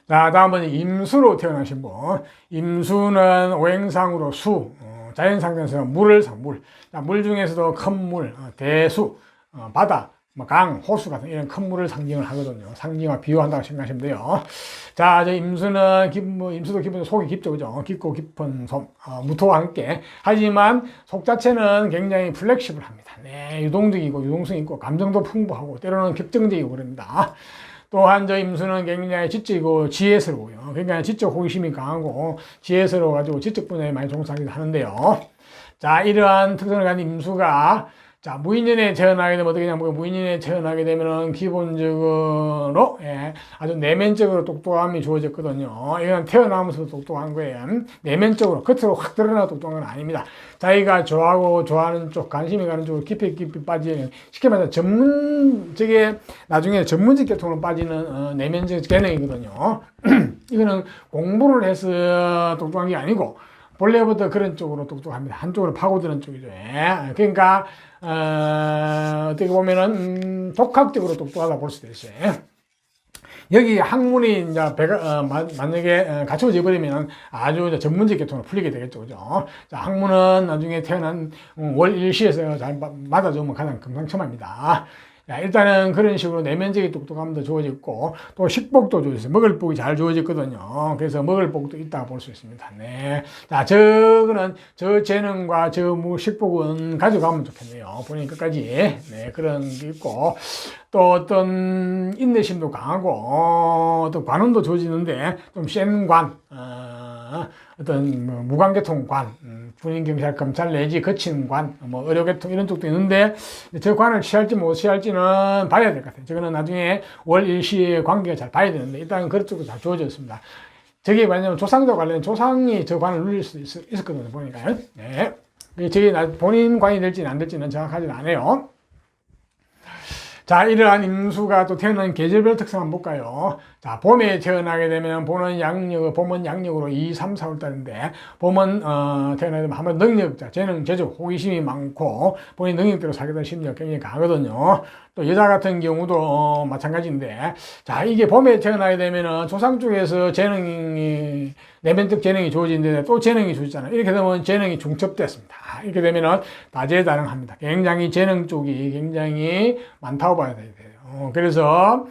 자, 다음은 임수로 태어나신 분. 임수는 오행상으로 수, 자연상에서 물을 물. 자, 물 중에서도 큰 물, 대수, 바다, 강, 호수 같은 이런 큰 물을 상징을 하거든요. 상징과 비유한다고 생각하시면 돼요. 자, 임수는 임수도 기본 속이 깊죠, 그죠? 깊고 깊은 속, 무토와 함께. 하지만 속 자체는 굉장히 플렉시블합니다. 네, 유동적이고 유동성 있고 감정도 풍부하고 때로는 격정적이고 그럽니다. 또한 저 임수는 굉장히 지적이고 지혜스러워요. 굉장히 지적 호기심이 강하고 지혜스러워가지고 지적 분야에 많이 종사하기도 하는데요. 자, 이러한 특성을 가진 임수가 자, 무인년에 태어나게 되면 어떻게 되냐면 무인년에 태어나게 되면은 기본적으로 아주 내면적으로 똑똑함이 주어졌거든요. 이건 태어나면서 똑똑한 거예요. 내면적으로 겉으로 확 드러나 똑똑한 건 아닙니다. 자기가 좋아하는 쪽, 관심이 가는 쪽으로 깊이 빠지는 쉽게 말해서 나중에 전문직 계통으로 빠지는 내면적 재능이거든요. 이거는 공부를 해서 똑똑한 게 아니고 본래부터 그런 쪽으로 똑똑합니다. 한쪽으로 파고드는 쪽이죠. 그러니까 어떻게 보면은 독학적으로 똑똑하다 볼 수도 있어요. 여기 학문이 이제 만약에 갖춰져 버리면 아주 전문적 계통으로 풀리게 되겠죠. 그죠? 자, 학문은 나중에 태어난 월 일시에서 잘 맞아주면 가장 금상첨화입니다. 자, 일단은 그런 식으로 내면적인 똑똑함도 주어졌고, 또 식복도 주어졌어요. 먹을 복이 잘 주어졌거든요. 그래서 먹을 복도 있다고 볼 수 있습니다. 네. 자, 저 재능과 저 식복은 가져가면 좋겠네요. 본인 끝까지. 네, 그런 게 있고, 또 어떤 인내심도 강하고, 또 관운도 주어지는데, 좀 센 관, 어떤 무관계통 관, 군인, 경찰, 검찰 내지 거친 관, 의료계통 이런 쪽도 있는데 저 관을 취할지 못 취할지는 봐야 될 것 같아요. 저거는 나중에 월 일시의 관계가 잘 봐야 되는데 일단 그런 쪽도 잘 주어졌습니다. 저게 뭐냐면 조상과 관련 조상이 저 관을 누릴 수 있었거든요. 보니까요. 네. 저게 본인 관이 될지는 안 될지는 정확하지는 않아요. 자, 이러한 임수가 또 태어난 계절별 특성 한번 볼까요? 자, 봄에 태어나게 되면 봄은 양력으로 2, 3, 4월 달인데, 봄은, 태어나게 되면 한번 능력자, 재능, 재주, 호기심이 많고, 본인 능력대로 살게 될 심리가 굉장히 강하거든요. 또 여자 같은 경우도 마찬가지인데, 자, 이게 봄에 태어나게 되면은 조상 쪽에서 내면적 재능이 주어지는데 또 재능이 주어지잖아요. 이렇게 되면 재능이 중첩됐습니다. 이렇게 되면은 다재다능합니다. 굉장히 재능 쪽이 굉장히 많다고 봐야 돼요. 그래서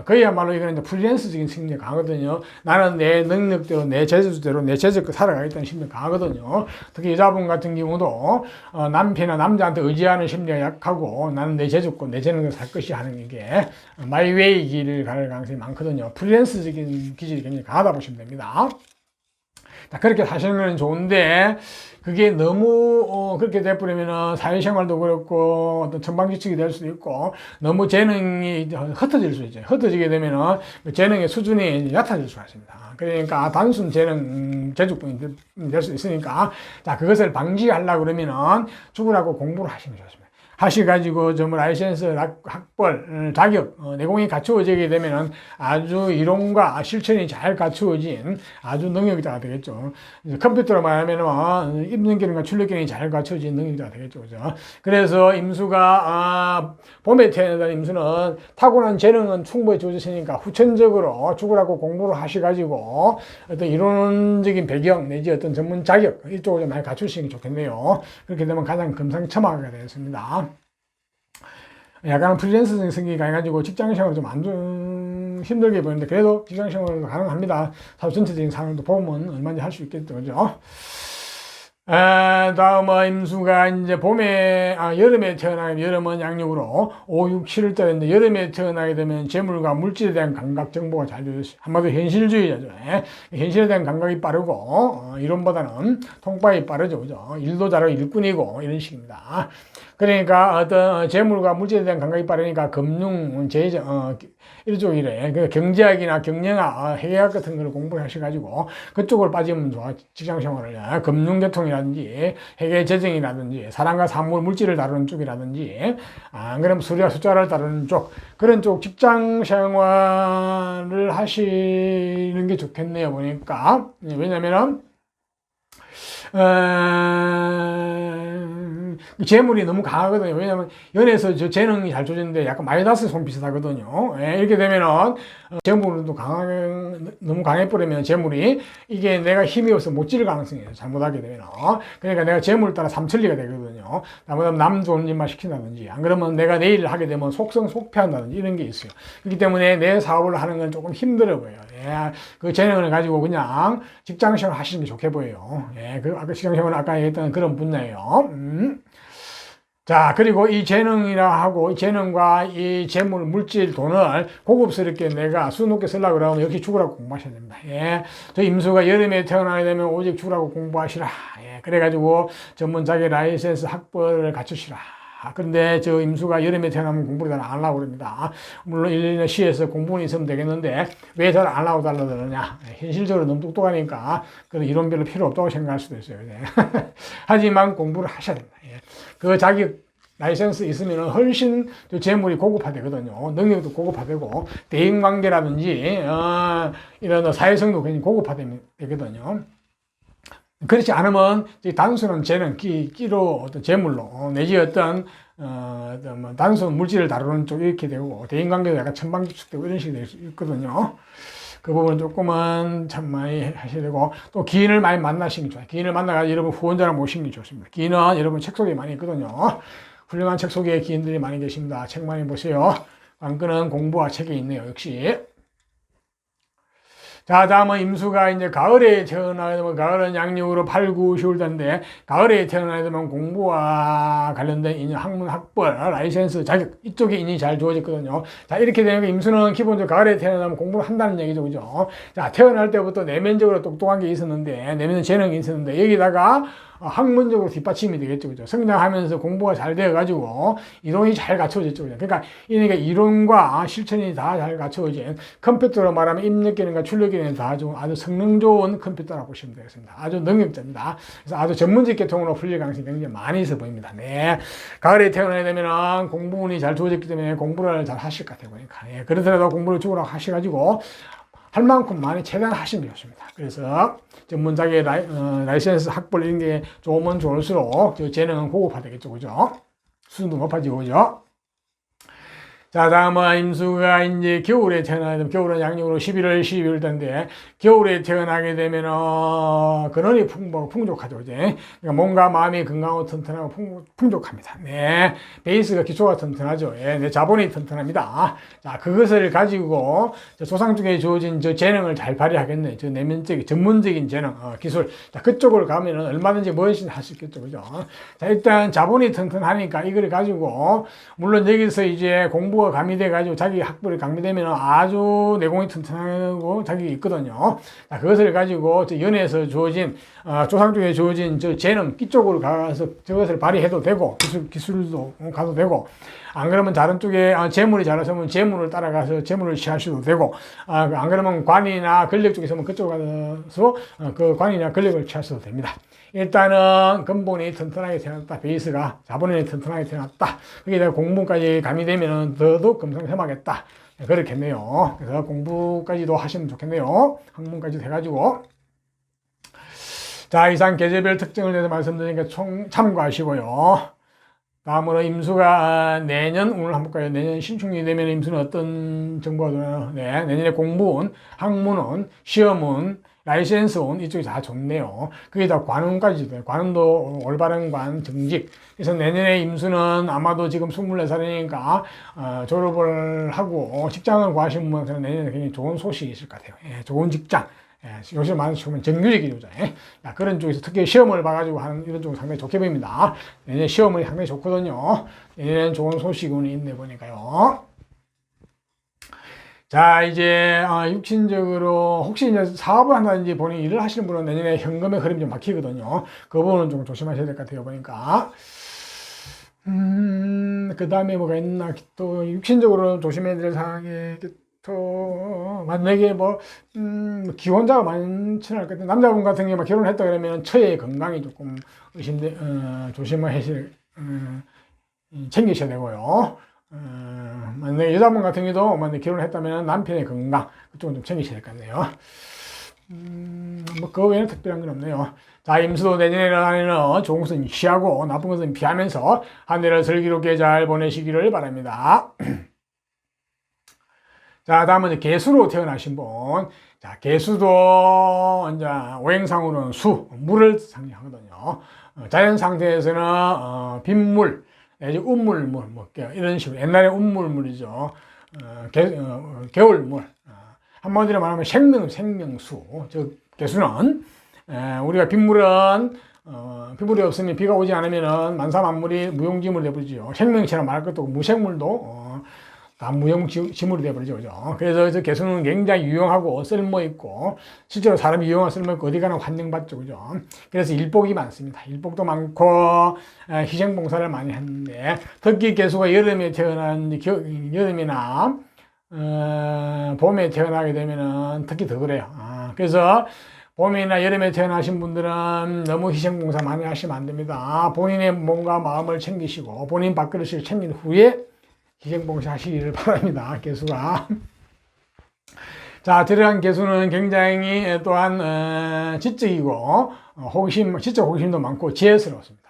그야말로 이거는 이제 프리랜서적인 심리가 강하거든요. 나는 내 능력대로, 내 재주대로, 내 재주껏 살아가겠다는 심리가 강하거든요. 특히 여자분 같은 경우도 남편이나 남자한테 의지하는 심리가 약하고 나는 내 재주껏, 내 재능대로 살 것이 하는 이게 마이웨이 길을 갈 가능성이 많거든요. 프리랜서적인 기질이 굉장히 강하다 보시면 됩니다. 자, 그렇게 사시는 건 좋은데, 그게 너무, 그렇게 돼버리면은 사회생활도 그렇고, 어떤 천방지축이 될 수도 있고, 너무 재능이 흩어질 수 있죠. 흩어지게 되면은 재능의 수준이 얕아질 수가 있습니다. 그러니까 단순 재능, 재주뿐이 될 수 있으니까, 자, 그것을 방지하려고 그러면은 죽으라고 공부를 하시는 게 좋습니다. 하셔가지고 전부 라이센스, 학벌, 자격, 내공이 갖추어지게 되면은 아주 이론과 실천이 잘 갖추어진 아주 능력자가 되겠죠. 컴퓨터로 말하면은 입력기능과 출력기능이 잘 갖추어진 능력자가 되겠죠. 그죠? 그래서 임수가, 봄에 태어난 임수는 타고난 재능은 충분히 주어졌으니까 후천적으로 죽으라고 공부를 하셔가지고 어떤 이론적인 배경 내지 어떤 전문 자격 이쪽을 좀 많이 갖추시는 게 좋겠네요. 그렇게 되면 가장 금상첨화가 되겠습니다. 약간 프리랜서적인 성격이 강해가지고 직장생활을 좀 힘들게 보이는데 그래도 직장생활도 가능합니다. 사회 전체적인 상황도 보면 얼마든지 할 수 있겠죠. 그죠? 다음은 임수가 이제 여름에 태어나게 되면 여름은 양력으로 5, 6, 7월 달인데 여름에 태어나게 되면 재물과 물질에 대한 감각 정보가 잘 되어있어요. 한마디로 현실주의자죠. 현실에 대한 감각이 빠르고, 이론보다는 통발이 빠르죠. 그죠? 일도 잘하고 일꾼이고, 이런 식입니다. 그러니까 어떤 재물과 물질에 대한 감각이 빠르니까 금융, 재정, 이쪽이래. 그 경제학이나 경영학, 회계학 같은 걸 공부하셔가지고 그쪽으로 빠지면 좋아. 직장 생활을. 금융계통이라든지 회계 재정이라든지 사람과 사물, 물질을 다루는 쪽이라든지 그럼 수리와 숫자를 다루는 쪽 그런 쪽 직장 생활을 하시는 게 좋겠네요. 보니까. 왜냐면은 재물이 너무 강하거든요. 왜냐면 연애에서 저 재능이 잘 조졌는데 약간 마이너스 손 비슷하거든요. 이렇게 되면은 재물도 너무 강해버리면 재물이 이게 내가 힘이 없어 못 찌를 가능성이 있어요. 잘못하게 되면. 그러니까 내가 재물 따라 삼천리가 되거든요. 잘못하면 남 좋은 짓만 시킨다든지 안 그러면 내가 내 일을 하게 되면 속성속패한다든지 이런 게 있어요. 그렇기 때문에 내 사업을 하는 건 조금 힘들어 보여요. 그 재능을 가지고 그냥 직장생활 하시는 게 좋게 보여요. 아까 직장생활은 아까 얘기했던 그런 분야예요. 자, 그리고 이 재능이라 하고, 이 재능과 이 재물, 물질, 돈을 고급스럽게 내가 수놓게 쓰려고 그러면 역시 죽으라고 공부하셔야 됩니다. 저 임수가 여름에 태어나게 되면 오직 죽으라고 공부하시라. 그래가지고 전문 자격 라이센스 학벌을 갖추시라. 그런데 저 임수가 여름에 태어나면 공부를 잘 안 하려고 그럽니다. 물론 1년 시에서 공부는 있으면 되겠는데 왜 잘 안 하고 달라 그러냐. 현실적으로 너무 똑똑하니까 그런 이론 별로 필요 없다고 생각할 수도 있어요. 하지만 공부를 하셔야 됩니다. 그 자격 라이센스 있으면 훨씬 재물이 고급화되거든요. 능력도 고급화되고 대인관계라든지 이런 사회성도 굉장히 고급화되거든요. 그렇지 않으면 단순한 재능, 끼로 어떤 재물로 내지 어떤 뭐 단순 물질을 다루는 쪽 이렇게 되고 대인관계도 약간 천방지축되고 이런 식이 될 수 있거든요. 그 부분 조금은 참 많이 하셔야 되고 또 기인을 많이 만나시는 게 좋아요. 기인을 만나가지고 여러분 후원자를 모시는 게 좋습니다. 기인은 여러분 책 속에 많이 있거든요. 훌륭한 책 속에 기인들이 많이 계십니다. 책 많이 보세요. 관건은 공부와 책에 있네요. 역시. 자, 다음은 임수가 이제 가을에 태어나게 되면 가을은 양력으로 8, 9, 10월달인데 가을에 태어나게 되면 공부와 관련된 인연, 학문, 학벌, 라이센스, 자격 이쪽에 인이 잘 주어졌거든요. 자, 이렇게 되면 임수는 기본적으로 가을에 태어나면 공부를 한다는 얘기죠. 그죠? 자, 태어날 때부터 내면적으로 똑똑한 게 있었는데 내면 재능이 있었는데 여기다가 학문적으로 뒷받침이 되겠죠. 그죠? 성장하면서 공부가 잘 되어가지고 이론이 잘 갖춰졌죠. 그죠? 그러니까 이론과 실천이 다 잘 갖춰진 컴퓨터로 말하면 입력기능과 출력기능이 다 좀 아주 성능 좋은 컴퓨터라고 보시면 되겠습니다. 아주 능력자입니다. 그래서 아주 전문직 계통으로 풀릴 가능성이 굉장히 많이 있어 보입니다. 네. 가을에 태어나게 되면 공부운이 잘 주어졌기 때문에 공부를 잘 하실 것 같아요. 그러니까. 예. 그러더라도 공부를 죽으라고 하셔가지고 할 만큼 많이 최대한 하시면 좋습니다. 그래서 전문 자격 라이센스 학벌 이런 게 좋으면 좋을수록 재능은 고급화되겠죠. 그죠? 수준도 높아지고, 그죠? 자, 다음은 임수가 이제 겨울에 태어나게 되면, 겨울은 양력으로 11월, 12월 달인데, 겨울에 태어나게 되면, 근원이 풍족하죠. 그죠? 그러니까 몸과 마음이 건강하고 튼튼하고 풍족합니다. 네. 베이스가 기초가 튼튼하죠. 예, 네, 자본이 튼튼합니다. 자, 그것을 가지고, 조상 중에 주어진 저 재능을 잘 발휘하겠네. 저 내면적인, 전문적인 재능, 기술. 자, 그쪽을 가면은 얼마든지 무엇이든 할 수 있겠죠. 그죠? 자, 일단 자본이 튼튼하니까 이걸 가지고, 물론 여기서 이제 공부가 가미돼가지고 자기 학벌이 가미되면 아주 내공이 튼튼하고 자격이 있거든요. 자, 그것을 가지고 연애에서 주어진 조상 쪽에 주어진 저 재능 끼 쪽으로 가서 저것을 발휘해도 되고 기술도 가도 되고 안 그러면 다른 쪽에 재물이 잘 나서면 재물을 따라가서 재물을 취할 수도 되고 안 그러면 관이나 권력 쪽에 있으면 그쪽으로 가서 그 관이나 권력을 취할 수도 됩니다. 일단은 근본이 튼튼하게 태어났다. 베이스가 자본이 튼튼하게 태어났다. 거기다가 공부까지 가미되면 더더욱 금상첨화겠다. 그렇겠네요. 그래서 공부까지도 하시면 좋겠네요. 학문까지 돼가지고. 자, 이상 계절별 특징을 대해서 말씀드리니까 참고하시고요. 다음으로 임수가 내년 운을 한번 볼까요? 내년 신축년이 되면 임수는 어떤 정보가 되나요? 네, 내년에 공부운, 학문운, 시험운, 라이센스운 이쪽이 다 좋네요. 거기다 관운까지 돼요. 관운도 올바른 관, 정직. 그래서 내년에 임수는 아마도 지금 24살이니까 졸업을 하고 직장을 구하신 분들은 내년에 굉장히 좋은 소식이 있을 것 같아요. 예, 좋은 직장. 예, 요즘 많이 치면 정규직 이루자. 그런 쪽에서 특히 시험을 봐가지고 하는 이런 쪽은 상당히 좋게 보입니다. 내년 시험은 상당히 좋거든요. 내년엔 좋은 소식운이 있네 보니까요. 자, 이제 육신적으로 혹시 이제 사업을 한다든지 본인 일을 하시는 분은 내년에 현금의 흐름이 좀 막히거든요. 그 부분은 좀 조심하셔야 될 것 같아요 보니까. 그 다음에 뭐가 있나 또 육신적으로 조심해야 될 사항이 또 만약에 기혼자가 많지는 않을 것 같아요. 남자분 같은 경우 결혼했다 그러면 처의 건강이 조금 조심하셔야 챙기셔야 되고요. 만약에 여자분 같은 경우도 만약에 결혼했다면 남편의 건강 그쪽은 좀 챙기셔야 될 것 같네요. 그 외에는 특별한 건 없네요. 자, 임수도 내년에는 좋은 것은 취하고 나쁜 것은 피하면서 한 해를 슬기롭게 잘 보내시기를 바랍니다. 자, 다음은 이제 개수로 태어나신 분. 자, 개수도 이제 오행상으로는 물을 상징하거든요. 자연 상태에서는 빗물, 운물, 이런 식으로 옛날에 운물물이죠. 겨울물. 한마디로 말하면 생명수. 즉 개수는 우리가 빗물은 빗물이 없으면 비가 오지 않으면 만사만물이 무용지물이 되어버리죠. 생명체라 말할 것도 없고 무생물도 다 무용지물이 되어버리죠. 그죠? 그래서 저 개수는 굉장히 유용하고 쓸모있고 실제로 사람이 유용한 쓸모있고 어디 가나 환영받죠. 그죠? 그래서 일복이 많습니다. 일복도 많고 희생봉사를 많이 하는데 특히 개수가 여름에 태어난 여름이나 봄에 태어나게 되면은 특히 더 그래요. 그래서 봄이나 여름에 태어나신 분들은 너무 희생봉사 많이 하시면 안 됩니다. 본인의 몸과 마음을 챙기시고 본인 밥그릇을 챙긴 후에 희생봉사 하시기를 바랍니다. 개수가. 자, 들어간 개수는 굉장히 또한 지적이고 지적 호기심도 많고 지혜스러웠습니다.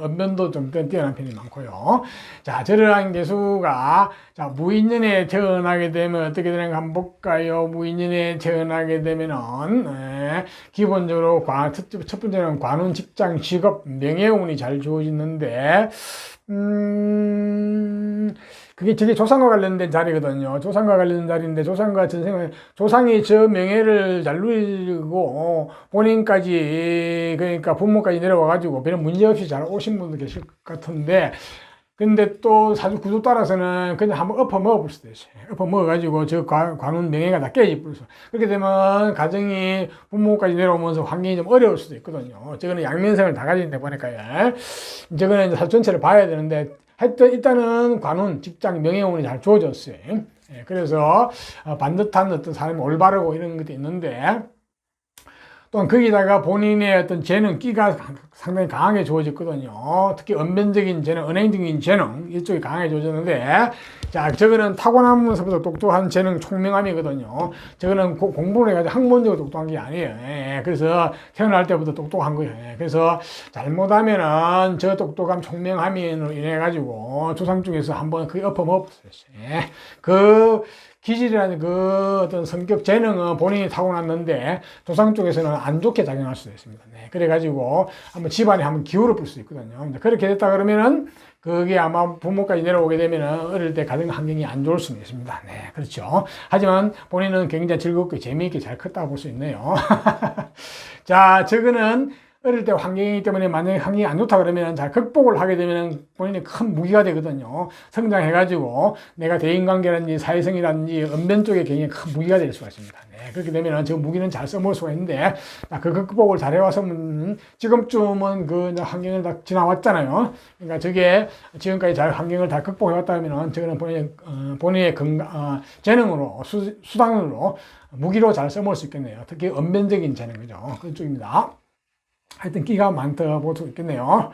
언변도 좀 뛰어난 편이 많고요. 자, 저러한 개수가 자, 무인년에 태어나게 되면 어떻게 되는가 한번 볼까요? 무인년에 태어나게 되면은 기본적으로 첫 번째는 관운, 직장, 직업, 명예운이 잘 주어지는데 그게 저게 조상과 관련된 자리거든요. 조상과 관련된 자리인데 조상과 전생은 조상이 저 명예를 잘 누리고 본인까지 그러니까 부모까지 내려와가지고 별로 문제 없이 잘 오신 분도 계실 것 같은데 근데 또 사주 구조 따라서는 그냥 한번 엎어 먹어볼 수도 있어요. 엎어 먹어가지고 저 관운 명예가 다 깨질 수도. 그렇게 되면 가정이 부모까지 내려오면서 환경이 좀 어려울 수도 있거든요. 저거는 양면성을 다 가지는데 보니까요. 저거는 사주 전체를 봐야 되는데 하여튼 일단은 관운, 직장, 명예운이 잘 주어졌어요. 그래서 반듯한 어떤 사람이 올바르고 이런 것도 있는데 또한 거기다가 본인의 어떤 재능, 끼가 상당히 강하게 주어졌거든요. 특히 언변적인 재능, 은행적인 재능 이쪽이 강하게 주어졌는데 자, 저거는 타고나면서부터 똑똑한 재능, 총명함이거든요. 저거는 공부를 해가지고 학문적으로 똑똑한 게 아니에요. 그래서 태어날 때부터 똑똑한 거예요. 그래서 잘못하면은 저 똑똑함, 총명함으로 인해 가지고 조상 중에서 한번 그게 엎어먹었어요. 그 기질이라는 그 어떤 성격 재능은 본인이 타고났는데 조상 쪽에서는 안 좋게 작용할 수도 있습니다. 그래가지고 한번 집안에 한번 기울어 볼 수 있거든요. 그렇게 됐다 그러면은 그게 아마 부모까지 내려오게 되면은 어릴 때 가정 환경이 안 좋을 수는 있습니다. 네, 그렇죠. 하지만 본인은 굉장히 즐겁게 재미있게 잘 컸다고 볼 수 있네요. 자, 저거는 어릴 때 환경이기 때문에 만약에 환경이 안 좋다 그러면 잘 극복을 하게 되면 본인이 큰 무기가 되거든요. 성장해가지고 내가 대인관계라든지 사회성이라든지 언변 쪽에 굉장히 큰 무기가 될 수가 있습니다. 네, 그렇게 되면 저 무기는 잘 써먹을 수가 있는데 그 극복을 잘 해왔으면 지금쯤은 그 환경을 다 지나왔잖아요. 그러니까 저게 지금까지 잘 환경을 다 극복해왔다면 저거는 본인의 재능으로 수단으로 무기로 잘 써먹을 수 있겠네요. 특히 언변적인 재능이죠. 그쪽입니다. 하여튼 끼가 많다 볼 수 있겠네요.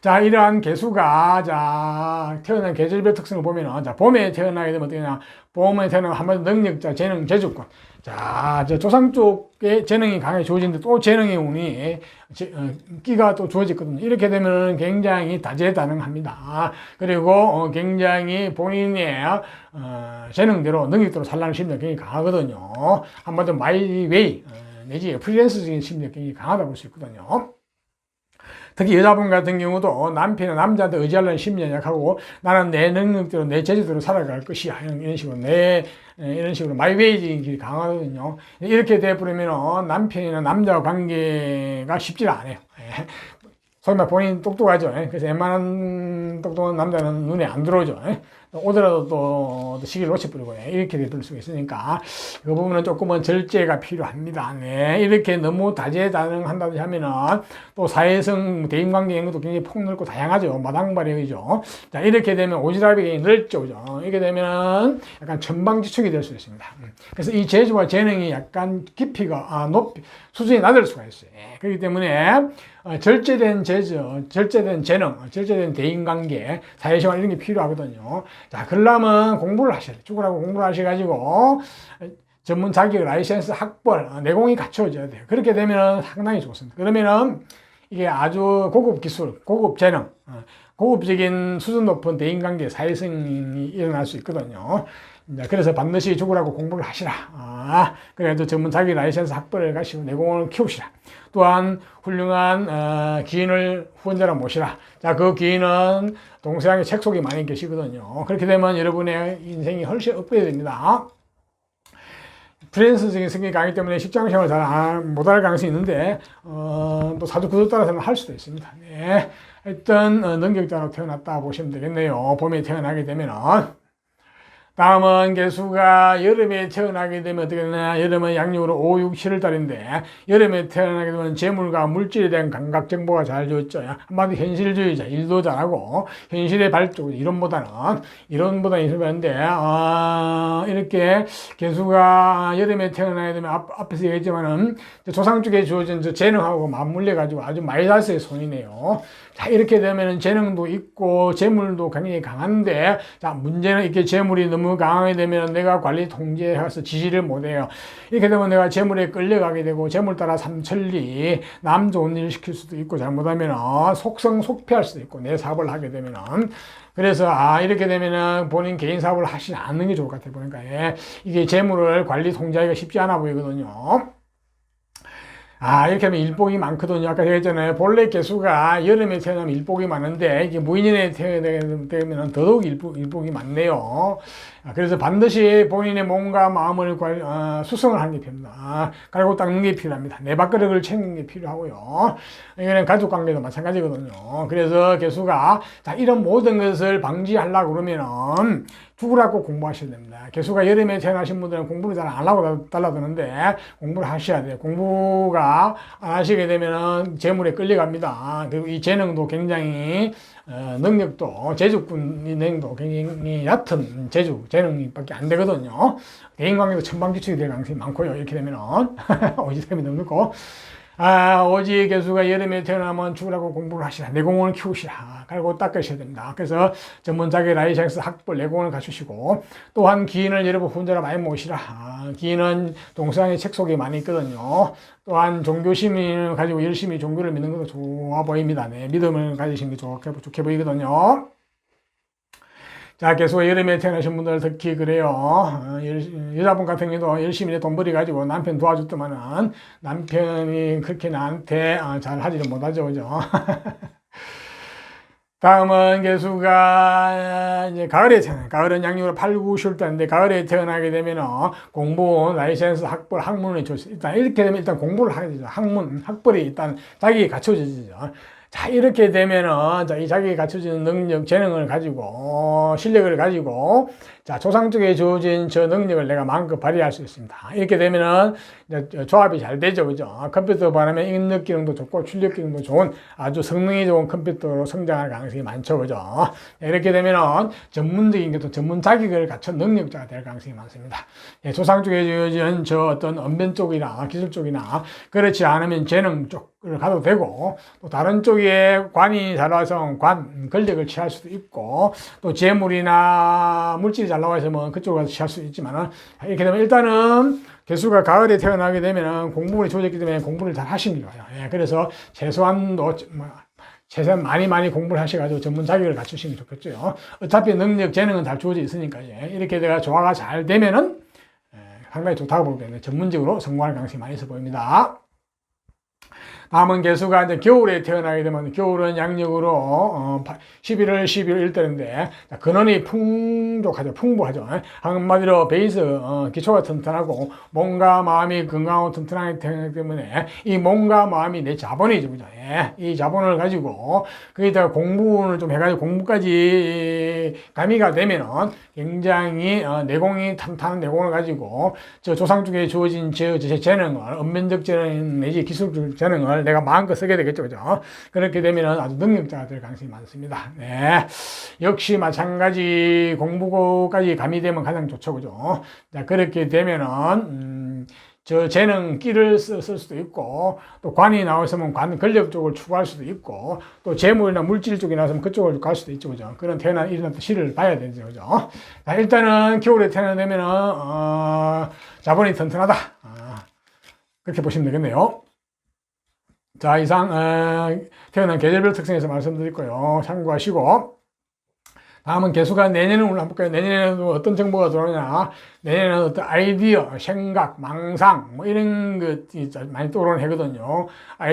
자, 이러한 개수가 자 태어난 계절별 특성을 보면은 자 봄에 태어나게 되면 어떻게 되냐? 봄에 태어나면 한마디로 능력자, 재능, 재주권. 자, 저 조상 쪽에 재능이 강하게 주어지는데 또 재능의 운이 끼가 또 주어졌거든요. 이렇게 되면 굉장히 다재다능합니다. 그리고 굉장히 본인의 재능대로 능력대로 살라는 심리가 굉장히 강하거든요. 한마디로 마이웨이 내지 프리랜서적인 심리가 굉장히 강하다고 볼 수 있거든요. 특히 여자분 같은 경우도 남편은 남자한테 의지하려는 심리가 약하고 나는 내 능력대로 내 재주대로 살아갈 것이야 이런 식으로 이런 식으로 마이웨이적인 길이 강하거든요. 이렇게 돼버리면 남편이나 남자와 관계가 쉽지가 않아요. 소위 말 본인 똑똑하죠. 그래서 웬만한 똑똑한 남자는 눈에 안 들어오죠. 오더라도 또 시기를 놓쳐버리고 이렇게 될 수가 있으니까 그 부분은 조금은 절제가 필요합니다. 네, 이렇게 너무 다재다능한다고 하면은 또 사회성 대인관계 이런 것도 굉장히 폭넓고 다양하죠. 마당발이죠. 자, 이렇게 되면 오지랖이 굉장히 넓죠. 그죠? 이렇게 되면 약간 천방지축이 될 수 있습니다. 그래서 이 재주와 재능이 약간 깊이가 높이 수준이 낮을 수가 있어요. 그렇기 때문에 절제된 재주, 절제된 재능, 절제된 대인관계, 사회생활 이런 게 필요하거든요. 자, 그러려면 공부를 하셔야 돼요. 죽으라고 공부를 하셔가지고 전문 자격, 라이센스, 학벌, 내공이 갖춰져야 돼요. 그렇게 되면 상당히 좋습니다. 그러면은 이게 아주 고급 기술, 고급 재능, 고급적인 수준 높은 대인관계, 사회성이 일어날 수 있거든요. 그래서 반드시 죽으라고 공부를 하시라. 그래도 전문 자기 라이센스 학벌을 가시고 내공을 키우시라. 또한 훌륭한 기인을 후원자로 모시라. 자, 그 기인은 동서양의 책 속에 많이 계시거든요. 그렇게 되면 여러분의 인생이 훨씬 업그레이드 됩니다. 프리랜서적인 성격이 강하기 때문에 직장생활을 잘 못할 가능성이 있는데 또 사주 구조 따라서는 할 수도 있습니다. 네. 하여튼 능력자로 태어났다 보시면 되겠네요. 봄에 태어나게 되면은. 다음은 개수가 여름에 태어나게 되면 어떻게 되냐? 여름은 양력으로 5, 6, 7월 달인데 여름에 태어나게 되면 재물과 물질에 대한 감각 정보가 잘 좋죠. 한마디로 현실주의자, 일도 잘하고 현실의 발전, 이론보다는 있으면 되는데 이렇게 이렇게 개수가 여름에 태어나게 되면 앞에서 얘기했지만은 조상 쪽에 주어진 저 재능하고 맞물려 가지고 아주 마이너스의 손이네요. 자, 이렇게 되면은 재능도 있고 재물도 굉장히 강한데, 자, 문제는 이렇게 재물이 너무 강하게 되면 내가 관리 통제해서 지시를 못해요. 이렇게 되면 내가 재물에 끌려가게 되고 재물 따라 삼천리 남 좋은 일 시킬 수도 있고, 잘못하면 속성 속피할 수도 있고 내 사업을 하게 되면은. 그래서 이렇게 되면은 본인 개인 사업을 하시지 않는 게 좋을 것 같아요. 보니까 이게 재물을 관리 통제하기가 쉽지 않아 보이거든요. 이렇게 하면 일복이 많거든요. 아까 얘기했잖아요. 본래 개수가 여름에 태어나면 일복이 많은데, 이게 무인년에 태어나면 더더욱 일복이 많네요. 그래서 반드시 본인의 몸과 마음을 수성을 하는 게 필요합니다. 갈고 닦는 게 필요합니다. 내 밥그릇을 챙기는 게 필요하고요. 이거는 가족 관계도 마찬가지거든요. 그래서 개수가, 자, 이런 모든 것을 방지하려고 그러면은 죽으라고 공부하셔야 됩니다. 개수가 여름에 태어나신 분들은 공부를 잘 안 하고 달라드는데 공부를 하셔야 돼요. 공부가 안 하시게 되면은 재물에 끌려갑니다. 그리고 이 재능도 굉장히 능력도 제주꾼의 능력도 굉장히 얕은 재능밖에 안 되거든요. 대인관계도 천방지축이 될 가능성이 많고요. 이렇게 되면은 오지셈이 너무 늦고, 오지 개수가 여름에 태어나면 죽으라고 공부를 하시라. 내공을 키우시라. 갈고 닦으셔야 됩니다. 그래서 전문 자기 라이센스 학벌 내공을 갖추시고, 또한 기인을 여러분 혼자라 많이 모시라. 기인은 동서양의 책 속에 많이 있거든요. 또한 종교심을 가지고 열심히 종교를 믿는 것도 좋아 보입니다. 네, 믿음을 가지시는 게 좋게 보이거든요. 자, 개수가 여름에 태어나신 분들 특히 그래요. 여자분 같은 경우도 열심히 돈 벌이가지고 남편 도와줬더만은 남편이 그렇게 나한테 잘 하지를 못하죠. 그죠? 다음은 개수가 이제 가을에 태어나요. 가을은 양력으로 8, 9, 10월 달인데, 가을에 태어나게 되면은 공부, 라이센스, 학벌, 학문이 좋습니다. 일단 이렇게 되면 일단 공부를 하게 되죠. 학벌이 일단 자기에 갖춰지죠. 자, 이렇게 되면은, 자, 이 자기에 갖춰진 능력, 재능을 가지고, 실력을 가지고, 자, 조상 쪽에 주어진 저 능력을 내가 마음껏 발휘할 수 있습니다. 이렇게 되면은, 이제 조합이 잘 되죠. 그죠? 컴퓨터 반하면 인력 기능도 좋고, 출력 기능도 좋은 아주 성능이 좋은 컴퓨터로 성장할 가능성이 많죠. 그죠? 이렇게 되면은, 전문적인 것도 전문 자격을 갖춘 능력자가 될 가능성이 많습니다. 조상 쪽에 주어진 저 어떤 언변 쪽이나 기술 쪽이나, 그렇지 않으면 재능 쪽을 가도 되고, 또 다른 쪽에 관이 잘 나와서 권력을 취할 수도 있고, 또 재물이나 물질이 잘 나와 있으면 그쪽으로 가서 취할 수 있지만, 이렇게 되면 일단은 개수가 가을에 태어나게 되면 공부를 좋아졌기 때문에 공부를 잘 하시는 거예요. 그래서 최소한 많이 공부를 하셔가지고 전문 자격을 갖추시면 좋겠죠. 어차피 능력, 재능은 다 주어져 있으니까, 이렇게 내가 조화가 잘 되면은 상당히 좋다고 보거든요. 전문적으로 성공할 가능성이 많이 있어 보입니다. 다음은 개수가 이제 겨울에 태어나게 되면, 겨울은 양력으로 11월, 12월 일달인데, 근원이 풍부하죠. 한마디로 베이스, 기초가 튼튼하고, 몸과 마음이 건강하고 튼튼하기 때문에, 이 몸과 마음이 내 자본이죠. 그죠? 이 자본을 가지고, 거기다가 공부를 좀 해가지고, 공부까지 가미가 되면은, 굉장히 내공이 탄탄한 내공을 가지고, 저 조상 쪽에 주어진 제 재능을, 언면적 재능 내지 기술적 재능을 내가 마음껏 쓰게 되겠죠. 그죠? 그렇게 되면 아주 능력자가 될 가능성이 많습니다. 네. 역시 마찬가지 공부까지 가미되면 가장 좋죠. 그죠? 자, 그렇게 되면은, 저 재능 끼를 쓸 수도 있고, 또 관이 나왔으면 권력 쪽을 추구할 수도 있고, 또 재물이나 물질 쪽이 나왔으면 그쪽을 갈 수도 있죠. 그죠? 그런 일어난 시를 봐야 되죠. 그죠? 자, 일단은 겨울에 태어나면은, 자본이 튼튼하다. 그렇게 보시면 되겠네요. 자, 이상 태어난 계절별 특성에서 말씀드렸고요. 참고하시고, 다음은 개수가 내년은 한번 볼까요? 내년에는 어떤 정보가 들어오냐? 내년에는 어떤 아이디어, 생각, 망상, 이런 것이 많이 떠오르는 해거든요.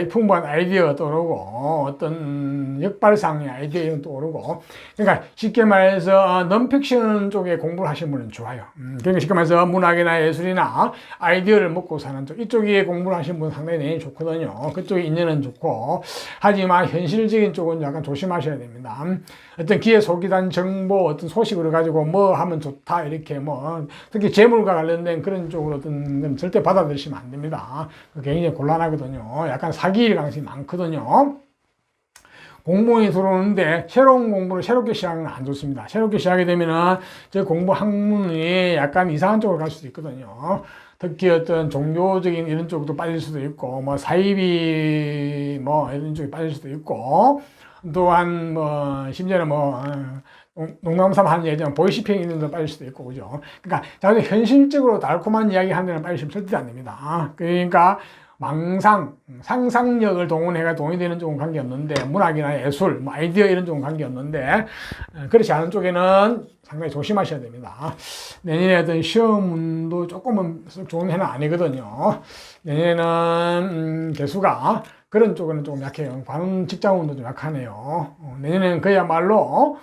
풍부한 아이디어가 떠오르고, 어떤 역발상의 아이디어 이런 떠오르고. 그러니까 쉽게 말해서, 넌픽션 쪽에 공부를 하시는 분은 좋아요. 그러니까 쉽게 말해서 문학이나 예술이나 아이디어를 먹고 사는 쪽, 이쪽에 공부를 하시는 분은 상당히 내년이 좋거든요. 그쪽에 인연은 좋고, 하지만 현실적인 쪽은 약간 조심하셔야 됩니다. 어떤 귀에 속이단 정보, 어떤 소식을 가지고 뭐 하면 좋다, 이렇게 특히 재물과 관련된 그런 쪽으로 어떤 건 절대 받아들이시면 안 됩니다. 굉장히 곤란하거든요. 약간 사기일 가능성이 많거든요. 공무원이 들어오는데 새로운 공부를 새롭게 시작하는 건 안 좋습니다. 새롭게 시작하게 되면은 저 공부 학문이 약간 이상한 쪽으로 갈 수도 있거든요. 특히 어떤 종교적인 이런 쪽도 빠질 수도 있고, 뭐 사이비 뭐 이런 쪽에 빠질 수도 있고, 또한 뭐 심지어는 뭐 농담삼아 하는 얘기지만 보이시핑 있는 데 빠질 수도 있고, 그죠? 그러니까 자기 현실적으로 달콤한 이야기 하는 데는 빠지시면 절대 안 됩니다. 그러니까 망상, 상상력을 동원해가 돈이 되는 쪽은 관계없는데, 문학이나 예술, 뭐 아이디어 이런 쪽은 관계없는데, 그렇지 않은 쪽에는 상당히 조심하셔야 됩니다. 내년에 어떤 시험도 조금은 좋은 해는 아니거든요. 내년에는 개수가 그런 쪽은 조금 약해요. 관운 직장운도 좀 약하네요. 내년에는 그야말로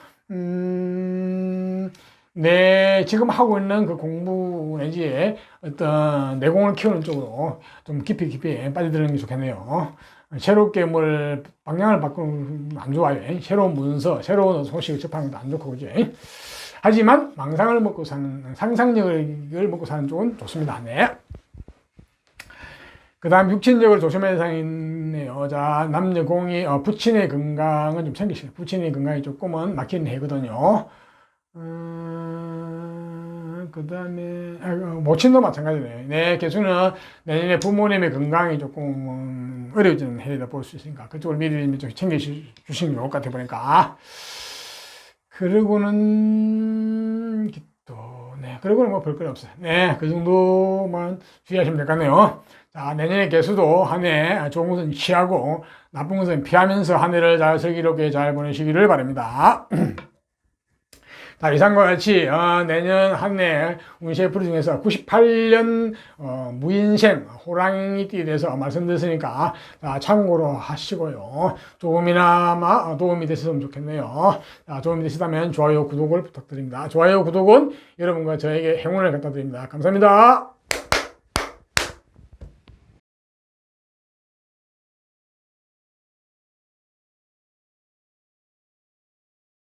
지금 하고 있는 그 공부 내지 어떤 내공을 키우는 쪽으로 좀 깊이 빠져드는 게 좋겠네요. 새롭게 뭘 방향을 바꾸는 안 좋아요. 새로운 문서, 새로운 소식을 접하는 것도 안 좋고, 그지? 하지만 망상을 먹고 사는, 상상력을 먹고 사는 쪽은 좋습니다. 네. 그 다음 육친적으로 조심해야 사항이 있네요. 자, 남녀 공이, 부친의 건강은 좀 챙기시고, 부친의 건강이 조금은 막히는 해거든요. 그 다음에, 모친도 마찬가지네요. 네, 개수는 내년에 부모님의 건강이 조금 어려워지는 해이다 볼 수 있으니까, 그쪽을 미리 좀 챙겨주시는 게 좋을 것 같아 보니까. 그리고는, 네, 그리고는 뭐 별 건 없어요. 네, 그 정도만 주의하시면 될 것 같네요. 자, 내년에 개수도 한 해 좋은 것은 취하고, 나쁜 것은 피하면서 한 해를 잘 슬기롭게 잘 보내시기를 바랍니다. 자, 이상과 같이 내년 한 해 운세 풀이 중에서 98년 무인생 호랑이띠에 대해서 말씀드렸으니까 참고로 하시고요. 조금이나마 도움이 되셨으면 좋겠네요. 자, 도움이 되시다면 좋아요, 구독을 부탁드립니다. 좋아요, 구독은 여러분과 저에게 행운을 갖다 드립니다. 감사합니다.